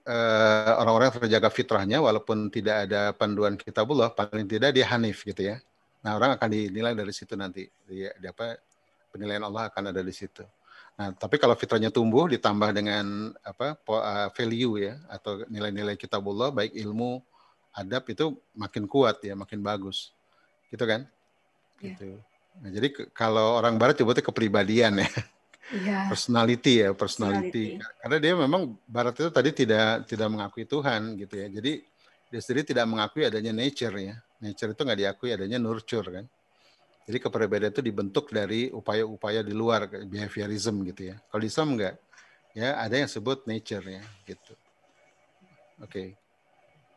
orang-orang terjaga fitrahnya walaupun tidak ada panduan kitabullah, paling tidak dia hanif gitu ya. Nah, orang akan dinilai dari situ nanti. Di apa penilaian Allah akan ada di situ. Nah, tapi kalau fitrahnya tumbuh ditambah dengan apa value ya atau nilai-nilai kitabullah baik ilmu, adab itu makin kuat ya, makin bagus. Gitu kan? Yeah. Gitu. Nah, jadi kalau orang barat sebutnya kepribadian ya. Yeah. Personality. Karena dia memang barat itu tadi tidak mengakui Tuhan gitu ya. Jadi dia sendiri tidak mengakui adanya nature ya. Nature itu nggak diakui adanya nurture kan. Jadi kepribadian itu dibentuk dari upaya-upaya di luar behaviorism gitu ya. Kalau di Islam enggak. Ya, ada yang sebut nature ya gitu. Oke.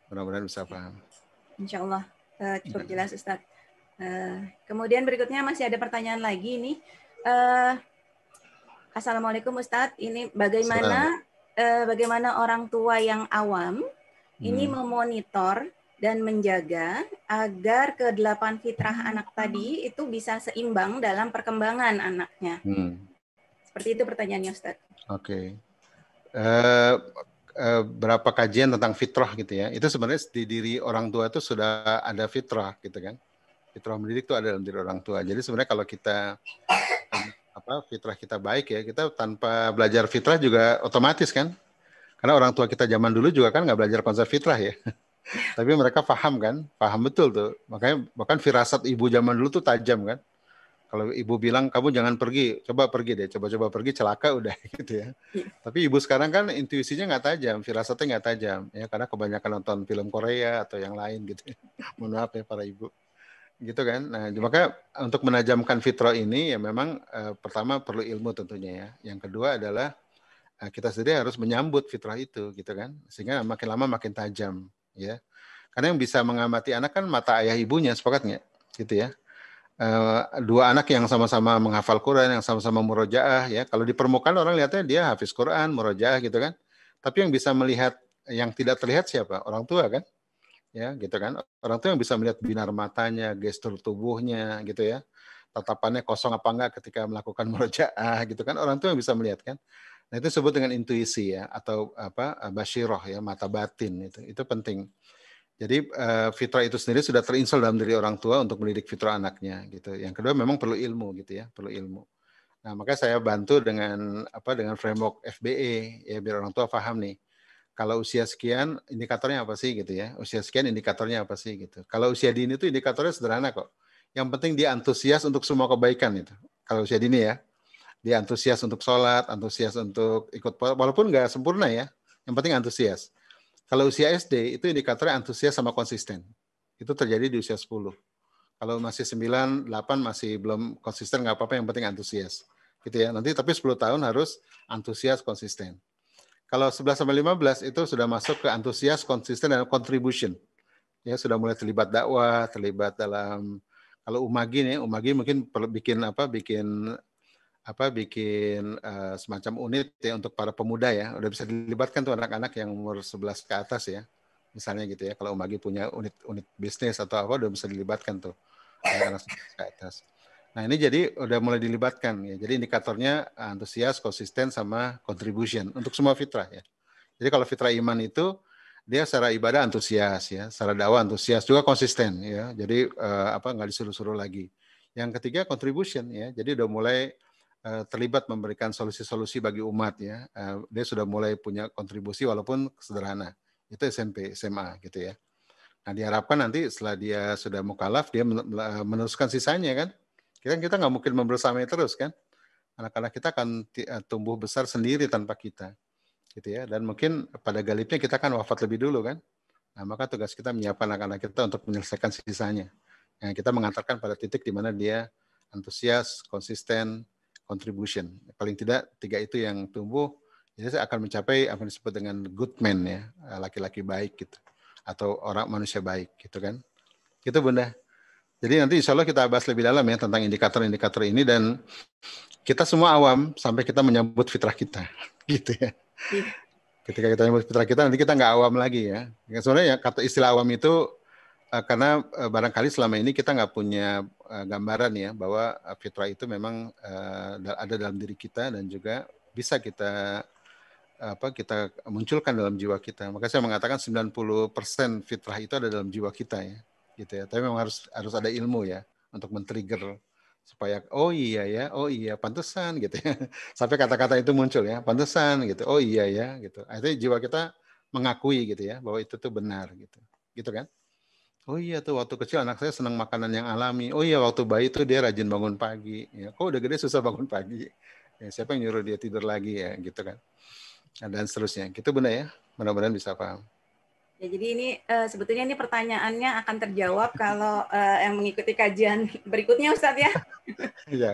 Mudah-mudahan bisa paham. Insya Allah cukup jelas Ustaz. Kemudian berikutnya masih ada pertanyaan lagi nih. Assalamualaikum Ustadz, ini bagaimana orang tua yang awam ini memonitor dan menjaga agar ke-8 fitrah anak tadi itu bisa seimbang dalam perkembangan anaknya. Seperti itu pertanyaannya Ustadz. Oke. Berapa kajian tentang fitrah gitu ya, itu sebenarnya di diri orang tua itu sudah ada fitrah gitu kan. Fitrah mendidik itu ada dalam diri orang tua. Jadi sebenarnya kalau kita fitrah kita baik ya, kita tanpa belajar fitrah juga otomatis kan. Karena orang tua kita zaman dulu juga kan nggak belajar konsep fitrah ya. Tapi mereka paham kan, paham betul tuh. Makanya bahkan firasat ibu zaman dulu tuh tajam kan. Kalau ibu bilang kamu jangan pergi, coba pergi deh, coba pergi celaka udah gitu ya. Tapi ibu sekarang kan intuisinya nggak tajam, firasatnya nggak tajam ya karena kebanyakan nonton film Korea atau yang lain gitu. Mohon maaf ya para ibu. Gitu kan. Nah, maka untuk menajamkan fitrah ini ya memang pertama perlu ilmu tentunya ya. Yang kedua adalah kita sendiri harus menyambut fitrah itu gitu kan. Sehingga makin lama makin tajam ya. Karena yang bisa mengamati anak kan mata ayah ibunya, sepakat nggak? Gitu ya. Dua anak yang sama-sama menghafal Quran, yang sama-sama murojaah ya. Kalau di permukaan orang lihatnya dia hafiz Quran, murojaah gitu kan. Tapi yang bisa melihat yang tidak terlihat siapa? Orang tua kan? Ya gitu kan, orang tua yang bisa melihat binar matanya, gestur tubuhnya gitu ya, tatapannya kosong apa enggak ketika melakukan murojaah gitu kan, orang tua yang bisa melihat kan. Nah itu disebut dengan intuisi ya atau basyiroh ya, mata batin itu penting. Jadi fitrah itu sendiri sudah terinstall dalam diri orang tua untuk mendidik fitrah anaknya gitu. Yang kedua memang perlu ilmu gitu ya, perlu ilmu. Nah makanya saya bantu dengan framework FBE ya biar orang tua paham nih. Kalau usia sekian indikatornya apa sih gitu ya. Usia sekian indikatornya apa sih gitu. Kalau usia dini itu indikatornya sederhana kok. Yang penting dia antusias untuk semua kebaikan itu. Kalau usia dini ya. Dia antusias untuk sholat, antusias untuk ikut, walaupun nggak sempurna ya. Yang penting antusias. Kalau usia SD itu indikatornya antusias sama konsisten. Itu terjadi di usia 10. Kalau masih 9, 8 masih belum konsisten nggak apa-apa, yang penting antusias. Gitu ya. Nanti tapi 10 tahun harus antusias konsisten. Kalau 11 sampai 15 itu sudah masuk ke antusias, konsisten, dan contribution. Ya sudah mulai terlibat dakwah, terlibat dalam kalau umagi nih, umagi mungkin bikin bikin semacam unit ya untuk para pemuda ya. Udah bisa dilibatkan tuh anak-anak yang umur 11 ke atas ya. Misalnya gitu ya. Kalau Umbagi punya unit bisnis atau apa udah bisa dilibatkan tuh anak-anak 11 ke atas. Nah, ini jadi udah mulai dilibatkan ya. Jadi indikatornya antusias, konsisten sama contribution untuk semua fitrah ya. Jadi kalau fitrah iman itu dia secara ibadah antusias ya, secara dakwah antusias, juga konsisten ya. Jadi nggak disuruh-suruh lagi. Yang ketiga contribution ya. Jadi udah mulai terlibat memberikan solusi-solusi bagi umat ya. Dia sudah mulai punya kontribusi walaupun sederhana. Itu SMP, SMA gitu ya. Nah, diharapkan nanti setelah dia sudah mukallaf dia meneruskan sisanya kan. Kita nggak mungkin membersamai terus kan. Anak-anak kita akan tumbuh besar sendiri tanpa kita. Gitu ya. Dan mungkin pada galibnya kita kan wafat lebih dulu kan. Nah, maka tugas kita menyiapkan anak-anak kita untuk menyelesaikan sisanya. Yang kita mengantarkan pada titik di mana dia antusias, konsisten, contribution. Paling tidak 3 itu yang tumbuh, jadi akan mencapai apa yang disebut dengan good man ya, laki-laki baik gitu. Atau orang manusia baik gitu kan. Gitu Bunda. Jadi nanti insya Allah kita bahas lebih dalam ya tentang indikator-indikator ini dan kita semua awam sampai kita menyambut fitrah kita. Gitu ya. Iya. Ketika kita menyambut fitrah kita nanti kita nggak awam lagi ya. Sebenarnya kata istilah awam itu karena barangkali selama ini kita nggak punya gambaran ya bahwa fitrah itu memang ada dalam diri kita dan juga bisa kita kita munculkan dalam jiwa kita. Maka saya mengatakan 90% fitrah itu ada dalam jiwa kita ya. Gitu ya. Tapi memang harus ada ilmu ya untuk men-trigger supaya oh iya pantesan gitu ya. Sampai kata-kata itu muncul ya, pantesan gitu. Oh iya ya gitu. Akhirnya jiwa kita mengakui gitu ya bahwa itu tuh benar gitu. Gitu kan? Oh iya tuh waktu kecil anak saya senang makanan yang alami. Oh iya waktu bayi tuh dia rajin bangun pagi. Ya, kok udah gede susah bangun pagi. Ya, siapa yang nyuruh dia tidur lagi ya gitu kan. Dan seterusnya. Gitu Bunda ya. Mudah-mudahan bisa paham. Ya, jadi ini sebetulnya ini pertanyaannya akan terjawab kalau yang mengikuti kajian berikutnya Ustadz ya. Iya.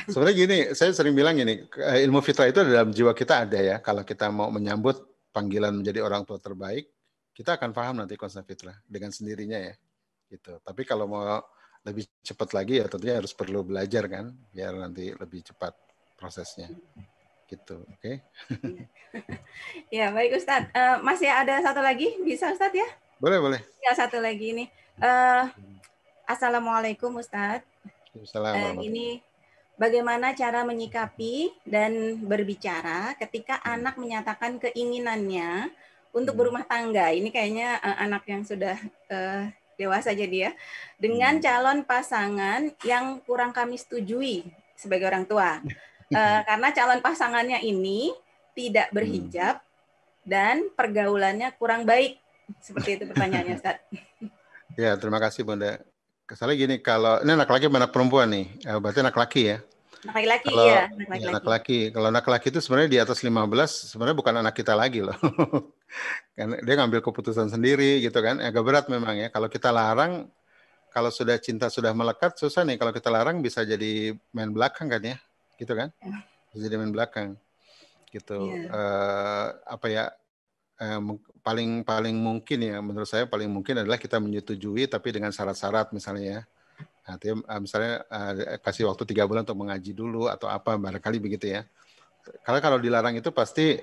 Sebenarnya gini, saya sering bilang gini, ilmu fitrah itu dalam jiwa kita ada ya. Kalau kita mau menyambut panggilan menjadi orang tua terbaik, kita akan paham nanti konsep fitrah dengan sendirinya ya. Gitu. Tapi kalau mau lebih cepat lagi ya tentunya harus perlu belajar kan, biar nanti lebih cepat prosesnya. Gitu, oke? Ya, baik Ustadz. Masih ada satu lagi, bisa Ustadz ya? Boleh. Ya, satu lagi ini. Assalamualaikum Ustadz. Ini bagaimana cara menyikapi dan berbicara ketika anak menyatakan keinginannya untuk berumah tangga. Ini kayaknya anak yang sudah dewasa jadi ya. Dengan calon pasangan yang kurang kami setujui sebagai orang tua. Karena calon pasangannya ini tidak berhijab dan pergaulannya kurang baik. Seperti itu pertanyaannya, Ustaz. Ya, terima kasih Bunda. Soalnya gini, kalau ini anak laki anak perempuan nih, berarti anak laki ya? Anak laki kalau, ya, anak laki. Kalau anak laki itu sebenarnya di atas 15, sebenarnya bukan anak kita lagi loh. Kan dia ngambil keputusan sendiri gitu kan, agak berat memang ya. Kalau kita larang, kalau sudah cinta sudah melekat, susah nih. Kalau kita larang bisa jadi main belakang kan ya, gitu kan? Bisa jadi main belakang. Gitu. Paling mungkin ya menurut saya paling mungkin adalah kita menyetujui tapi dengan syarat-syarat misalnya ya. Artinya misalnya kasih waktu 3 bulan untuk mengaji dulu atau apa barangkali begitu ya. Karena kalau dilarang itu pasti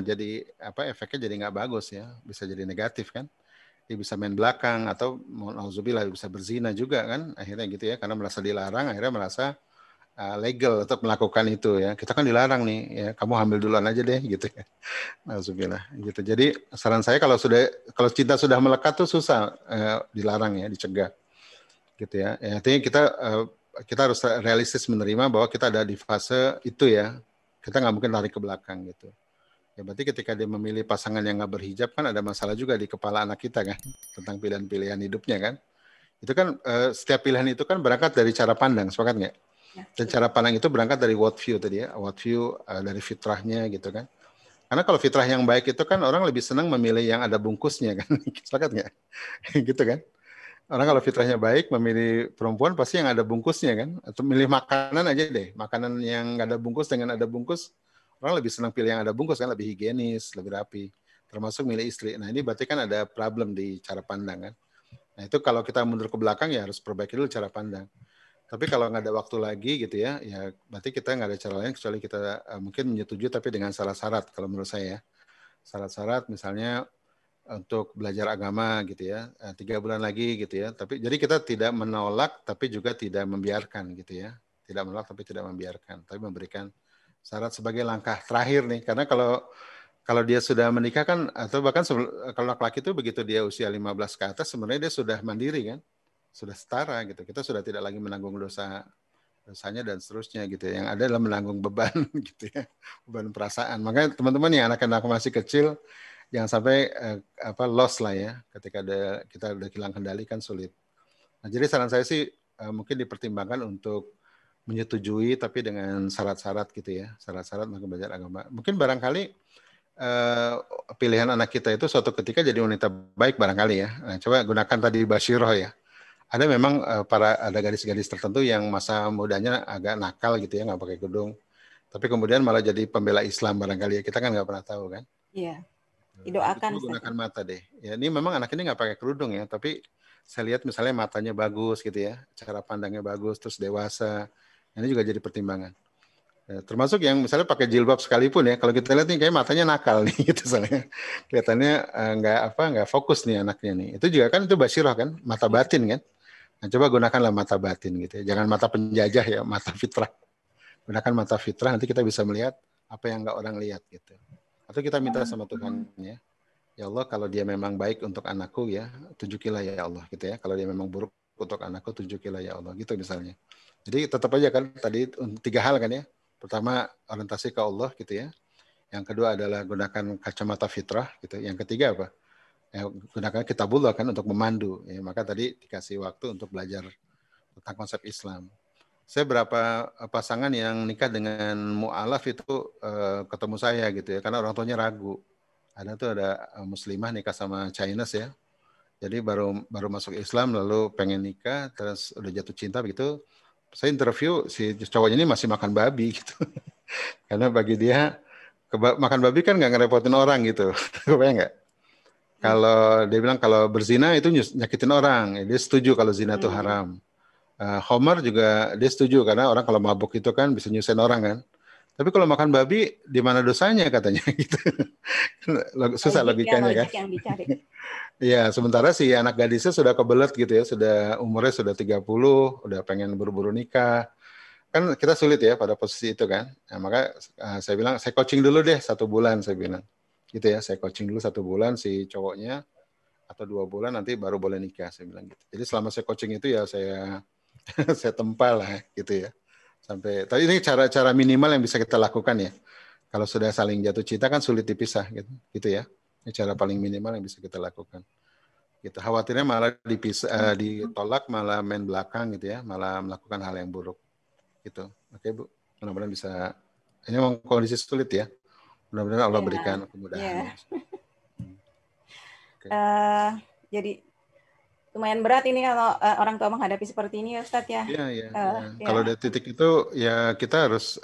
jadi efeknya jadi nggak bagus ya, bisa jadi negatif kan. Dia bisa main belakang atau nauzubillah bisa berzina juga kan akhirnya gitu ya, karena merasa dilarang akhirnya merasa legal untuk melakukan itu ya. Kita kan dilarang nih ya, kamu hamil duluan aja deh gitu ya. Nauzubillah gitu. Jadi saran saya kalau cinta sudah melekat tuh susah dilarang ya, dicegah. Gitu ya. Artinya kita harus realistis menerima bahwa kita ada di fase itu ya. Kita nggak mungkin lari ke belakang gitu. Ya berarti ketika dia memilih pasangan yang nggak berhijab kan ada masalah juga di kepala anak kita kan tentang pilihan-pilihan hidupnya kan. Itu kan setiap pilihan itu kan berangkat dari cara pandang, sepakat nggak? Dan cara pandang itu berangkat dari worldview tadi ya, worldview dari fitrahnya gitu kan. Karena kalau fitrah yang baik itu kan orang lebih senang memilih yang ada bungkusnya kan, sepakat nggak? Gitu kan? Orang kalau fitrahnya baik memilih perempuan pasti yang ada bungkusnya kan, atau milih makanan aja deh, makanan yang nggak ada bungkus dengan ada bungkus, orang lebih senang pilih yang ada bungkus kan, lebih higienis, lebih rapi, termasuk milih istri. Nah ini berarti kan ada problem di cara pandang kan. Nah itu kalau kita mundur ke belakang ya harus perbaiki dulu cara pandang. Tapi kalau nggak ada waktu lagi gitu ya, ya berarti kita nggak ada cara lain kecuali kita mungkin menyetujui tapi dengan syarat-syarat kalau menurut saya. Syarat-syarat misalnya untuk belajar agama gitu ya, 3 bulan lagi gitu ya. Tapi jadi kita tidak menolak tapi juga tidak membiarkan gitu ya. Tidak menolak tapi tidak membiarkan, tapi memberikan syarat sebagai langkah terakhir nih. Karena kalau dia sudah menikah kan, atau bahkan kalau laki-laki itu begitu dia usia 15 ke atas sebenarnya dia sudah mandiri kan. Sudah setara gitu. Kita sudah tidak lagi menanggung dosanya dan seterusnya gitu. Yang ada adalah menanggung beban gitu ya, beban perasaan. Makanya teman-teman yang anak-anak masih kecil jangan sampai loss lah ya. Ketika kita udah hilang kendali kan sulit. Nah, jadi saran saya sih mungkin dipertimbangkan untuk menyetujui tapi dengan syarat-syarat gitu ya. Syarat-syarat maka belajar agama. Mungkin barangkali pilihan anak kita itu suatu ketika jadi wanita baik barangkali ya. Nah, coba gunakan tadi Basyiroh ya. Ada memang ada gadis-gadis tertentu yang masa mudanya agak nakal gitu ya, nggak pakai kerudung. Tapi kemudian malah jadi pembela Islam barangkali ya. Kita kan nggak pernah tahu kan. Iya. Didoakan. Gunakan mata deh. Ya ini memang anak ini nggak pakai kerudung ya, tapi saya lihat misalnya matanya bagus gitu ya, cara pandangnya bagus, terus dewasa. Ini juga jadi pertimbangan. Ya, termasuk yang misalnya pakai jilbab sekalipun ya, kalau kita lihat nih kayak matanya nakal nih gitu soalnya. Kelihatannya nggak fokus nih anaknya nih. Itu juga kan itu Basyiroh kan, mata batin kan. Nah, coba gunakanlah mata batin gitu ya. Jangan mata penjajah ya, mata fitrah. Gunakan mata fitrah, nanti kita bisa melihat apa yang nggak orang lihat gitu. Atau kita minta sama Tuhan ya. Ya Allah, kalau dia memang baik untuk anakku ya, tunjukilah ya Allah gitu ya. Kalau dia memang buruk untuk anakku, tunjukilah ya Allah gitu misalnya. Jadi tetap aja kan tadi 3 hal kan ya. Pertama orientasi ke Allah gitu ya. Yang kedua adalah gunakan kacamata fitrah gitu. Yang ketiga apa? Gunakan kitabullah kan untuk memandu. Ya, maka tadi dikasih waktu untuk belajar tentang konsep Islam. Saya berapa pasangan yang nikah dengan mu'alaf itu ketemu saya gitu ya, karena orang tuanya ragu. Ada muslimah nikah sama Chinese ya. Jadi baru masuk Islam lalu pengen nikah terus udah jatuh cinta begitu. Saya interview si cowoknya ini masih makan babi gitu. Karena bagi dia makan babi kan nggak ngerepotin orang gitu. Kebayang nggak? Kalau dia bilang kalau berzina itu nyakitin orang, dia setuju kalau zina itu haram. Homer juga dia setuju karena orang kalau mabuk itu kan bisa nyusahin orang kan. Tapi kalau makan babi di mana dosanya katanya gitu. Susah logikanya kan. Yang dicari. Iya, sementara si anak gadisnya sudah kebelet gitu ya, umurnya sudah 30, udah pengen buru-buru nikah. Kan kita sulit ya pada posisi itu kan. Nah, maka saya bilang saya coaching dulu deh 1 bulan saya bilang. Gitu ya, saya coaching dulu 1 bulan si cowoknya atau 2 bulan nanti baru boleh nikah saya bilang gitu. Jadi selama saya coaching itu ya saya tempal lah gitu ya. Tapi ini cara-cara minimal yang bisa kita lakukan ya. Kalau sudah saling jatuh cinta kan sulit dipisah gitu ya. Ini cara paling minimal yang bisa kita lakukan. Gitu. Khawatirnya malah ditolak, malah main belakang gitu ya, malah melakukan hal yang buruk. Gitu. Oke Bu, mudah-mudahan bisa. Ini memang kondisi sulit ya. Mudah-mudahan Allah berikan kemudahan. Jadi lumayan berat ini kalau orang tua menghadapi seperti ini ya Ustadz ya. Iya. Kalau dari titik itu ya kita harus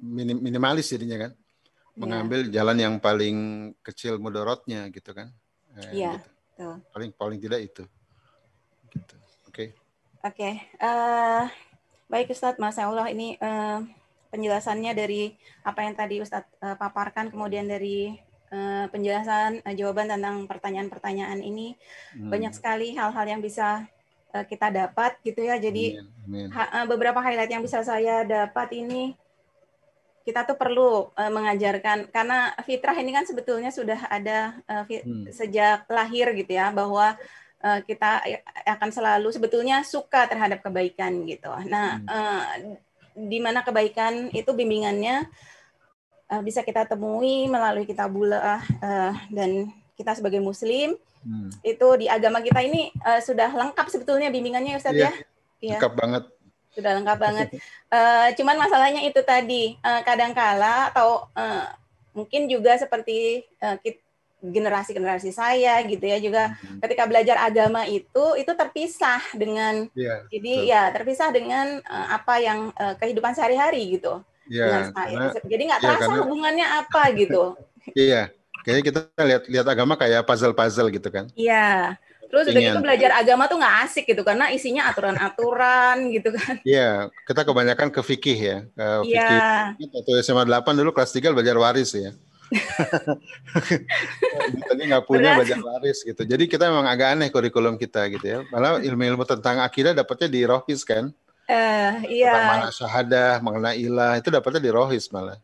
minimalis jadinya kan. Mengambil jalan yang paling kecil mudorotnya gitu kan. Iya. Gitu. Paling tidak itu. Gitu. Oke. Baik Ustadz, Masya Allah ini penjelasannya dari apa yang tadi Ustadz paparkan, kemudian dari penjelasan jawaban tentang pertanyaan-pertanyaan ini banyak sekali hal-hal yang bisa kita dapat gitu ya. Jadi beberapa highlight yang bisa saya dapat ini, kita tuh perlu mengajarkan, karena fitrah ini kan sebetulnya sudah ada sejak lahir gitu ya, bahwa kita akan selalu sebetulnya suka terhadap kebaikan gitu. Nah, di mana kebaikan itu bimbingannya bisa kita temui melalui kitabullah, dan kita sebagai muslim itu di agama kita ini sudah lengkap sebetulnya bimbingannya Ustadz ya. Lengkap banget. Sudah lengkap banget. Cuman masalahnya itu tadi kadangkala atau mungkin juga seperti generasi saya gitu ya juga ketika belajar agama itu terpisah dengan terpisah dengan apa yang kehidupan sehari-hari gitu. Iya, jadi nggak terasa hubungannya apa gitu. Iya, kayaknya kita lihat agama kayak puzzle gitu kan. Iya. Terus udah gitu Ingin. belajar agama tuh nggak asik gitu karena isinya aturan-aturan gitu kan. Iya, kita kebanyakan ke fikih ya. Ke Iya. fikih. Waktu SMA 8 dulu kelas 3 belajar waris ya. Tadi nggak punya Berat. belajar waris gitu. Jadi kita memang agak aneh kurikulum kita gitu ya. Malah ilmu-ilmu tentang akidah dapatnya di rohis kan. Tentang Iya. mana syahadah, mengenai ilah, itu dapatnya di rohis malah.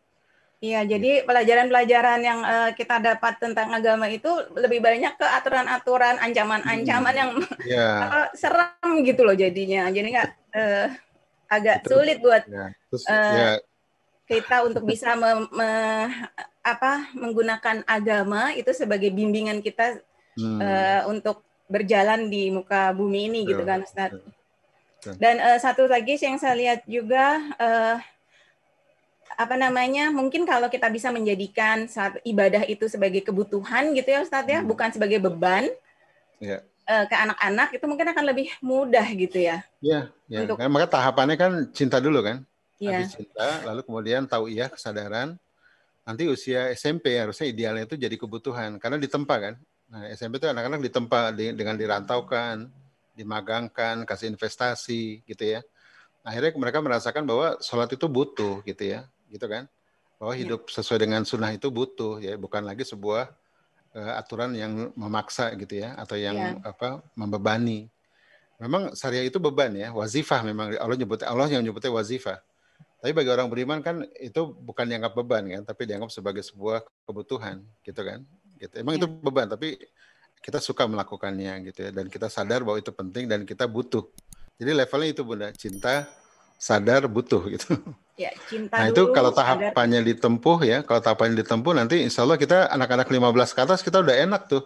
Iya, jadi pelajaran-pelajaran yang kita dapat tentang agama itu lebih banyak ke aturan-aturan, ancaman-ancaman yang Ya, serem gitu loh jadinya. Jadi nggak agak itu, sulit buat ya. Terus, kita untuk bisa menggunakan agama itu sebagai bimbingan kita untuk berjalan di muka bumi ini gitu kan, Ustaz. Dan satu lagi yang saya lihat juga mungkin kalau kita bisa menjadikan saat ibadah itu sebagai kebutuhan gitu ya Ustadz ya, bukan sebagai beban ke anak-anak, itu mungkin akan lebih mudah gitu ya. Iya, ya. Untuk, maka tahapannya kan cinta dulu kan. Ya. Habis cinta, lalu kemudian tahu iya, kesadaran. Nanti usia SMP harusnya idealnya itu jadi kebutuhan, karena ditempa kan. Nah, SMP itu anak-anak ditempa dengan dirantaukan, dimagangkan, kasih investasi gitu ya. Akhirnya mereka merasakan bahwa sholat itu butuh gitu ya, gitu kan. Bahwa hidup sesuai dengan sunnah itu butuh ya, bukan lagi sebuah aturan yang memaksa gitu ya, atau yang membebani. Memang syariah itu beban ya, wazifah memang Allah yang nyebutnya wazifah. Tapi bagi orang beriman kan itu bukan dianggap beban kan, tapi dianggap sebagai sebuah kebutuhan gitu kan. Gitu. Emang itu beban, tapi kita suka melakukannya gitu ya, dan kita sadar bahwa itu penting dan kita butuh. Jadi levelnya itu Bunda, cinta, sadar, butuh gitu. Ya, cinta nah dulu, itu kalau tahapannya ditempuh ya, kalau tahapannya ditempuh nanti insya Allah kita anak-anak 15 ke atas kita udah enak tuh,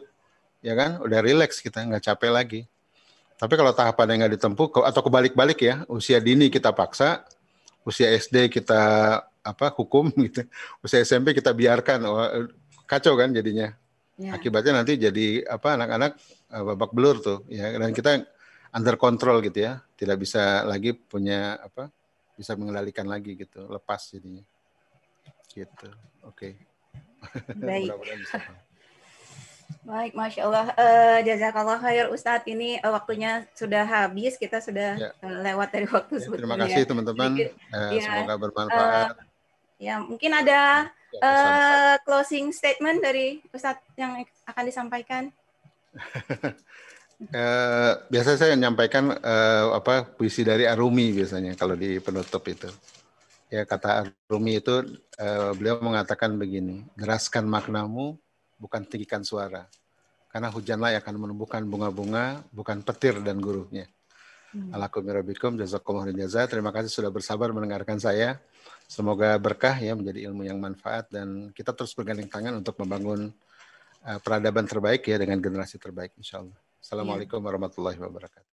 ya kan, udah relax kita, nggak capek lagi. Tapi kalau tahapannya nggak ditempuh atau kebalik-balik ya, usia dini kita paksa, usia SD kita hukum gitu, usia SMP kita biarkan, kacau kan jadinya. Akibatnya nanti jadi anak-anak babak belur tuh ya, dan kita under control gitu ya, tidak bisa lagi punya bisa mengendalikan lagi gitu, lepas jadinya gitu. Oke. Baik. Mudah-mudahan bisa. Baik, Masya Allah. Jazakallah khair Ustadz, ini waktunya sudah habis, kita sudah lewat dari waktu sebetulnya. Terima kasih teman-teman, semoga bermanfaat. Mungkin ada closing statement dari Ustadz yang akan disampaikan. Biasa saya menyampaikan puisi dari Arumi biasanya kalau di penutup itu. Ya, kata Arumi itu beliau mengatakan begini, geraskan maknamu, bukan tinggikan suara. Karena hujanlah yang akan menumbuhkan bunga-bunga, bukan petir dan guruhnya. Alakum rabbikum, jazakumullah jaza. Terima kasih sudah bersabar mendengarkan saya. Semoga berkah ya, menjadi ilmu yang manfaat, dan kita terus bergandeng tangan untuk membangun peradaban terbaik ya, dengan generasi terbaik insya Allah. Assalamualaikum warahmatullahi wabarakatuh.